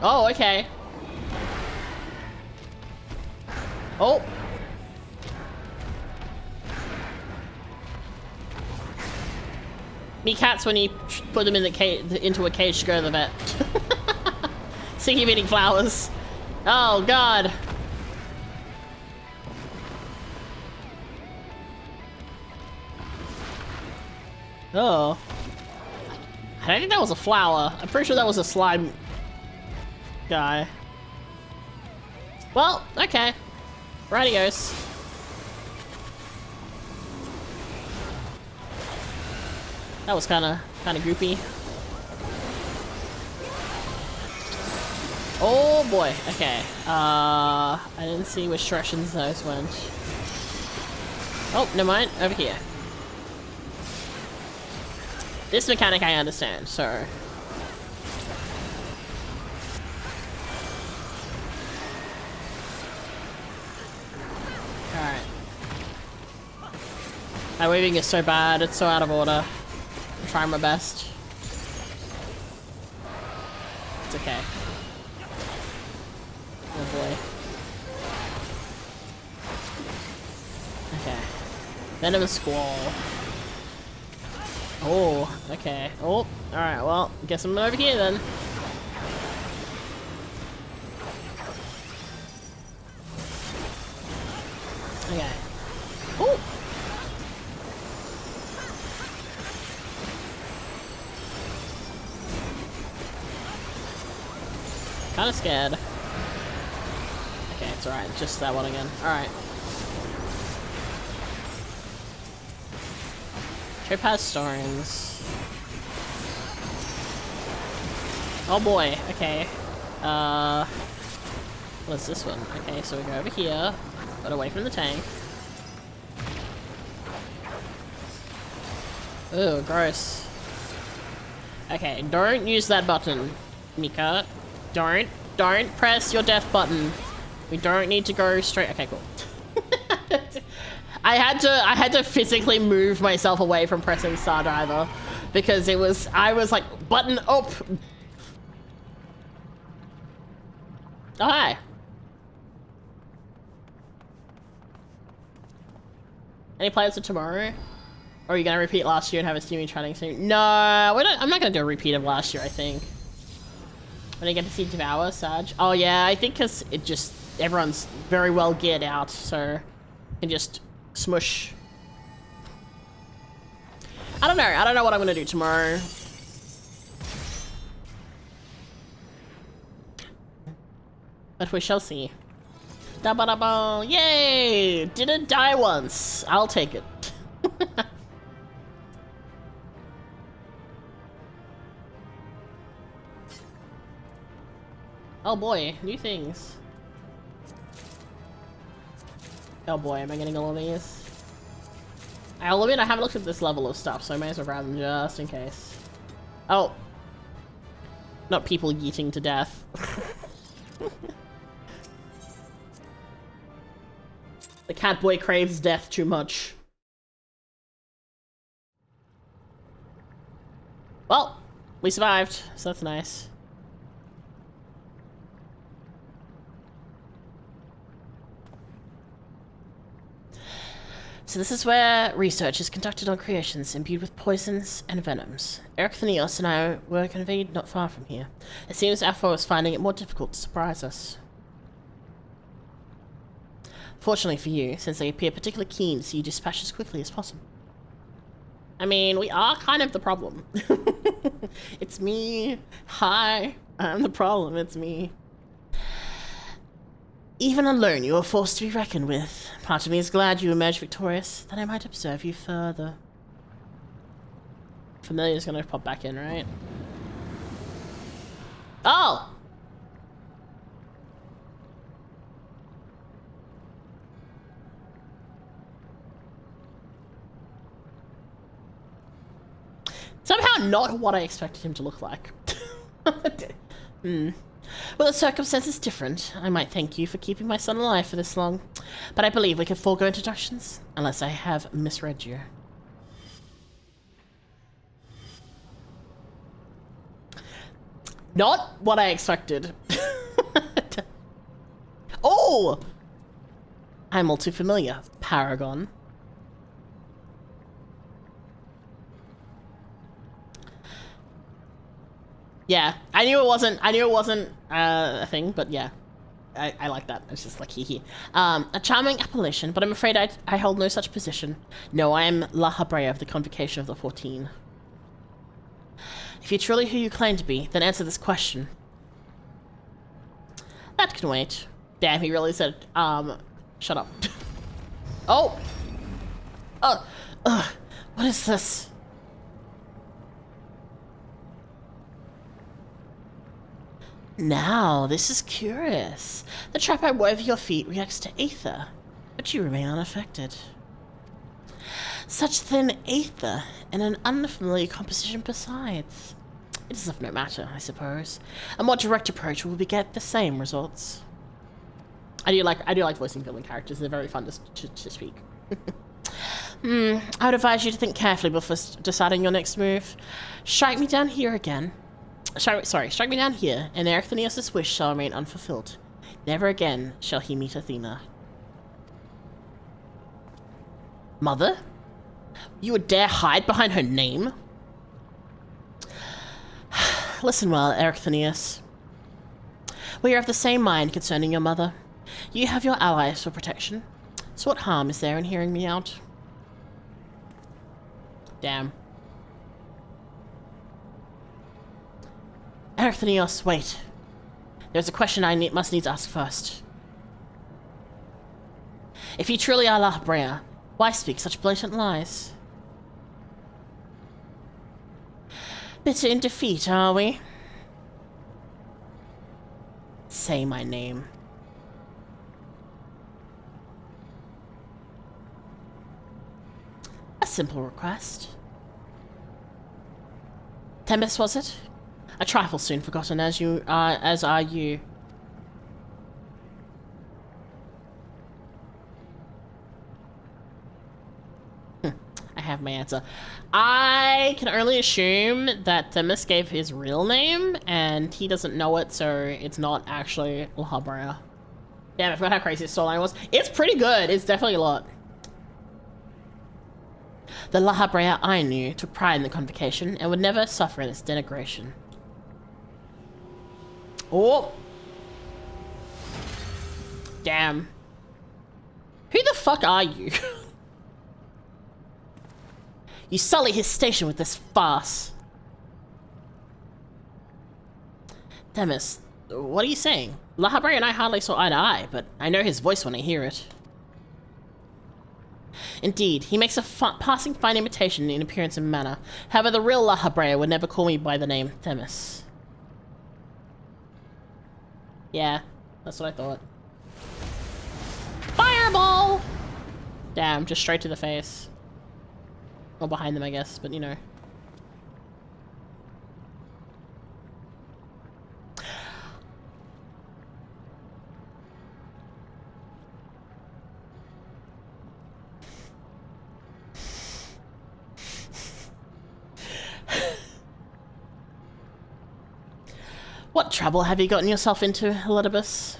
Oh, okay. Oh. Me cats when you put them in the cage, into a cage to go to the vet. See him eating flowers. Oh god. Oh. I don't think that was a flower. I'm pretty sure that was a slime guy. Well, okay. Righty-os. That was kind of goopy. Oh boy. Okay. I didn't see which directions those went. Oh, never mind. Over here. This mechanic I understand, so. Alright. My weaving is so bad, it's so out of order. I'm trying my best. It's okay. Oh boy. Okay. Venomous Squall. Oh, okay. Oh, alright, well, guess I'm over here then. Okay. Oh! Kinda scared. Okay, it's alright, just that one again. Alright. Trip has stones. Oh boy, okay. What's this one? Okay, so we go over here, but away from the tank. Ooh, gross. Okay, don't use that button, Mika. Don't press your death button. We don't need to go straight. Okay, cool. I had to physically move myself away from pressing Star Driver because I was like, button up. Oh, hi. Any plans for tomorrow? Or are you gonna repeat last year and have a steamy training soon? No, I'm not gonna do a repeat of last year, I think. When I get to see Devour, Sag. Oh yeah, I think because it just, everyone's very well geared out, so you can just smush. I don't know what I'm gonna do tomorrow. But we shall see. Da-ba-da-ba, yay! Didn't die once. I'll take it. Oh boy, new things. Oh boy, am I getting all of these? I'll admit I haven't looked at this level of stuff, so I may as well grab them just in case. Oh. Not people yeeting to death. The cat boy craves death too much. Well, we survived, so that's nice. So this is where research is conducted on creations imbued with poisons and venoms. Eric Thanios and I were convened not far from here. It seems our foe is finding it more difficult to surprise us. Fortunately for you, since they appear particularly keen to see you dispatched as quickly as possible. I mean, we are kind of the problem. It's me. Hi. I'm the problem. It's me. Even alone, you are forced to be reckoned with. Part of me is glad you emerged victorious, that I might observe you further. Familiar's gonna pop back in, right? Oh! Somehow not what I expected him to look like. Well, the circumstance is different. I might thank you for keeping my son alive for this long, but I believe we can forego introductions, unless I have misread you. Not what I expected. Oh! I'm all too familiar. Paragon. Yeah, I knew it wasn't a thing, but yeah. I like that. It's just like hee hee. A charming appellation, but I'm afraid I hold no such position. No, I am La Habrea of the Convocation of the 14. If you're truly who you claim to be, then answer this question. That can wait. Damn, he really said, shut up. Oh! What is this? Now, this is curious. The trap I wove your feet reacts to ether, but you remain unaffected. Such thin ether, and an unfamiliar composition besides. It is of no matter, I suppose. A more direct approach will beget the same results. I do like voicing villain characters. They're very fun to speak. I would advise you to think carefully before deciding your next move. Strike me down here again. Strike me down here, and Ericthonius' wish shall remain unfulfilled. Never again shall he meet Athena. Mother? You would dare hide behind her name? Listen well, Ericthonius. We are of the same mind concerning your mother. You have your allies for protection. So what harm is there in hearing me out? Damn. Ericthonius, wait. There's a question I must needs ask first. If you truly are La Brea, why speak such blatant lies? Bitter in defeat, are we? Say my name. A simple request. Themis, was it? A trifle soon forgotten, as are you. I have my answer. I can only assume that Themis gave his real name, and he doesn't know it, so it's not actually La Brea. Damn, I forgot how crazy his storyline was. It's pretty good. It's definitely a lot. The La Brea I knew took pride in the convocation and would never suffer in its denigration. Oh! Damn. Who the fuck are you? You sully his station with this farce. Themis, what are you saying? La Brea and I hardly saw eye to eye, but I know his voice when I hear it. Indeed, he makes a passing fine imitation in appearance and manner. However, the real La Brea would never call me by the name Themis. Yeah, that's what I thought. Fireball! Damn, just straight to the face. Or behind them, I guess, but you know. What trouble have you gotten yourself into, Elidibus?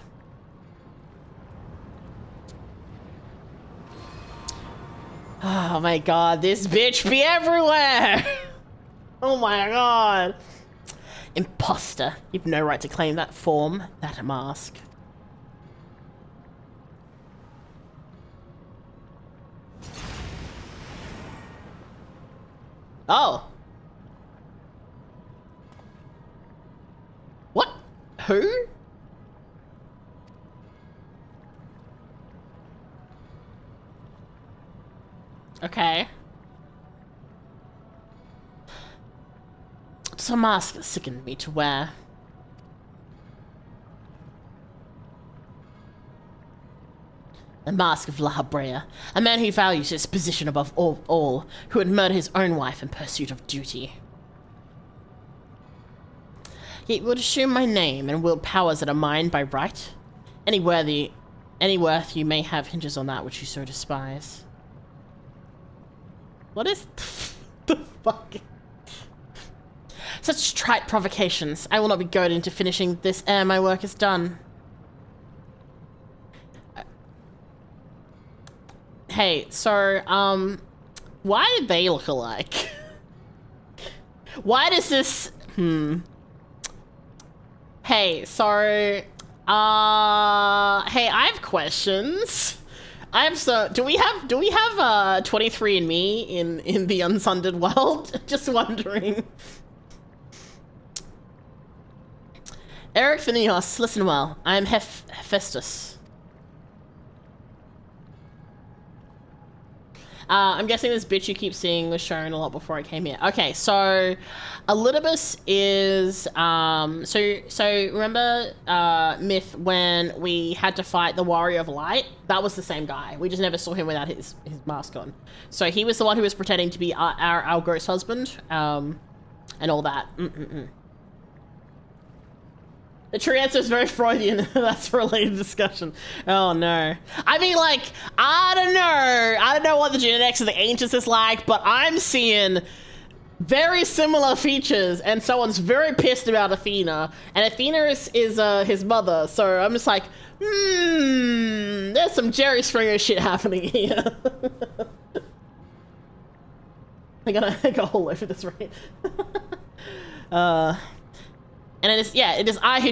Oh my god, this bitch be everywhere! Oh my god! Imposter, you've no right to claim that form, that mask. Oh! What? Who? Okay. It's a mask that sickened me to wear. The mask of La Brea, a man who values his position above all, who would murder his own wife in pursuit of duty. Yet would assume my name and wield powers that are mine by right. Any worth you may have hinges on that which you so despise. What is the fuck? Such trite provocations. I will not be goaded into finishing this ere my work is done. Hey, so, why do they look alike? Why does this, Hey, so, hey, I have questions. Do we have 23andMe in the Unsunded world? Just wondering. Ericthonius, listen well. I am Hephaestus. I'm guessing this bitch you keep seeing was shown a lot before I came here. Okay, so Elidibus is so remember Myth when we had to fight the Warrior of Light? That was the same guy. We just never saw him without his mask on. So he was the one who was pretending to be our ghost husband, and all that. The true answer is very Freudian. That's a related discussion. Oh no. I mean, like, I don't know what the genetics of the ancients is like, but I'm seeing very similar features, and someone's very pissed about Athena, and Athena is his mother, so I'm just like, there's some Jerry Springer shit happening here. I gotta go all over this, right? And it is I who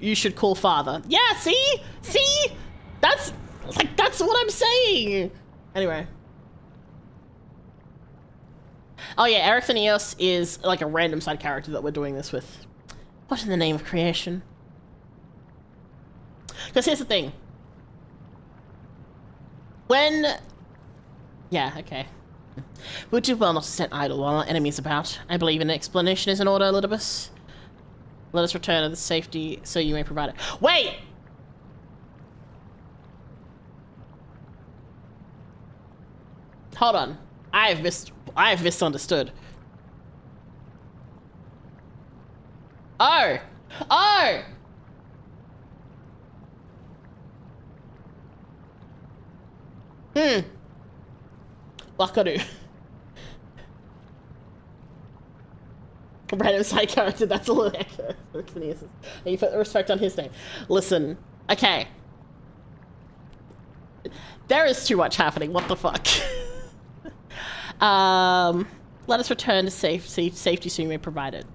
you should call father. Yeah, see? That's what I'm saying. Anyway. Oh yeah, Eric Eos is like a random side character that we're doing this with. What in the name of creation? Because here's the thing. Yeah, okay. We'll do well not to stand idle while our enemy's about. I believe an explanation is in order, Elidibus. Let us return to the safety so you may provide it. Wait! Hold on. I have misunderstood. Oh! Wakaru. Random side character, that's a little echo. And you put respect on his name. Listen, okay. There is too much happening, what the fuck? Let us return to safety soon may provide it.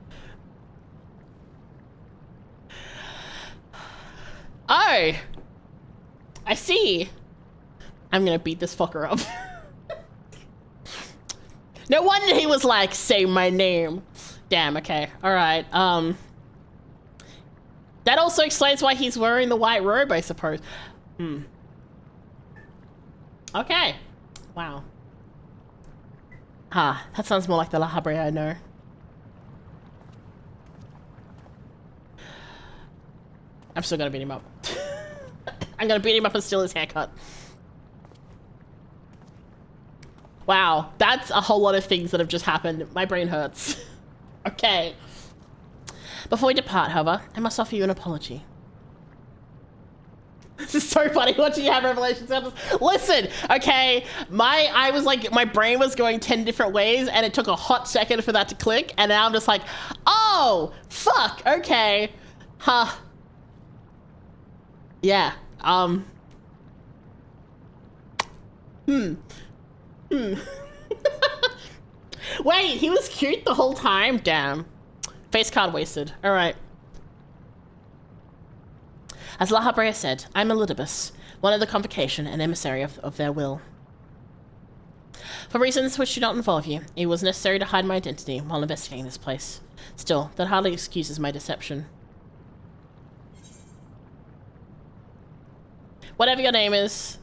Oh! I see. I'm gonna beat this fucker up. No wonder he was like, say my name. Damn, okay. Alright, that also explains why he's wearing the white robe, I suppose. Okay. Wow. That sounds more like the La Habrea I know. I'm still gonna beat him up. I'm gonna beat him up and steal his haircut. Wow, that's a whole lot of things that have just happened. My brain hurts. Okay. Before we depart, however, I must offer you an apology. This is so funny watching you have revelations. Listen, okay, my brain was going 10 different ways, and it took a hot second for that to click, and now I'm just like, oh, fuck, okay, huh. Yeah, Wait, he was cute the whole time? Damn. Face card wasted. Alright. As La Habrea said, I'm Elidibus, one of the Convocation, an emissary of their will. For reasons which do not involve you, it was necessary to hide my identity while investigating this place. Still, that hardly excuses my deception. Whatever your name is...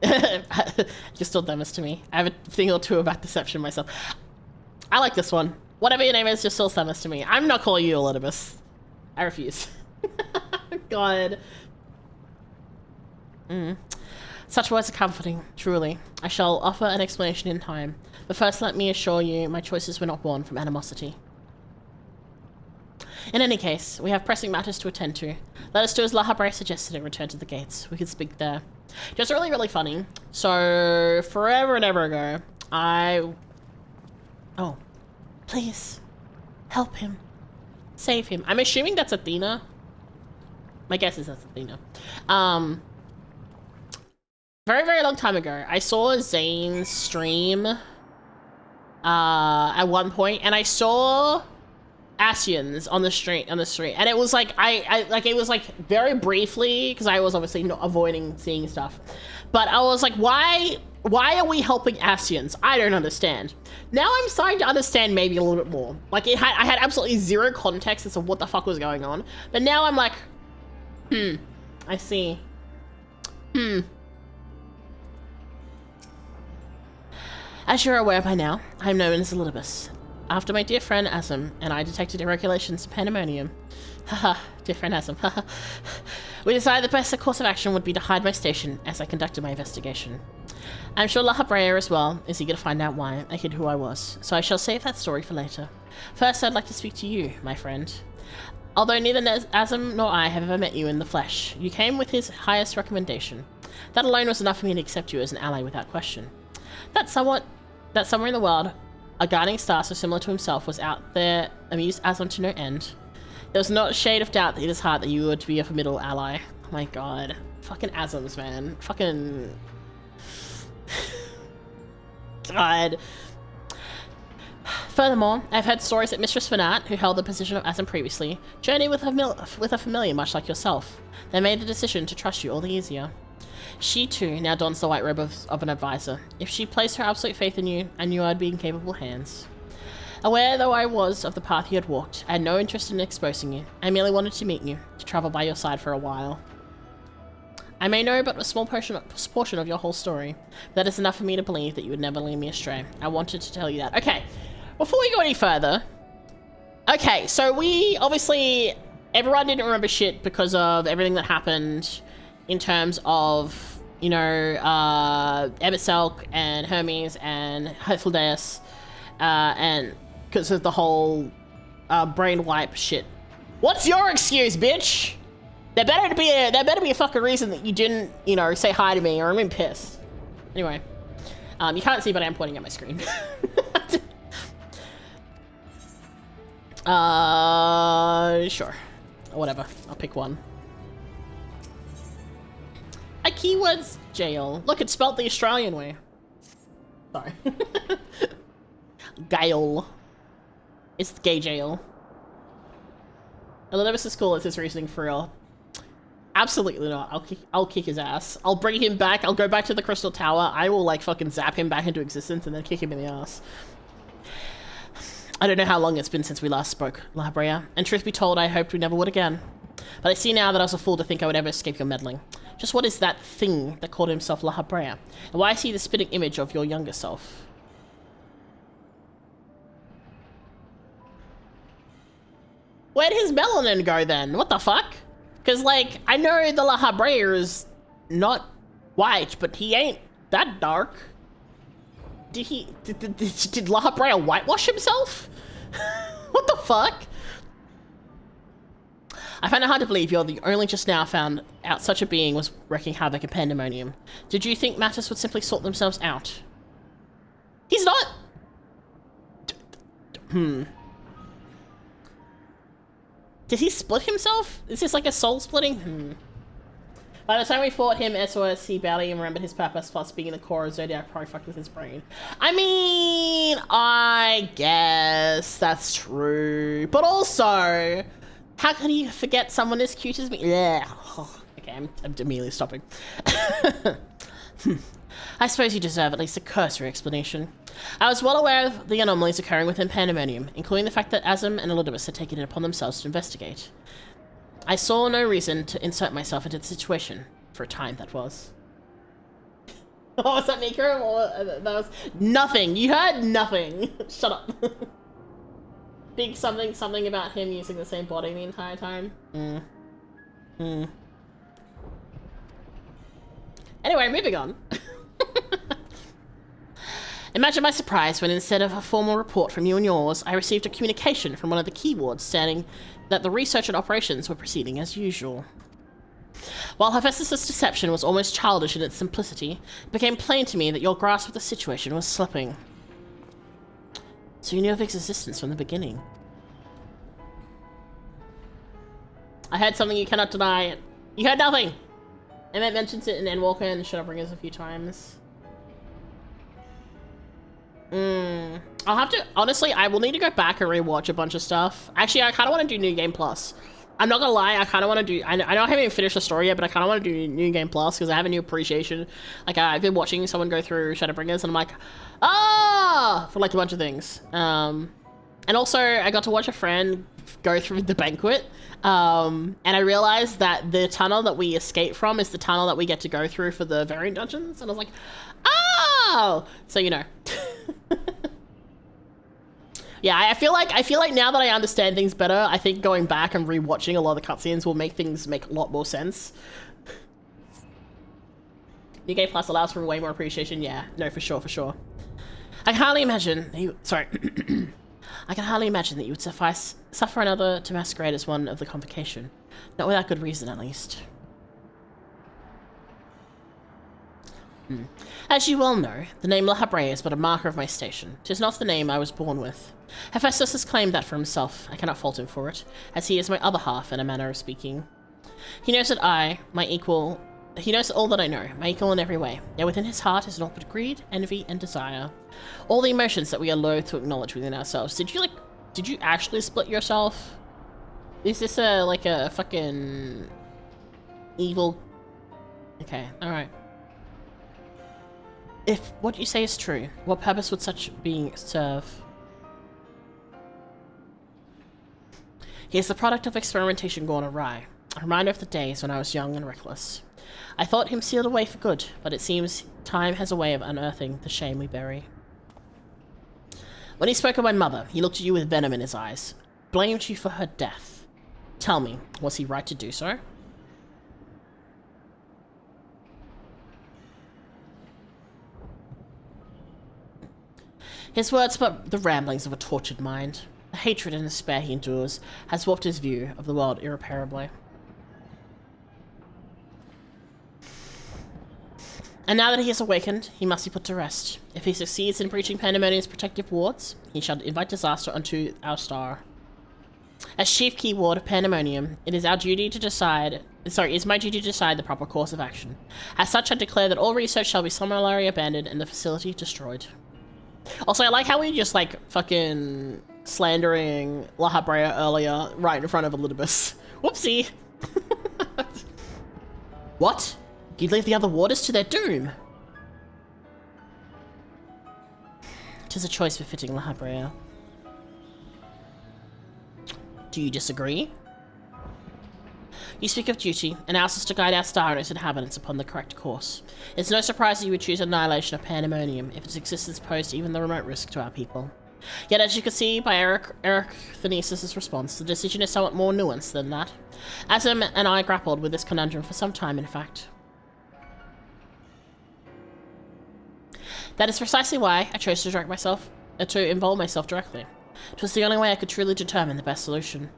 You're still dumbest to me. I have a thing or two about deception myself. I like this one. Whatever your name is, you're still dumbest to me. I'm not calling you Elidibus. I refuse. God. Such words are comforting, truly. I shall offer an explanation in time. But first let me assure you my choices were not born from animosity. In any case, we have pressing matters to attend to. Let us do as La Habrea suggested and return to the gates. We could speak there. Just really, really funny. So, forever and ever ago, Oh. Please. Help him. Save him. I'm assuming that's Athena. My guess is that's Athena. Very, very long time ago, I saw Zane's stream at one point, and I saw Asians on the street, and it was like it was like very briefly, because I was obviously not avoiding seeing stuff, but I was like, why are we helping Asians? I don't understand. Now I'm starting to understand maybe a little bit more. Like I had absolutely zero context as to what the fuck was going on, but now I'm like, I see. As you're aware by now, I'm known as Elidibus. After my dear friend Asm and I detected irregulations in pandemonium, haha, dear friend Asm, haha, we decided the best course of action would be to hide my station as I conducted my investigation. I'm sure La Habrea as well is eager to find out why I hid who I was, so I shall save that story for later. First, I'd like to speak to you, my friend. Although neither Asm nor I have ever met you in the flesh, you came with his highest recommendation. That alone was enough for me to accept you as an ally without question. That somewhere in the world, a guiding star so similar to himself was out there amused Asm to no end. There was not a shade of doubt in his heart that you were to be a formidable ally. Oh my god. Fucking Asms, man. Fucking... God. Furthermore, I've heard stories that Mistress Fanat, who held the position of Asm previously, journeyed with a familiar much like yourself. They made the decision to trust you all the easier. She too now dons the white robe of an advisor. If she placed her absolute faith in you, I knew I'd be in capable hands. Aware though I was of the path you had walked, I had no interest in exposing you. I merely wanted to meet you, to travel by your side for a while. I may know but a small portion of your whole story, but that is enough for me to believe that you would never lead me astray. I wanted to tell you that. Okay, before we go any further... Okay, so we obviously... Everyone didn't remember shit because of everything that happened in terms of, you know, Eberselk and Hermes and Hypheldeus, and because of the whole brain wipe shit. What's your excuse, bitch? There better be a fucking reason that you didn't, you know, say hi to me, or I'm pissed. Anyway, you can't see, but I am pointing at my screen. Sure, whatever. I'll pick one. A keyword's jail. Look, it's spelled the Australian way. Sorry. Gale. It's the gay jail. Elidibus is cool. It's his reasoning for real. Absolutely not. I'll kick his ass. I'll bring him back. I'll go back to the Crystal Tower. I will like fucking zap him back into existence and then kick him in the ass. I don't know how long it's been since we last spoke, La Habrea, and truth be told, I hoped we never would again. But I see now that I was a fool to think I would ever escape your meddling. Just what is that thing that called himself La Habrea? And why is he the spitting image of your younger self? Where'd his melanin go then? What the fuck? Because, like, I know the La Habrea is not white, but he ain't that dark. Did La Habrea whitewash himself? What the fuck? I find it hard to believe you're the only just now found out such a being was wreaking havoc in pandemonium. Did you think matters would simply sort themselves out? He's not... Did he split himself? Is this like a soul splitting? By the time we fought him, SOS, he barely even remembered his purpose, plus being in the core of Zodiac probably fucked with his brain. I mean, I guess that's true. But also, how can he forget someone as cute as me? Yeah. Oh, okay, I'm immediately stopping. I suppose you deserve at least a cursory explanation. I was well aware of the anomalies occurring within Pandemonium, including the fact that Asm and Elidibus had taken it upon themselves to investigate. I saw no reason to insert myself into the situation, for a time that was. What was that, Mika? That was nothing. You heard nothing. Shut up. Big something about him using the same body the entire time. Anyway, moving on. Imagine my surprise when instead of a formal report from you and yours, I received a communication from one of the keywards stating that the research and operations were proceeding as usual. While Hephaestus' deception was almost childish in its simplicity, it became plain to me that your grasp of the situation was slipping. So you knew of its existence from the beginning. I heard something you cannot deny. You heard nothing! Emmett mentions it in Endwalker and Shadowbringers a few times. I'll have to, honestly, I will need to go back and rewatch a bunch of stuff. Actually, I kind of want to do New Game Plus. I'm not gonna lie, I kind of want to do, I know I haven't even finished the story yet, but I kind of want to do New Game Plus because I have a new appreciation. Like, I've been watching someone go through Shadowbringers and I'm like, ah, for like a bunch of things. And also, I got to watch a friend go through the banquet, and I realized that the tunnel that we escape from is the tunnel that we get to go through for the variant dungeons, and I was like, oh! So, you know. Yeah, I feel like now that I understand things better, I think going back and rewatching a lot of the cutscenes will make things make a lot more sense. New Game Plus allows for way more appreciation. Yeah, no, for sure, for sure. I can hardly imagine that you... Sorry. I can hardly imagine that you would suffer another to masquerade as one of the convocation. Not without good reason, at least. As you well know, the name La Habrea is but a marker of my station. 'Tis not the name I was born with. Hephaestus has claimed that for himself. I cannot fault him for it, as he is my other half, in a manner of speaking. He knows that he knows all that I know, my equal in every way. Yet within his heart is naught but greed, envy, and desire. All the emotions that we are loath to acknowledge within ourselves. Did you actually split yourself? Is this like a fucking evil... Okay, alright. If what you say is true, what purpose would such being serve? He is the product of experimentation gone awry. A reminder of the days when I was young and reckless. I thought him sealed away for good, but it seems time has a way of unearthing the shame we bury. When he spoke of my mother, he looked at you with venom in his eyes, blamed you for her death. Tell me, was he right to do so? His words but the ramblings of a tortured mind. The hatred and despair he endures has warped his view of the world irreparably. And now that he has awakened, he must be put to rest. If he succeeds in breaching Pandemonium's protective wards, he shall invite disaster unto our star. As chief keyword of Pandemonium, it is my duty to decide the proper course of action. As such, I declare that all research shall be summarily abandoned and the facility destroyed. Also, I like how we just, like, fucking slandering La Habrea earlier right in front of Elidibus. Whoopsie! What? You'd leave the other warders to their doom? 'Tis a choice befitting La Habrea. Do you disagree? You speak of duty, and ask us to guide our star and its inhabitants upon the correct course. It's no surprise that you would choose annihilation of Pandemonium if its existence posed even the remote risk to our people. Yet, as you can see by Eric Thenesis' response, the decision is somewhat more nuanced than that. Azim and I grappled with this conundrum for some time, in fact. That is precisely why I chose to involve myself directly. It was the only way I could truly determine the best solution.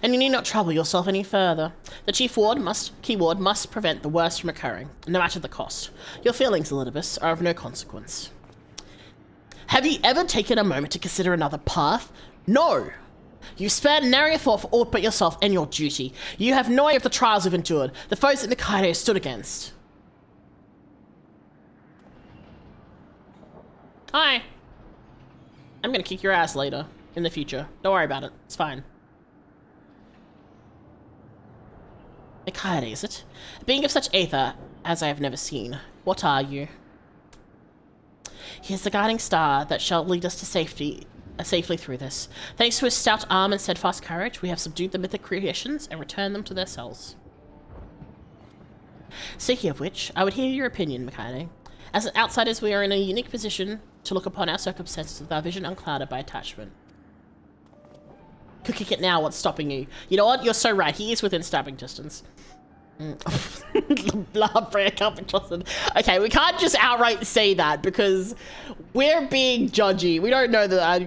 And you need not trouble yourself any further. The keyword must prevent the worst from occurring, no matter the cost. Your feelings, Elidibus, are of no consequence. Have you ever taken a moment to consider another path? No! You spared nary a thought for aught but yourself and your duty. You have no idea of the trials we've endured, the foes that Mika has stood against. Hi. I'm gonna kick your ass later, in the future. Don't worry about it, it's fine. Mika, is it? A being of such aether as I have never seen. What are you? He is the guiding star that shall lead us to safely through this. Thanks to his stout arm and steadfast courage, we have subdued the mythic creations and returned them to their cells. Speaking of which, I would hear your opinion, Mika. As outsiders, we are in a unique position to look upon our circumstances with our vision unclouded by attachment. Could kick it now, what's stopping you? You know what? You're so right, he is within stabbing distance. La Habrea can't be trusted. Okay, we can't just outright say that because we're being judgy. We don't know that.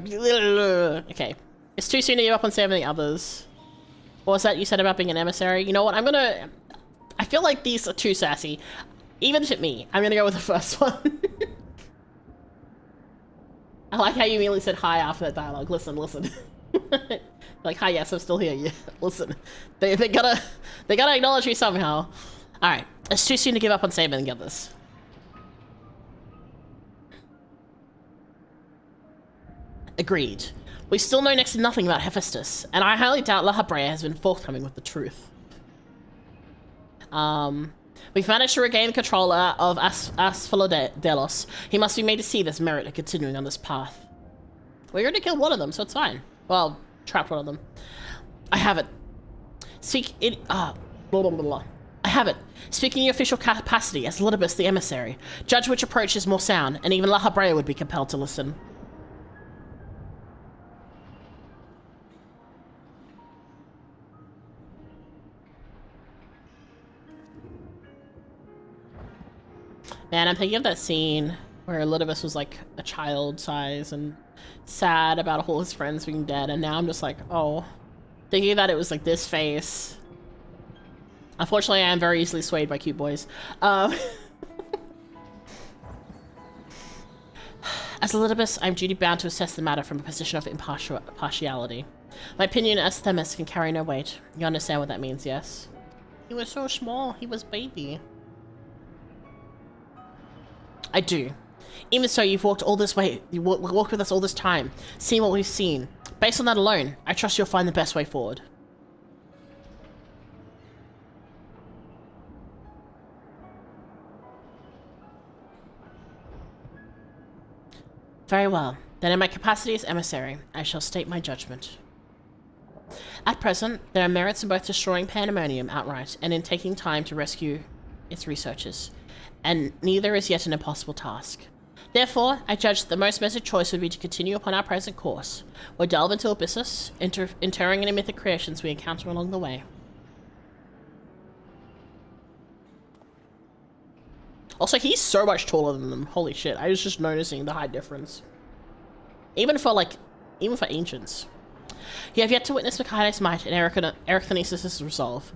Okay. It's too soon to give up on saving the others. What was that you said about being an emissary? You know what? I feel like these are too sassy. Even if it's me, I'm gonna go with the first one. I like how you immediately said hi after that dialogue. Listen. Like, hi, yes, I'm still here. Yeah, listen. They gotta acknowledge me somehow. Alright, it's too soon to give up on saving the others. Agreed. We still know next to nothing about Hephaestus, and I highly doubt La Habrea has been forthcoming with the truth. We've managed to regain control of Asphodelos. He must be made to see this merit in continuing on this path. We already killed one of them, so it's fine. Well, trapped one of them. I have it. Blah, blah, blah, blah. I have it. Speaking in your official capacity as Elidibus the emissary, judge which approach is more sound, and even La Habrea would be compelled to listen. Man, I'm thinking of that scene where Elidibus was like a child size and sad about all his friends being dead, and now I'm just like, oh, thinking that it was like this face. Unfortunately, I am very easily swayed by cute boys. As Elidibus, I'm duty-bound to assess the matter from a position of impartiality. My opinion as Themis can carry no weight. You understand what that means, yes? He was so small, he was baby. I do. Even so, you've walked all this way, you walked with us all this time, seen what we've seen. Based on that alone, I trust you'll find the best way forward. Very well. Then in my capacity as emissary, I shall state my judgment. At present, there are merits in both destroying Pandemonium outright and in taking time to rescue its researchers, and neither is yet an impossible task. Therefore, I judge that the most measured choice would be to continue upon our present course, or delve into Abyssus, interring any mythic creations we encounter along the way. Also, he's so much taller than them. Holy shit, I was just noticing the height difference. Even for ancients. You have yet to witness Mikade's might and Erythenesis' resolve.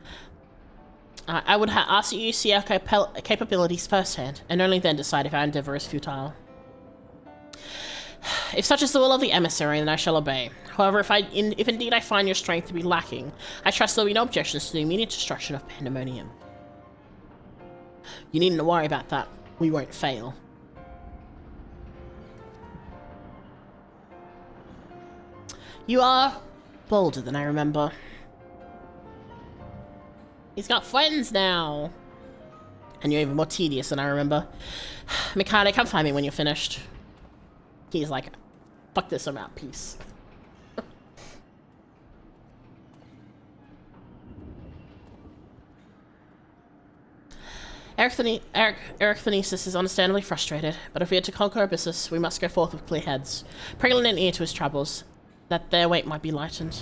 I would ask that you see our capabilities firsthand, and only then decide if our endeavor is futile. If such is the will of the emissary, then I shall obey. However, if indeed I find your strength to be lacking, I trust there will be no objections to the immediate destruction of Pandemonium. You needn't worry about that. We won't fail. You are bolder than I remember. He's got friends now. And you're even more tedious than I remember. Mikade, come find me when you're finished. He's like, fuck this, I'm out, peace. Erythenesis is understandably frustrated, but if we are to conquer Abyssus, we must go forth with clear heads, pregnant an ear to his troubles, that their weight might be lightened.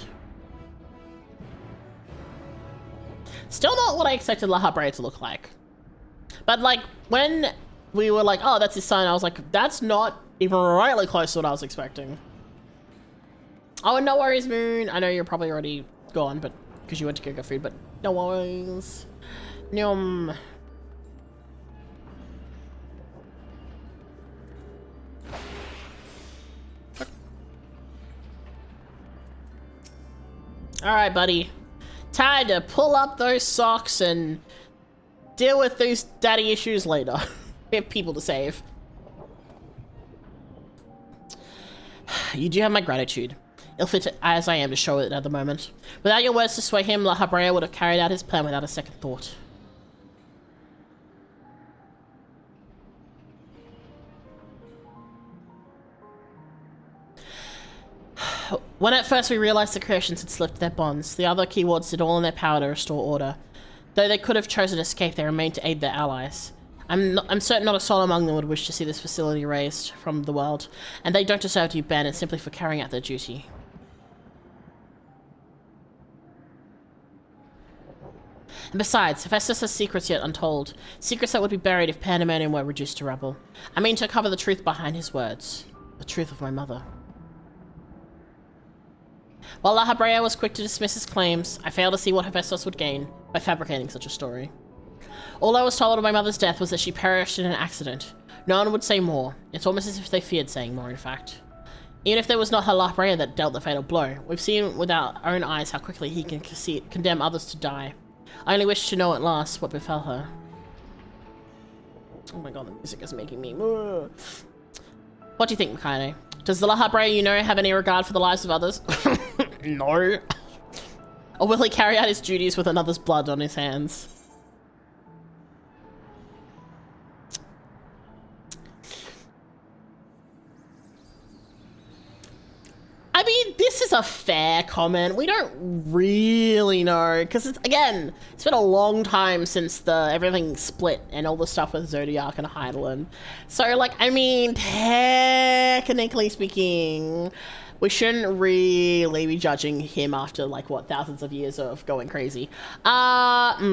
Still not what I expected La Habrea to look like. But like, when we were like, oh, that's his son, I was like, that's not even remotely close to what I was expecting. Oh, and no worries, Moon. I know you're probably already gone, but because you went to go get food, but no worries. Nyum. Alright, buddy. Time to pull up those socks and deal with those daddy issues later. We have people to save. You do have my gratitude. Ill-fit as I am to show it at the moment. Without your words to sway him, La Habrea would have carried out his plan without a second thought. When at first we realized the creations had slipped their bonds, the other keywards did all in their power to restore order. Though they could have chosen escape, they remained to aid their allies. I'm certain not a soul among them would wish to see this facility razed from the world, and they don't deserve to be banned simply for carrying out their duty. And besides, Hephaestus has secrets yet untold, secrets that would be buried if Pandemonium were reduced to rubble. I mean to uncover the truth behind his words, the truth of my mother. While La Habrea was quick to dismiss his claims, I failed to see what Hephaestus would gain by fabricating such a story. All I was told of my mother's death was that she perished in an accident. No one would say more. It's almost as if they feared saying more, in fact. Even if there was not her La Habrea that dealt the fatal blow, we've seen with our own eyes how quickly he can condemn others to die. I only wish to know at last what befell her. Oh my god, the music is making me... What do you think, Mikaide? Does the La Habrea you know have any regard for the lives of others? No. Or will he carry out his duties with another's blood on his hands? I mean, this is a fair comment. We don't really know, because again, it's been a long time since everything split and all the stuff with Zodiac and Heidelin. So, like, I mean, technically speaking, we shouldn't really be judging him after, like, what, thousands of years of going crazy. But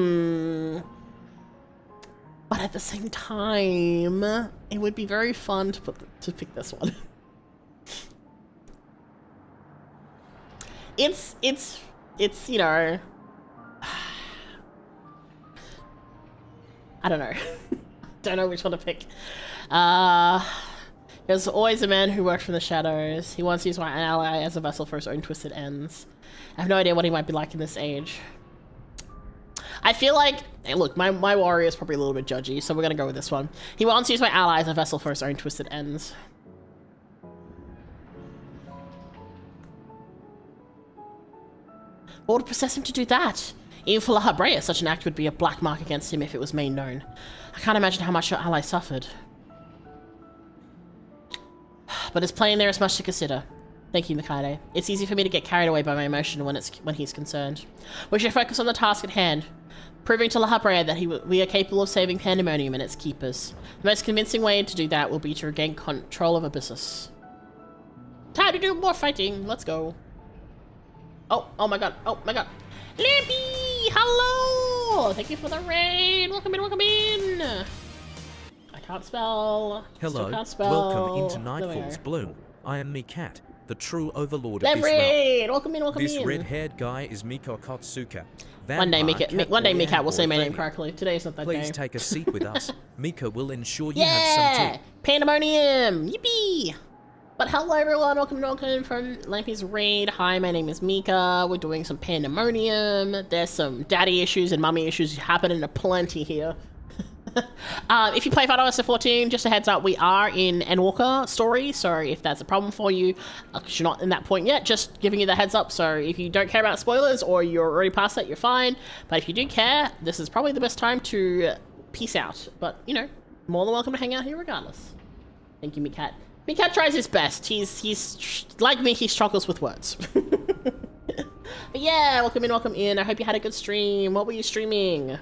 at the same time, it would be very fun to pick this one. It's, you know, I don't know. Don't know which one to pick. There's always a man who worked from the shadows. He once used my ally as a vessel for his own twisted ends. I have no idea what he might be like in this age. I feel like, hey, look, my warrior is probably a little bit judgy, so we're gonna go with this one. He once used my ally as a vessel for his own twisted ends. What would possess him to do that? Even for La Habrea, such an act would be a black mark against him if it was made known. I can't imagine how much your ally suffered. But it's plain there is much to consider. Thank you, Mikade. It's easy for me to get carried away by my emotion when he's concerned. We should focus on the task at hand, proving to La Habrea that we are capable of saving Pandemonium and its keepers. The most convincing way to do that will be to regain control of Abyssus. Time to do more fighting. Let's go. Oh my god. Oh my god. Lampy! Hello! Thank you for the raid. Welcome in, welcome in. I can't spell. Hello. Can't spell. Welcome into Nightfall's Bloom. I am Mika, the true overlord of this raid! realm. Welcome in, welcome in. This red-haired guy is Mika Akatsuka. One day Mika will say my name correctly. correctly. Today's not that day. Please take a seat with us. Mika will ensure you have some tea. Pandemonium! Yippee! But hello everyone, welcome from Lampy's raid. Hi, my name is Mika. We're doing some Pandemonium. There's some daddy issues and mummy issues happening aplenty here. If you play Final Fantasy XIV, just a heads up, we are in Endwalker story, so if that's a problem for you, because you're not in that point yet, just giving you the heads up. So if you don't care about spoilers or you're already past that, you're fine. But if you do care, this is probably the best time to peace out. But, you know, more than welcome to hang out here regardless. Thank you, Mikat. Mikat tries his best. He's like me, he struggles with words. But yeah, welcome in. I hope you had a good stream. What were you streaming?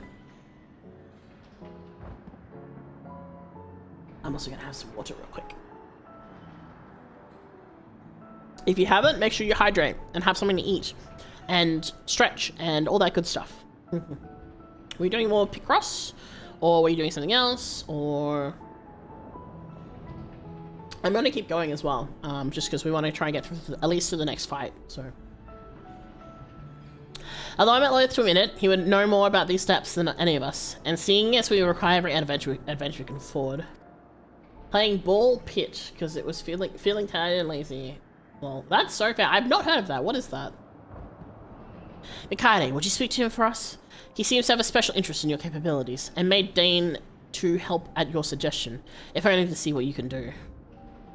I'm also gonna have some water real quick. If you haven't, make sure you hydrate and have something to eat and stretch and all that good stuff. Were you doing more Picross, or were you doing something else, or... I'm gonna keep going as well, just because we want to try and get through, at least to the next fight, so... Although I'm at loath to admit it, he would know more about these steps than any of us, and seeing as we require every adventure we can afford. Playing Ball Pit, because it was feeling tired and lazy. Well, that's so fair. I've not heard of that. What is that? Mikade, would you speak to him for us? He seems to have a special interest in your capabilities, and may deign to help at your suggestion, if only to see what you can do.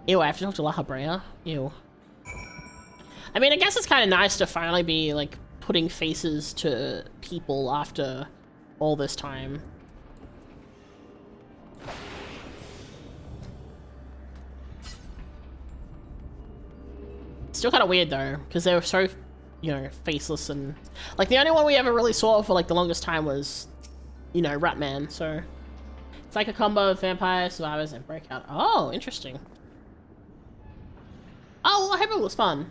Ew, I have to talk to La Habrea? Ew. I mean, I guess it's kind of nice to finally be, like, putting faces to people after all this time. Still kind of weird though, because they were so, you know, faceless, and like the only one we ever really saw for like the longest time was, you know, Ratman. So it's like a combo of vampire survivors and breakout. Oh, interesting. Oh, well, I hope it was fun.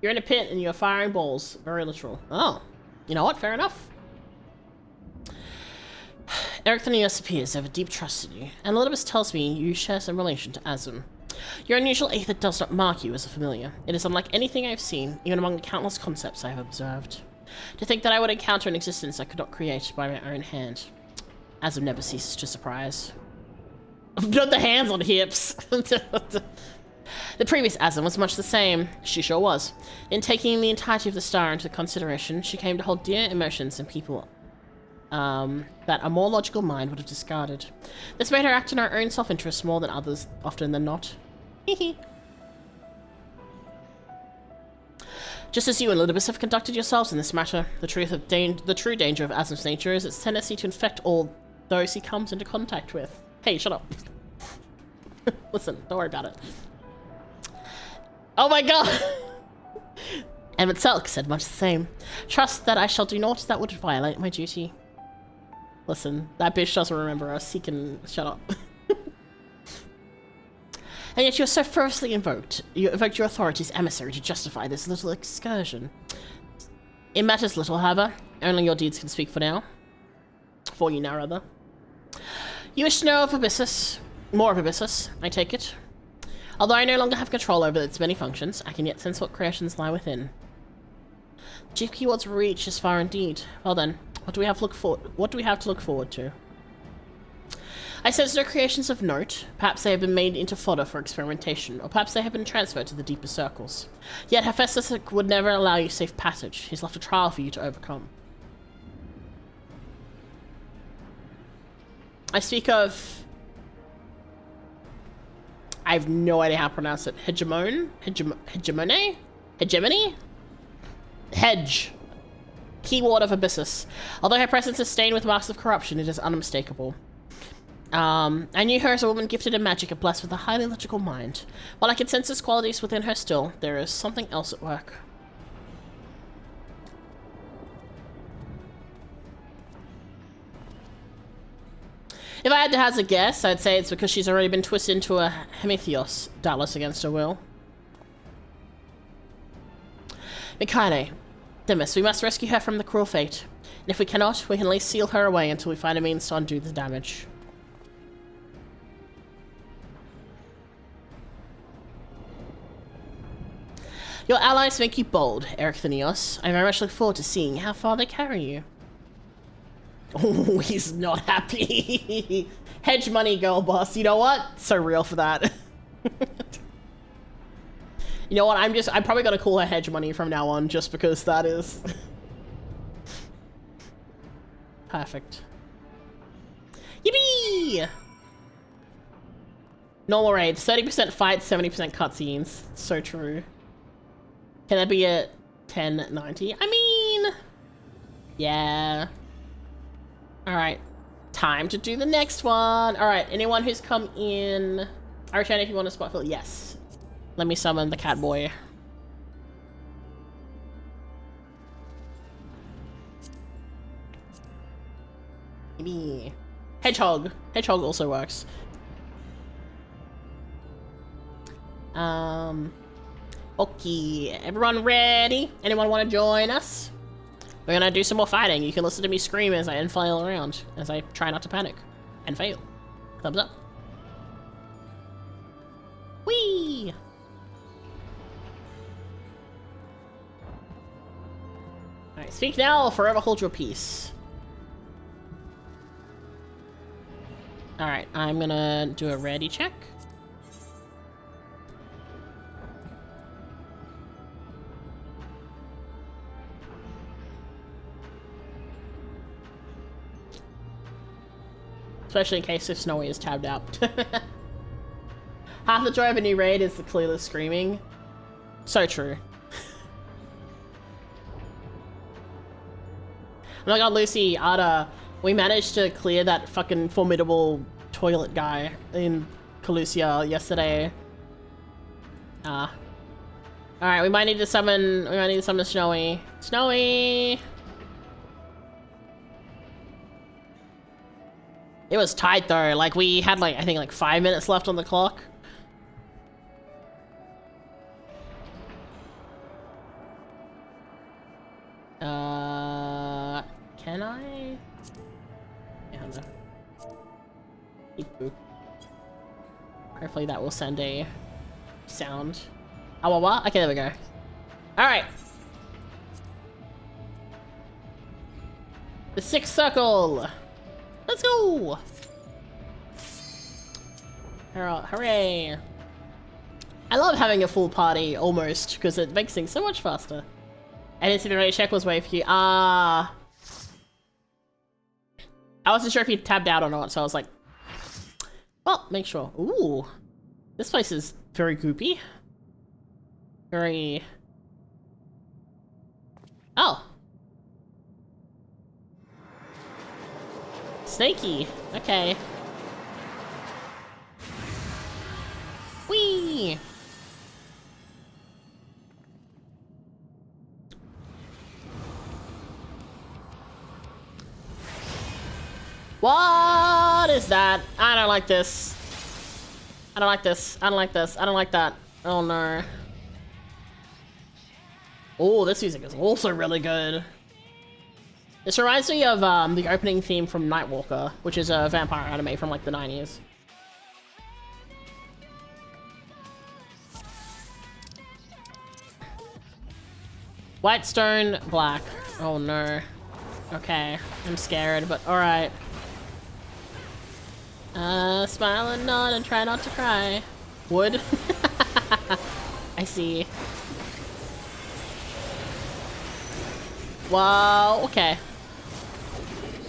You're in a pit and you're firing balls. Very literal. Oh, you know what? Fair enough. Eric Thanios appears. I have a deep trust in you, and Elizabeth tells me you share some relation to Azum. Your unusual aether does not mark you as a familiar. It is unlike anything I've seen, even among the countless concepts I have observed. To think that I would encounter an existence I could not create by my own hand. Azum never ceases to surprise. Not the hands on hips! The previous Azum was much the same. She sure was. In taking the entirety of the star into consideration, she came to hold dear emotions and people that a more logical mind would have discarded. This made her act in her own self-interest more than others, often than not. Just as you and Elizabeth have conducted yourselves in this matter, the true danger of Azum's nature is its tendency to infect all those he comes into contact with. Hey, shut up. Listen, don't worry about it. Oh my god! And Silk said much the same. Trust that I shall do naught that would violate my duty. Listen, that bitch doesn't remember us. He can shut up. And yet you're so ferociously invoked. You invoked your authority's emissary to justify this little excursion. It matters little, however. Only your deeds can speak for now. For you now, rather. You wish to know of Abyssus. More of Abyssus, I take it. Although I no longer have control over its many functions, I can yet sense what creations lie within. Chief Keyword's reach is far indeed. Well then, what do we have to look forward to? I sense no creations of note. Perhaps they have been made into fodder for experimentation, or perhaps they have been transferred to the deeper circles. Yet Hephaestus would never allow you safe passage. He's left a trial for you to overcome. I speak of... I have no idea how to pronounce it. Hegemony? Hegemony? Hedge. Keyword of Abyssus. Although her presence is stained with marks of corruption, it is unmistakable. I knew her as a woman gifted in magic and blessed with a highly logical mind. While I can sense its qualities within her still, there is something else at work. If I had to hazard a guess, I'd say it's because she's already been twisted into a Hemethios, doubtless against her will. Mikaine. Demis, we must rescue her from the cruel fate. And if we cannot, we can at least seal her away until we find a means to undo the damage. Your allies make you bold, Erythinios. I very much look forward to seeing how far they carry you. Oh, he's not happy. Hedge money, girl boss. You know what? So real for that. You know what? I'm probably gonna call her hedge money from now on, just because that is perfect. Yippee! Normal raids, 30% fights, 70% cutscenes. So true. Can that be a 1090? I mean, yeah. Alright, time to do the next one. Alright, anyone who's come in... Archan, if you want to spot fill, yes. Let me summon the cat boy. Maybe. Hedgehog. Hedgehog also works. Okay, everyone ready? Anyone want to join us? We're gonna do some more fighting. You can listen to me scream as I inflail around, as I try not to panic. And fail. Thumbs up. Whee! Alright, speak now or forever hold your peace. Alright, I'm gonna do a ready check. Especially in case if Snowy is tabbed out. Half the joy of a new raid is the clueless screaming. So true. Oh my god, Lucy, Ada, we managed to clear that fucking formidable toilet guy in Calusia yesterday. Alright, we might need to summon Snowy. Snowy! It was tight though, like we had like, I think like 5 minutes left on the clock. Can I? Yeah, no. Beep boop. Hopefully that will send a sound. Oh, what? Okay, there we go. Alright. The sixth circle! Let's go! Hooray! I love having a full party, almost, because it makes things so much faster. I didn't see the ready check was waiting for you. I wasn't sure if he tabbed out or not, so I was like, well, make sure. Ooh. This place is very goopy. Very... Oh. Snaky. Okay. Whee! What is that? I don't like this. I don't like this. I don't like this. I don't like that. Oh no. Oh, this music is also really good. This reminds me of the opening theme from Nightwalker, which is a vampire anime from like the 90s. White stone, black. Oh no. Okay, I'm scared, but alright. Smile and nod and try not to cry. Wood? I see. Wow, okay.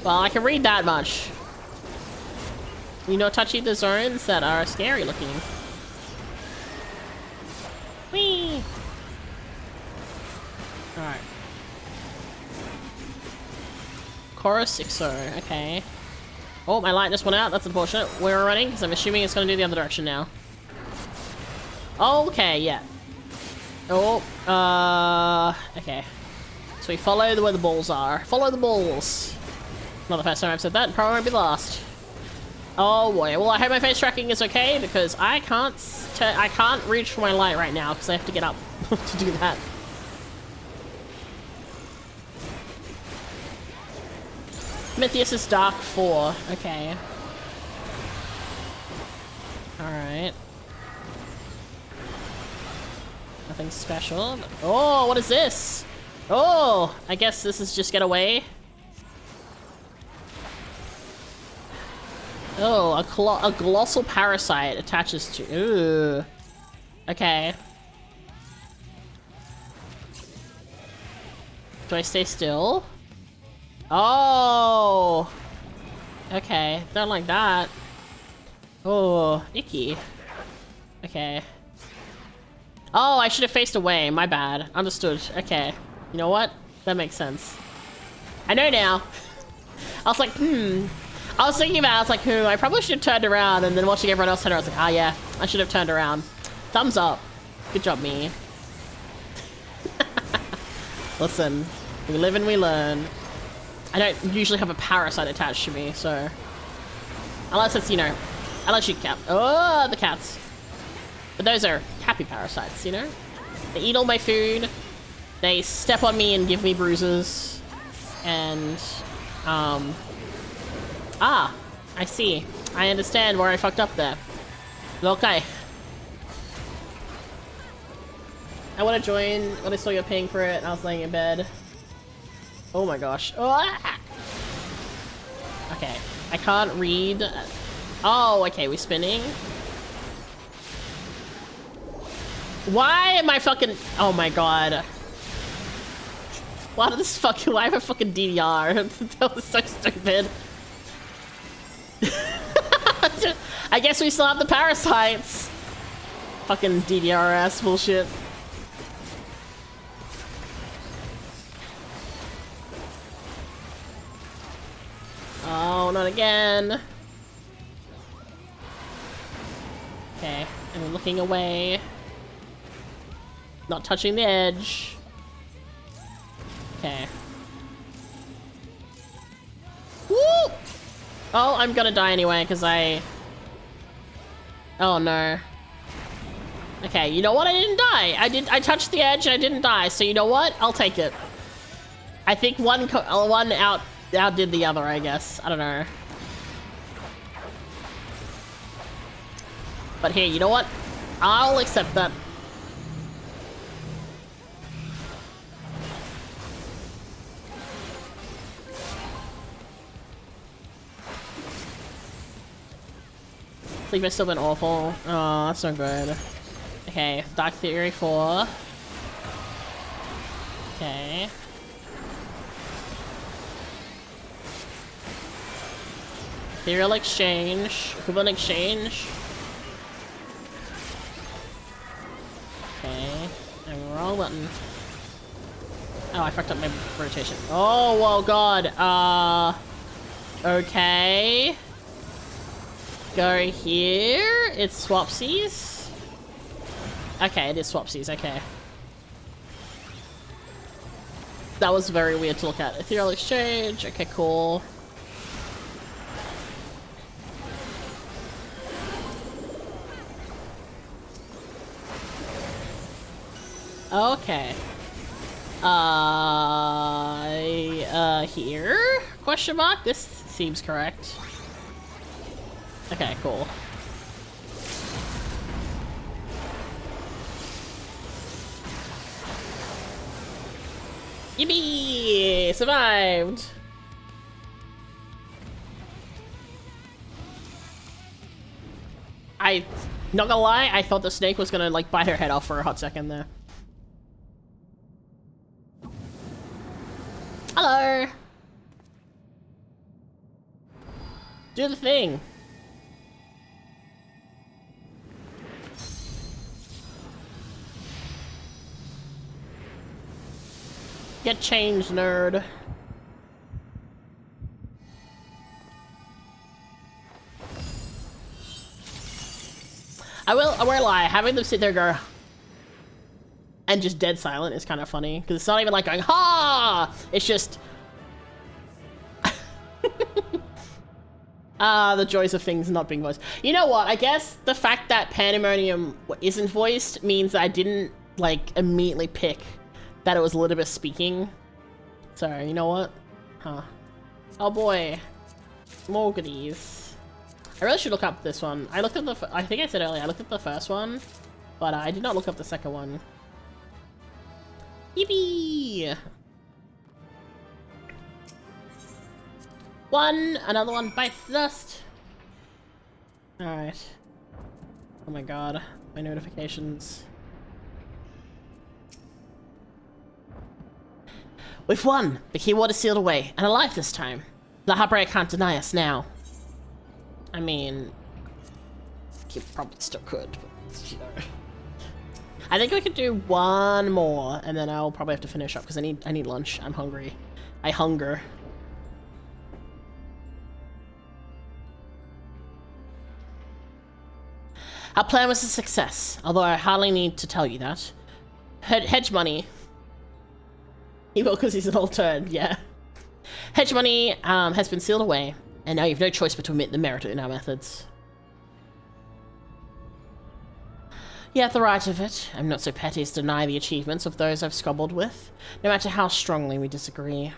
Well, I can read that much. You know, touchy the zones that are scary looking. Whee! Alright. Chorus 6-0, okay. Oh, my light just went out, that's unfortunate. We're running, because I'm assuming it's going to do the other direction now. Okay, yeah. Oh, okay. So we follow where the balls are. Follow the balls. Not the first time I've said that, probably won't be the last. Oh boy, well I hope my face tracking is okay, because I can't reach for my light right now, because I have to get up to do that. Mythius is Dark 4. Okay. Alright. Nothing special. Oh, what is this? Oh, I guess this is just get away. Oh, a colossal parasite attaches to... Ooh. Okay. Do I stay still? Oh! Okay, don't like that. Oh, icky. Okay. Oh, I should have faced away. My bad. Understood. Okay. You know what? That makes sense. I know now. I was like, I was thinking about it. I was like, I probably should have turned around. And then watching everyone else turn around, I was like, ah, yeah. I should have turned around. Thumbs up. Good job, me. Listen. We live and we learn. I don't usually have a parasite attached to me, so... Unless it's, you know... Unless you cap... Oh, the cats. But those are happy parasites, you know? They eat all my food. They step on me and give me bruises. And... Ah! I see. I understand where I fucked up there. Okay. I want to join when I saw you paying for it and I was laying in bed. Oh my gosh. Ah! Okay. I can't read. Oh, okay. We're spinning. Why am I fucking... Oh my god. Why did this fucking... Why have a fucking DDR? That was so stupid. I guess we still have the parasites. Fucking DDR ass bullshit. Oh, not again. Okay, and we're looking away. Not touching the edge. Okay. Woo! Oh, I'm gonna die anyway, because I... Oh, no. Okay, you know what? I didn't die. I touched the edge and I didn't die, so you know what? I'll take it. I think one outdid the other, I guess. I don't know. But here, you know what? I'll accept that. Sleepy's still been awful. Oh, that's not good. Okay, Dark Theory 4. Okay. Ethereal Exchange. Equivalent Exchange. Okay. I'm wrong button. Oh, I fucked up my rotation. Oh, well, God. Okay. Go here. It's swapsies. Okay, it is swapsies. Okay. That was very weird to look at. Ethereal Exchange. Okay, cool. Okay. Here? Question mark? This seems correct. Okay, cool. Yippee! Survived! Not gonna lie, I thought the snake was gonna, like, bite her head off for a hot second there. Hello! Do the thing! Get changed, nerd. I won't lie, having them sit there and go and just dead silent is kind of funny, because it's not even like going, ha! It's just the joys of things not being voiced. You know what, I guess the fact that Pandemonium isn't voiced means that I didn't, like, immediately pick that it was Elizabeth speaking. So, you know what? Huh. Oh boy. More goodies. I really should look up this one. I looked at I think I said earlier, I looked at the first one, but I did not look up the second one. Yippee! Another one bites the dust. Alright. Oh my god, my notifications. We've won! The keyword is sealed away, and alive this time. The heartbreak can't deny us now. I mean, you probably still could, but, you know. I think we could do one more, and then I'll probably have to finish up, because I need lunch. I'm hungry. I hunger. Our plan was a success, although I hardly need to tell you that. Hedge money. He will, because he's an old turd, yeah. Hedge money has been sealed away, and now you have no choice but to admit the merit in our methods. You have the right of it. I'm not so petty as to deny the achievements of those I've squabbled with, no matter how strongly we disagree.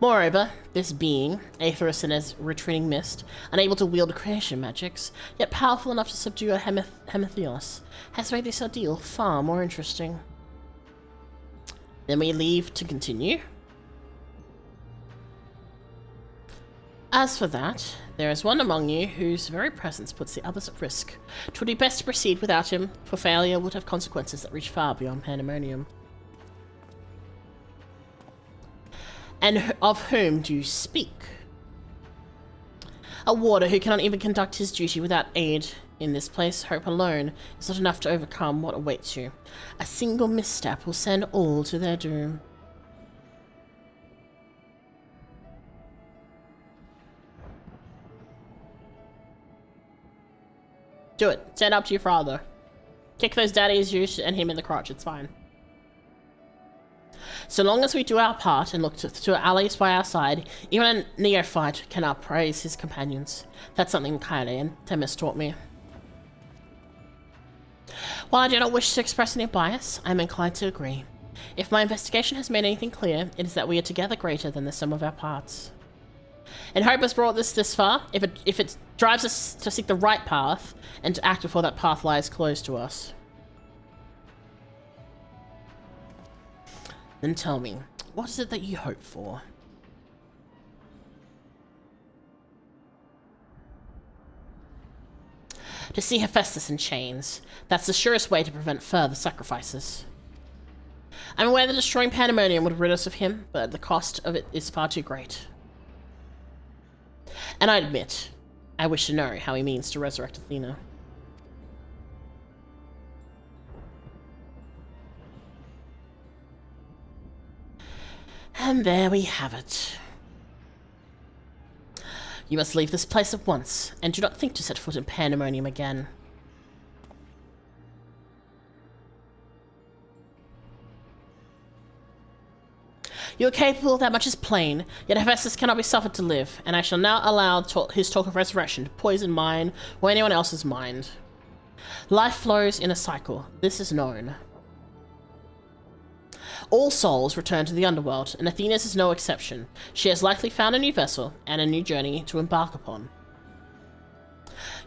Moreover, this being, aetherish in his retreating mist, unable to wield creation magics, yet powerful enough to subdue a Hemathios, has made this ordeal far more interesting. Then we leave to continue. As for that, there is one among you whose very presence puts the others at risk. 'Twould be best to proceed without him, for failure would have consequences that reach far beyond Pandemonium. And of whom do you speak? A warder who cannot even conduct his duty without aid. In this place, hope alone is not enough to overcome what awaits you. A single misstep will send all to their doom. Do it. Stand up to your father. Kick those daddies, you and him in the crotch. It's fine. So long as we do our part and look to our allies by our side, even a neophyte can outpraise his companions. That's something Kaede and Themis taught me. While I do not wish to express any bias, I am inclined to agree. If my investigation has made anything clear, it is that we are together greater than the sum of our parts. And hope has brought this far. If it drives us to seek the right path, and to act before that path lies closed to us. Then tell me, what is it that you hope for? To see Hephaestus in chains. That's the surest way to prevent further sacrifices. I'm aware that destroying Pandemonium would rid us of him, but the cost of it is far too great. And I admit, I wish to know how he means to resurrect Athena. And there we have it. You must leave this place at once, and do not think to set foot in Pandemonium again. You are capable of that much is plain, yet Hephaestus cannot be suffered to live, and I shall now allow his talk of resurrection to poison mine or anyone else's mind. Life flows in a cycle. This is known. All souls return to the underworld, and Athena's is no exception. She has likely found a new vessel and a new journey to embark upon.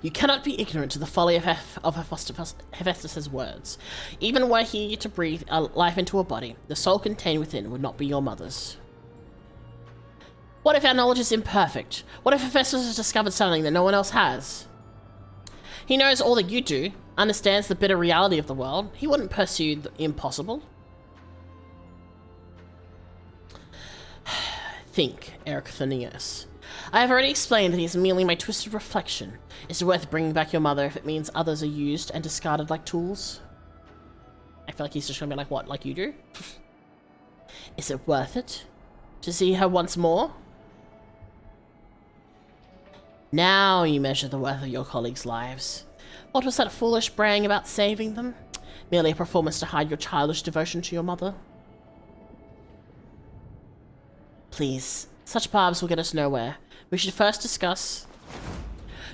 You cannot be ignorant to the folly of Hephaestus's words. Even were he to breathe life into a body, the soul contained within would not be your mother's. What if our knowledge is imperfect? What if Hephaestus has discovered something that no one else has? He knows all that you do, understands the bitter reality of the world. He wouldn't pursue the impossible. Think, Erichthonius. I have already explained that he is merely my twisted reflection. Is it worth bringing back your mother if it means others are used and discarded like tools? I feel like he's just gonna be like, what, like you do? Is it worth it? To see her once more? Now you measure the worth of your colleagues' lives. What was that foolish braying about saving them? Merely a performance to hide your childish devotion to your mother? Please, such barbs will get us nowhere. We should first discuss...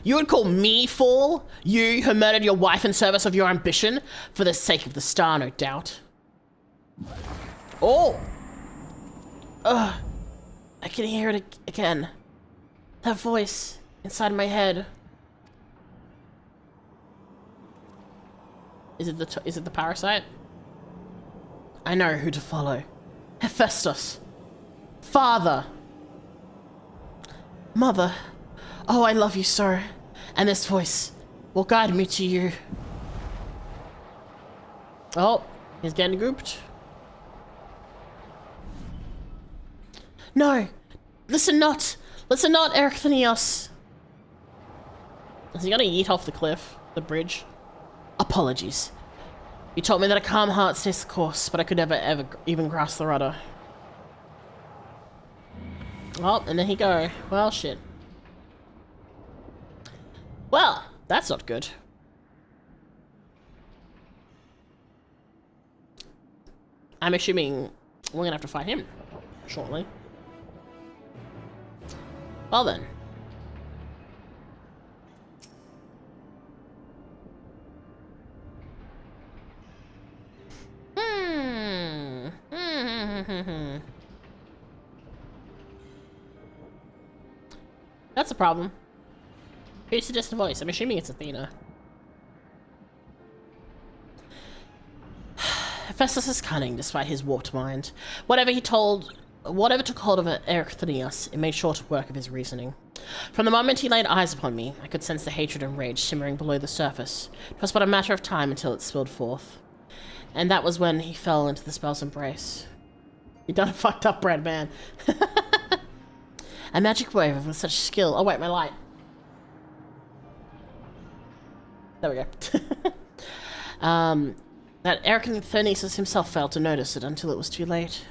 You would call me fool? You who murdered your wife in service of your ambition? For the sake of the star, no doubt. Oh! Ugh. I can hear it again. That voice inside my head. Is it the parasite? I know who to follow. Hephaestus. Father. Mother. Oh, I love you, sir. And this voice will guide me to you. Oh, he's getting gooped. No. Listen not. Listen not, Erichthonius. Is he gonna yeet off the cliff? The bridge? Apologies. You told me that a calm heart stays the course, but I could never ever even grasp the rudder. Oh, and there he go. Well, shit. Well, that's not good. I'm assuming we're gonna have to fight him shortly. Well then. That's a problem. Who's the distant voice? I'm assuming it's Athena. Hephaestus is cunning, despite his warped mind. Whatever took hold of Erichthonius, it made short work of his reasoning. From the moment he laid eyes upon me, I could sense the hatred and rage simmering below the surface. It was but a matter of time until it spilled forth. And that was when he fell into the spell's embrace. You done fucked up, Brad man. A magic wave with such skill. Oh wait, my light. There we go. That Erichthonius himself failed to notice it until it was too late.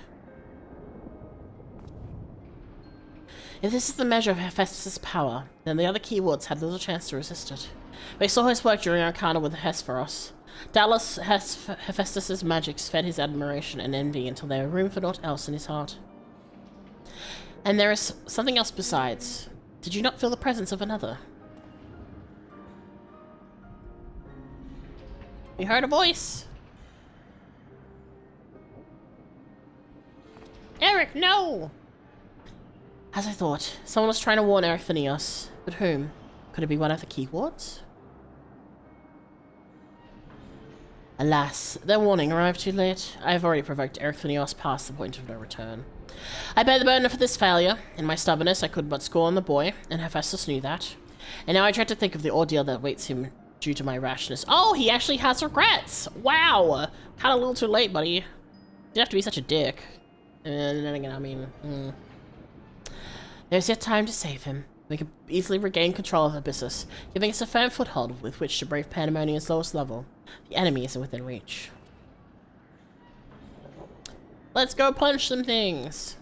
If this is the measure of Hephaestus' power, then the other keywords had little chance to resist it. We saw his work during our encounter with Hesperos. Doubtless Hephaestus' magics fed his admiration and envy until there was room for naught else in his heart. And there is something else besides. Did you not feel the presence of another? You heard a voice. Eric, no! As I thought, someone was trying to warn Erichthonius. But whom? Could it be one of the keywords? Alas, their warning arrived too late. I have already provoked Erichthonius past the point of no return. I bear the burden for this failure. In my stubbornness, I could but scorn the boy, and Hephaestus knew that. And now I dread to think of the ordeal that awaits him due to my rashness. Oh, he actually has regrets! Wow! Kinda a little too late, buddy. You didn't have to be such a dick. And then again, I mean... There's yet time to save him. We can easily regain control of Abyssus, giving us a firm foothold with which to brave Pandemonium's lowest level. The enemy isn't within reach. Let's go punch some things!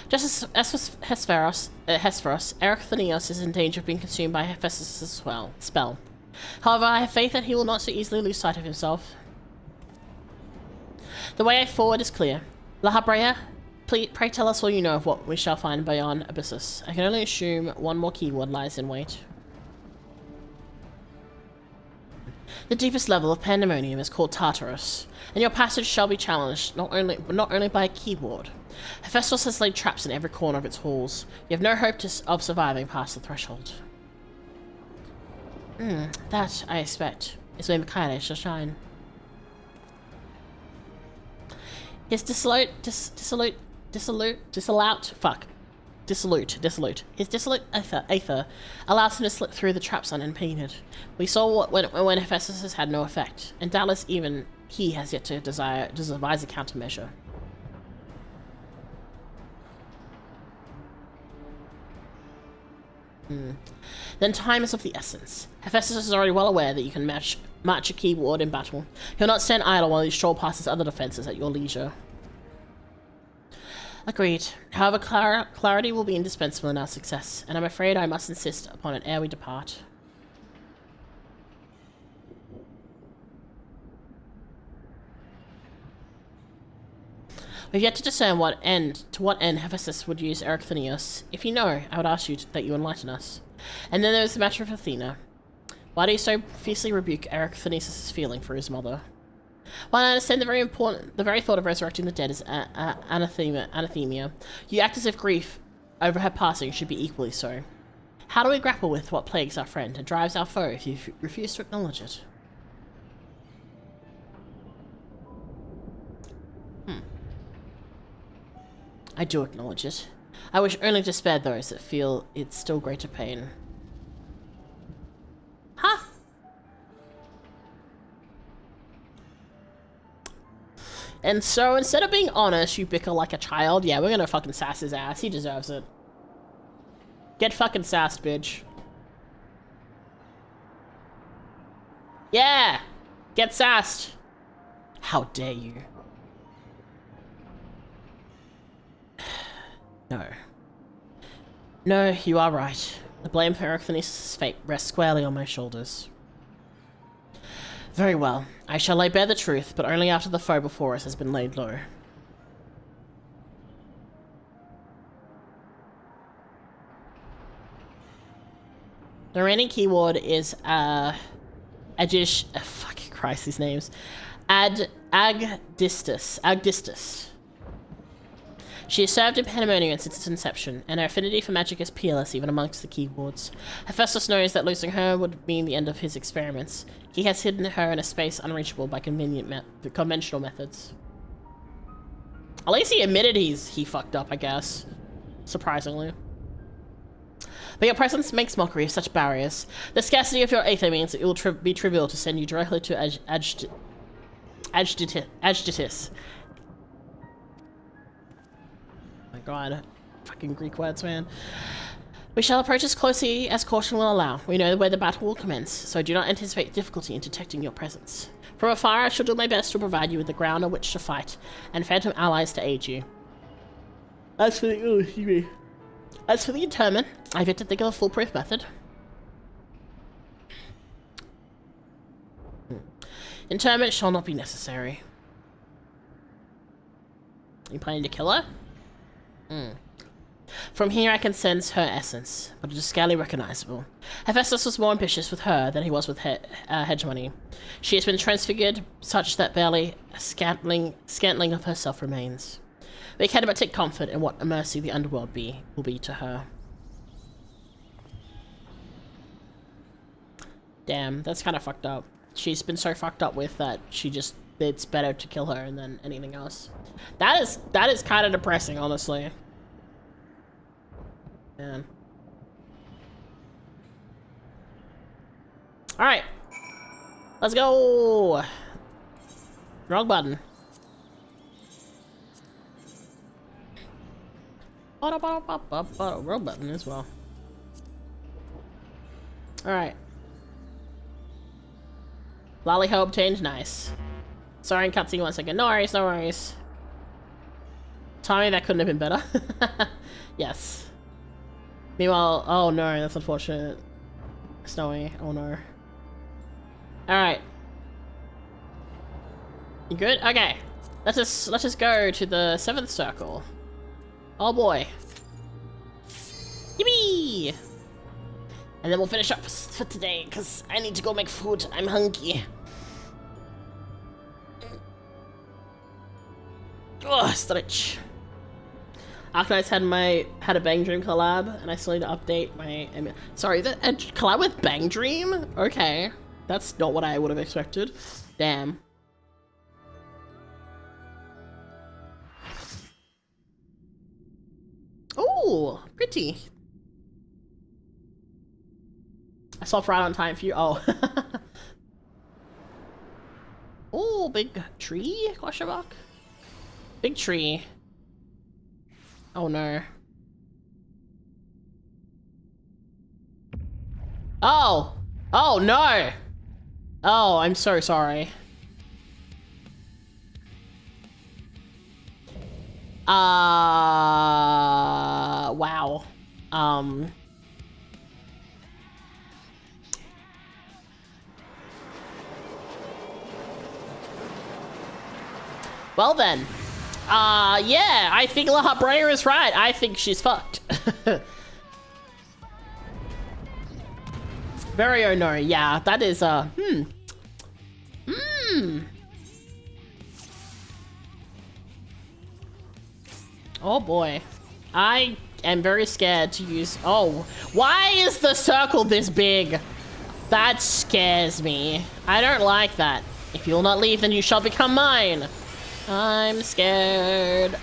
Just as Hesperos, Erichthonius is in danger of being consumed by Hephaestus' spell. However, I have faith that he will not so easily lose sight of himself. The way forward is clear. La Habrea, pray tell us all you know of what we shall find beyond Abyssus. I can only assume one more keyword lies in wait. The deepest level of pandemonium is called Tartarus, and your passage shall be challenged not only by a keyboard. Hephaestus has laid traps in every corner of its halls. You have no hope of surviving past the threshold. That, I expect, is where Mikaele shall shine. His dissolute. His dissolute aether allows him to slip through the traps unimpeded. We saw when Hephaestus has had no effect, and doubtless even he has yet to devise a countermeasure. Then time is of the essence. Hephaestus is already well aware that you can match a keyboard in battle. He'll not stand idle while you stroll past his other defenses at your leisure. Agreed. However, clarity will be indispensable in our success, and I'm afraid I must insist upon it ere we depart. We've yet to discern to what end Hephaestus would use Erycthenius. If you know, I would ask you that you enlighten us. And then there's the matter of Athena. Why do you so fiercely rebuke Erycthenius' feeling for his mother? While I understand the very thought of resurrecting the dead is anathema, you act as if grief over her passing should be equally so. How do we grapple with what plagues our friend and drives our foe if you refuse to acknowledge it? I do acknowledge it. I wish only to spare those that feel it's still greater pain. Huh? And so, instead of being honest, you bicker like a child. Yeah, we're gonna fucking sass his ass. He deserves it. Get fucking sassed, bitch. Yeah! Get sassed! How dare you? No. No, you are right. The blame for Erycthenius' fate rests squarely on my shoulders. Very well. I shall lay bare the truth, but only after the foe before us has been laid low. The remaining keyword is, fucking Christ, these names. Agdistus. She has served in Pandemonium since its inception, and her affinity for magic is peerless even amongst the keyboards. Hephaestus knows that losing her would mean the end of his experiments. He has hidden her in a space unreachable by conventional methods. At least he admitted he fucked up, I guess. Surprisingly. But your presence makes mockery of such barriers. The scarcity of your aether means that it will be trivial to send you directly to Agditis. My god, fucking Greek words, man. We shall approach as closely as caution will allow. We know where the battle will commence, so do not anticipate difficulty in detecting your presence. From afar, I shall do my best to provide you with the ground on which to fight, and phantom allies to aid you. As for the interment, I've yet to think of a foolproof method. Interment shall not be necessary. You planning to kill her? From here I can sense her essence, but it is scarcely recognizable. Hephaestus was more ambitious with her than he was with hegemony. She has been transfigured such that barely a scantling of herself remains. We can but take comfort in what a mercy the underworld will be to her. Damn, that's kind of fucked up. She's been so fucked up with that it's better to kill her than anything else. That is kind of depressing, honestly. Man. Alright. Let's go! Wrong button. Wrong button as well. Alright. Lollyho obtained, nice. Sorry, cutscene 1 second. No worries, no worries. Tommy, that couldn't have been better. Yes. Meanwhile, oh no, that's unfortunate. Snowy, oh no. Alright. You good? Okay. Let's just go to the 7th circle. Oh boy. Yippee! And then we'll finish up for today, because I need to go make food. I'm hungry. Oh, stretch. Arknight's had a Bang Dream collab, and I still need to update my... Sorry, a collab with Bang Dream? Okay. That's not what I would have expected. Damn. Oh, pretty. I stopped right on time for you. Oh. Oh, big tree? Question mark? Big tree. Oh no. Oh! Oh no! Oh, I'm so sorry. Wow. Well then. Yeah, I think La Brea is right. I think she's fucked. Very oh no, yeah, that is, Oh boy. I am very scared to use... Oh, why is the circle this big? That scares me. I don't like that. If you'll not leave, then you shall become mine. I'm scared.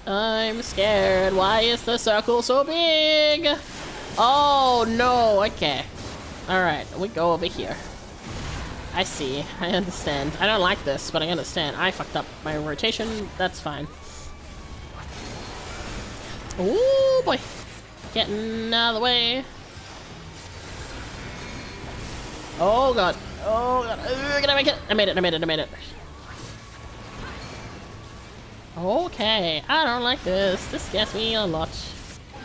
I'm scared. Why is the circle so big? Oh no, okay. Alright, we go over here. I see. I understand. I don't like this, but I understand. I fucked up my rotation. That's fine. Oh boy. Getting out of the way. Oh god. Oh god. Can I make it? I made it. I made it. I made it. Okay. I don't like this. This scares me a lot.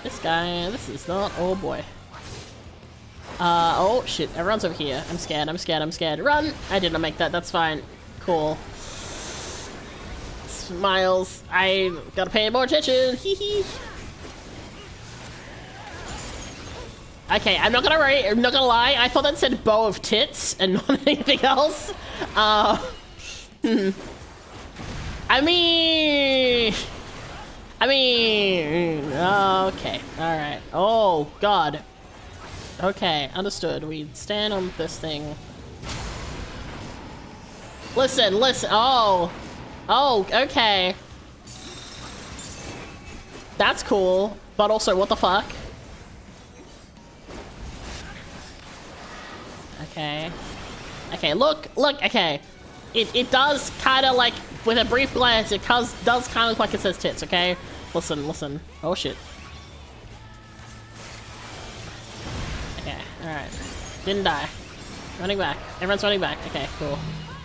This guy. This is not. Oh boy. Oh shit. Everyone's over here. I'm scared. I'm scared. I'm scared. Run! I did not make that. That's fine. Cool. Smiles. I gotta pay more attention. Hee hee. Okay, I'm not gonna lie. I thought that said bow of tits and not anything else. I mean, okay, all right. Oh God. Okay, understood. We stand on this thing. Listen, listen. Oh, okay. That's cool, but also, what the fuck? Okay. Okay, look, okay. It does kind of like, with a brief glance, it does kind of look like it says tits, okay? Listen. Oh shit. Okay, alright. Didn't die. Running back. Everyone's running back. Okay, cool.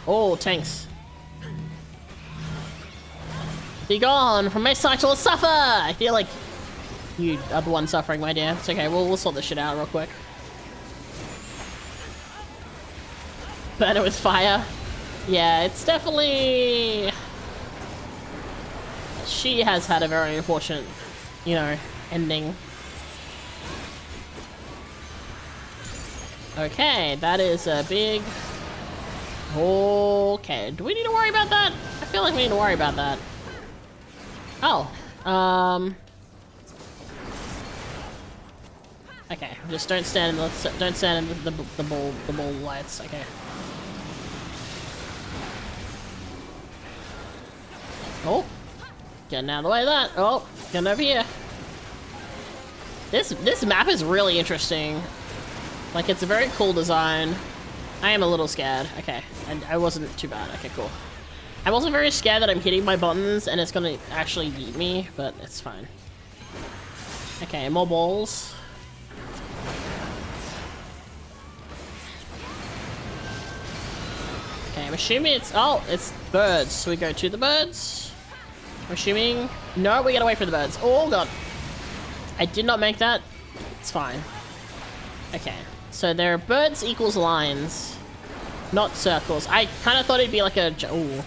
Oh, tanks. Be gone from my sight will suffer! I feel like you are the one suffering, my dear. It's okay, we'll sort this shit out real quick. Burn it with fire. Yeah, it's definitely... She has had a very unfortunate, you know, ending. Okay, that is a big... Okay, do we need to worry about that? I feel like we need to worry about that. Oh, okay, just don't stand in the ball lights. Okay. Oh, getting out of the way of that. Oh, getting over here. This map is really interesting. Like, it's a very cool design. I am a little scared. Okay, and I wasn't too bad. Okay, cool. I'm also very scared that I'm hitting my buttons and it's gonna actually eat me, but it's fine. Okay, more balls. Okay, I'm assuming it's... Oh, it's birds. So we go to the birds. I'm assuming... No, we gotta wait for the birds. Oh, God. I did not make that. It's fine. Okay, so there are birds equals lines, not circles. I kind of thought it'd be like a... Ooh.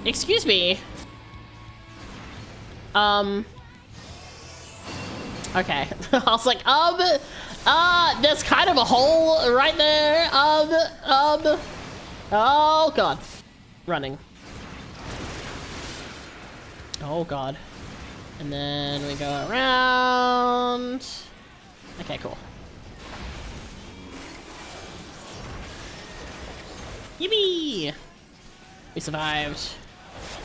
Excuse me. Okay. I was like, there's kind of a hole right there. Oh god. Running. Oh god. And then we go around. Okay, cool. Yippee! We survived.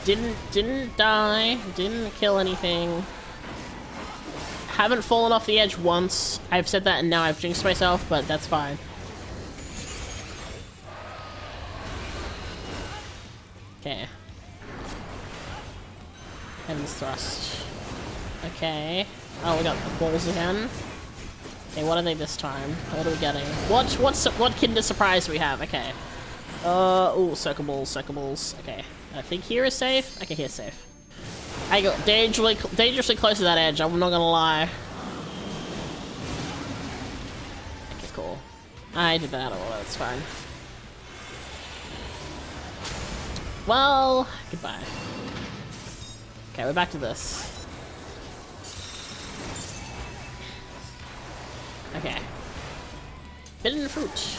Didn't die. Didn't kill anything. Haven't fallen off the edge once. I've said that and now I've jinxed myself, but that's fine. Okay. Heaven's Thrust. Okay. Oh, we got the balls again. Okay, what are they this time? What are we getting? What Kinder Surprise do we have? Okay. Ooh, circle balls. Okay. I think here is safe. Okay, here's safe. I got dangerously close to that edge, I'm not gonna lie. Okay, cool. I did that, oh, that's fine. Well, goodbye. Okay, we're back to this. Okay. Forbidden fruit.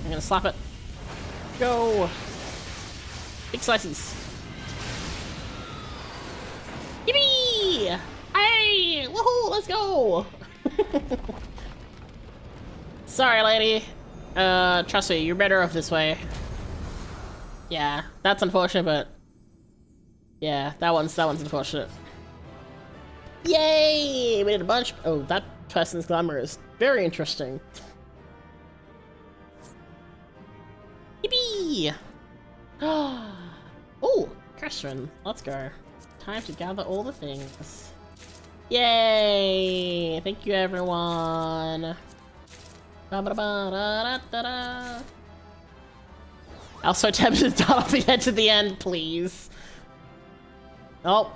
I'm gonna slap it. Go! Big slices. Yippee! Hey! Woohoo! Let's go! Sorry, lady. Trust me, you're better off this way. Yeah, that's unfortunate, but yeah, that one's unfortunate. Yay! We did a bunch. Oh, that person's glamour is very interesting. Yippee! Oh, Catherine, let's go. Time to gather all the things. Yay! Thank you, everyone. I was so tempted to start off the edge to the end, please. Oh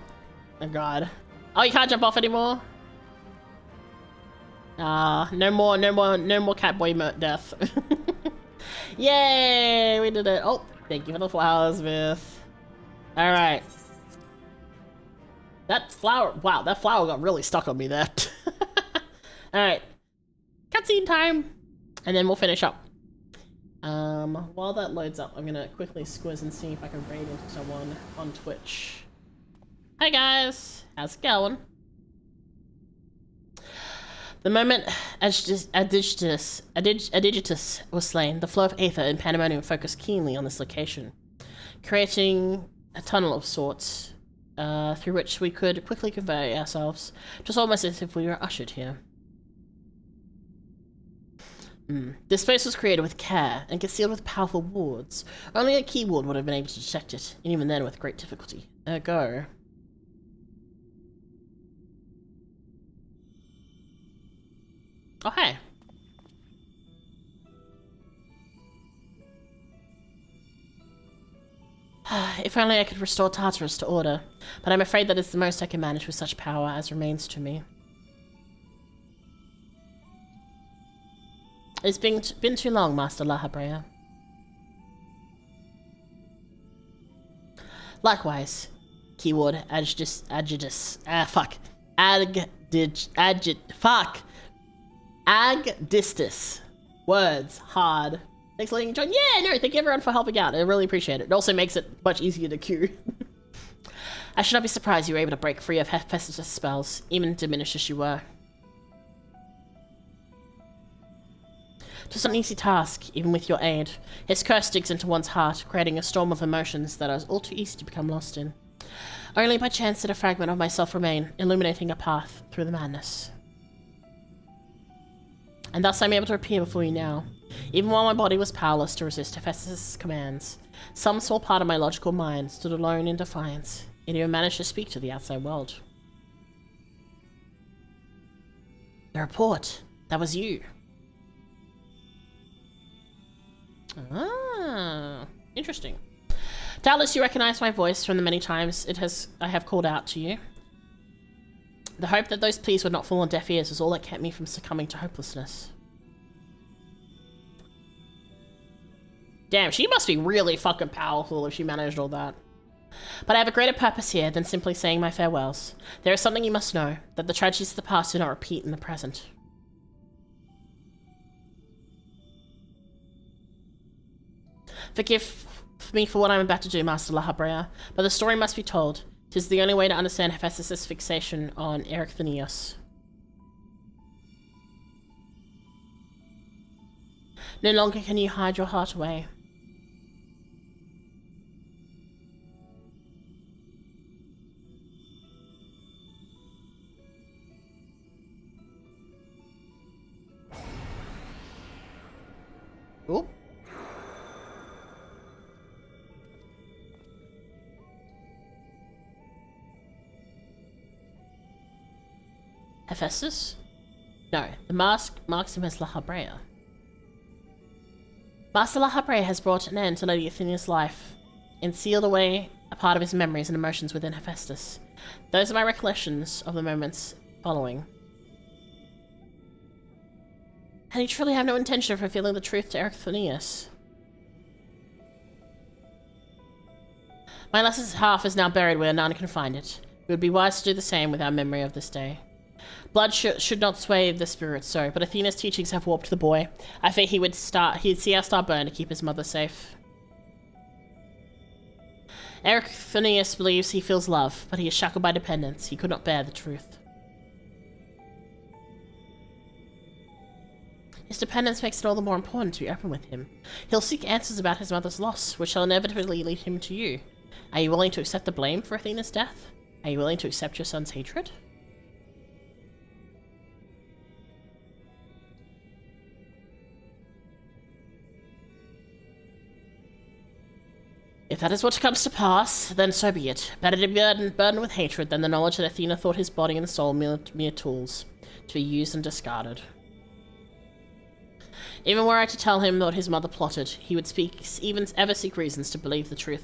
god. Oh, you can't jump off anymore? No more Catboy death. Yay! We did it. Oh, thank you for the flowers, Myth. Alright. That flower, wow, that flower got really stuck on me there. Alright. Cutscene time! And then we'll finish up. While that loads up, I'm gonna quickly squiz and see if I can raid into someone on Twitch. Hi guys! How's it going? The moment Adigitus was slain, the flow of aether in Pandemonium focused keenly on this location, creating a tunnel of sorts, through which we could quickly convey ourselves, just almost as if we were ushered here. This space was created with care and concealed with powerful wards. Only a key ward would have been able to detect it, and even then with great difficulty. Ergo. Oh, hey. If only I could restore Tartarus to order, but I'm afraid that it's the most I can manage with such power as remains to me. It's been too long, Master Lahabrea. Likewise, keyword Agdistus. Words. Hard. Thanks for letting me join. Yeah, no, thank you everyone for helping out. I really appreciate it. It also makes it much easier to queue. I should not be surprised you were able to break free of Hephaestus' spells, even diminished as you were. It was not an easy task, even with your aid. His curse digs into one's heart, creating a storm of emotions that are all too easy to become lost in. Only by chance did a fragment of myself remain, illuminating a path through the madness. And thus I'm able to appear before you now. Even while my body was powerless to resist Hephaestus' commands, some small part of my logical mind stood alone in defiance. It even managed to speak to the outside world. The report. That was you. Ah, interesting. Doubtless you recognize my voice from the many times I have called out to you. The hope that those pleas would not fall on deaf ears was all that kept me from succumbing to hopelessness. Damn, she must be really fucking powerful if she managed all that. But I have a greater purpose here than simply saying my farewells. There is something you must know, that the tragedies of the past do not repeat in the present. Forgive me for what I'm about to do, Master La Habrea, but the story must be told. 'Tis the only way to understand Hephaestus' fixation on Erycthonius. No longer can you hide your heart away. Ooh. Hephaestus? No, the mask marks him as La Habrea. Master La Habrea has brought an end to Lady Athena's life and sealed away a part of his memories and emotions within Hephaestus. Those are my recollections of the moments following. And you truly have no intention of revealing the truth to Erycthonius. My lesser half is now buried where none can find it. It would be wise to do the same with our memory of this day. Blood should not sway the spirit so, but Athena's teachings have warped the boy. I fear he'd see our star burn to keep his mother safe. Erycthonius believes he feels love, but he is shackled by dependence. He could not bear the truth. His dependence makes it all the more important to be open with him. He'll seek answers about his mother's loss, which shall inevitably lead him to you. Are you willing to accept the blame for Athena's death? Are you willing to accept your son's hatred? If that is what comes to pass, then so be it. Better to be burdened with hatred than the knowledge that Athena thought his body and soul mere tools, to be used and discarded. Even were I to tell him what his mother plotted, he would even ever seek reasons to believe the true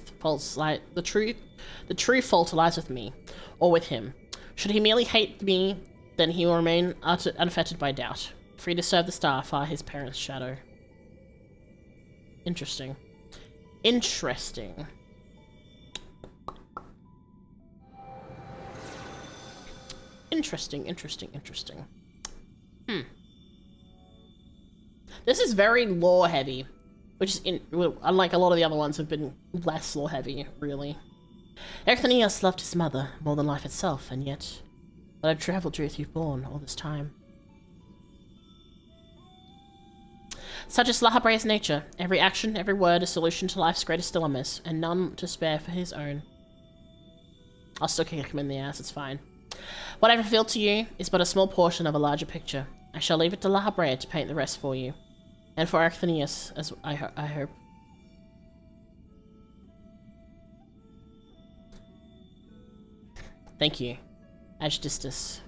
fault lies with me, or with him. Should he merely hate me, then he will remain unaffected by doubt, free to serve the star far his parents' shadow. Interesting. Interesting. Interesting. This is very lore heavy, which is unlike a lot of the other ones have been less lore heavy, really. Erycthonius loved his mother more than life itself, and yet, but I've traveled through born all this time. Such is La Habrea's nature. Every action, every word, a solution to life's greatest dilemmas, and none to spare for his own. I'll still kick him in the ass, it's fine. What I've revealed to you is but a small portion of a larger picture. I shall leave it to La Habrea to paint the rest for you. And for Erycthonius, as I hope. Thank you, Agistus.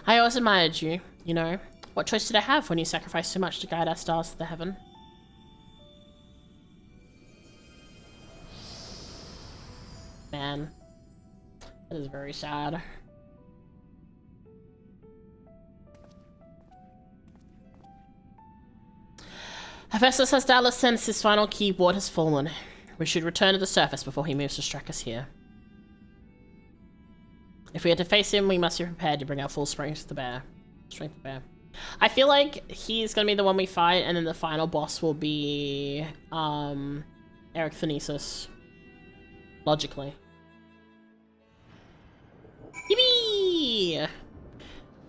I always admired you, you know. What choice did I have when you sacrificed so much to guide our stars to the heaven? Man, that is very sad. Hephaestus has doubtless sensed his final keyboard has fallen. We should return to the surface before he moves to strike us here. If we are to face him, we must be prepared to bring our full strength to bear. I feel like he's gonna be the one we fight, and then the final boss will be Erycthonius. Logically. Yippee!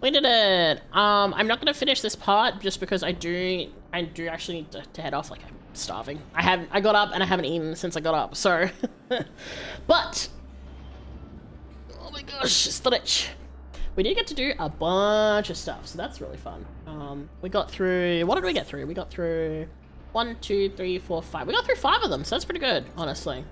We did it! I'm not gonna finish this part just because I do actually need to head off. Like, I'm starving. I got up and I haven't eaten since I got up, so but oh my gosh, stretch. We did get to do a bunch of stuff, so that's really fun. We got through, what did we get through? We got through 1, 2, 3, 4, 5. We got through 5 of them, so that's pretty good, honestly.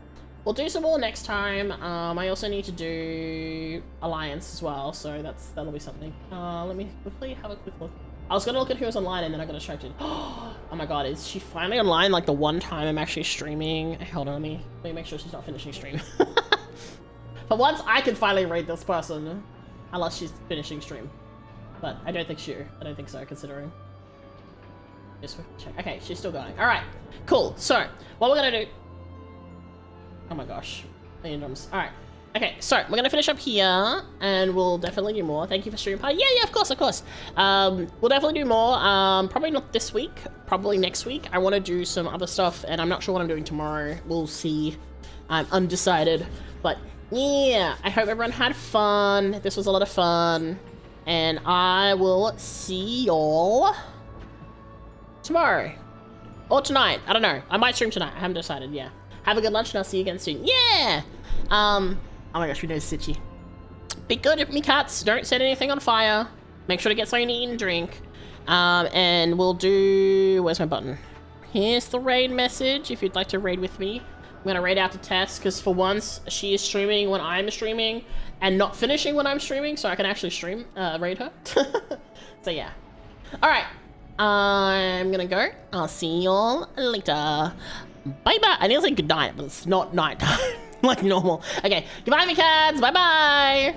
We'll do some more next time. I also need to do Alliance as well, so that'll be something. Let me quickly have a quick look. I was gonna look at who was online and then I got distracted. Oh my god, is she finally online like the one time I'm actually streaming? Hold on, let me make sure she's not finishing stream. For once, I can finally rate this person. Unless she's finishing stream. But I don't think so, considering. Just check. Okay, she's still going. All right, cool. So what we're gonna do? Oh my gosh, million drums. All right. Okay, so we're gonna finish up here, and we'll definitely do more. Thank you for streaming party. Yeah, of course. We'll definitely do more. Probably not this week. Probably next week. I want to do some other stuff, and I'm not sure what I'm doing tomorrow. We'll see. I'm undecided, but yeah. I hope everyone had fun. This was a lot of fun, and I will see y'all tomorrow or tonight. I don't know. I might stream tonight. I haven't decided. Yeah. Have a good lunch, and I'll see you again soon. Yeah. Oh my gosh, we know Sitchy. Be good, me cats. Don't set anything on fire. Make sure to get something to eat and drink. And we'll do... Where's my button? Here's the raid message if you'd like to raid with me. I'm gonna raid out to Tess because for once she is streaming when I'm streaming and not finishing when I'm streaming, so I can actually stream, raid her. So yeah. Alright. I'm gonna go. I'll see y'all later. Bye-bye. I need to say good night, but it's not night time. Like normal. Okay, goodbye, me cats. Bye-bye.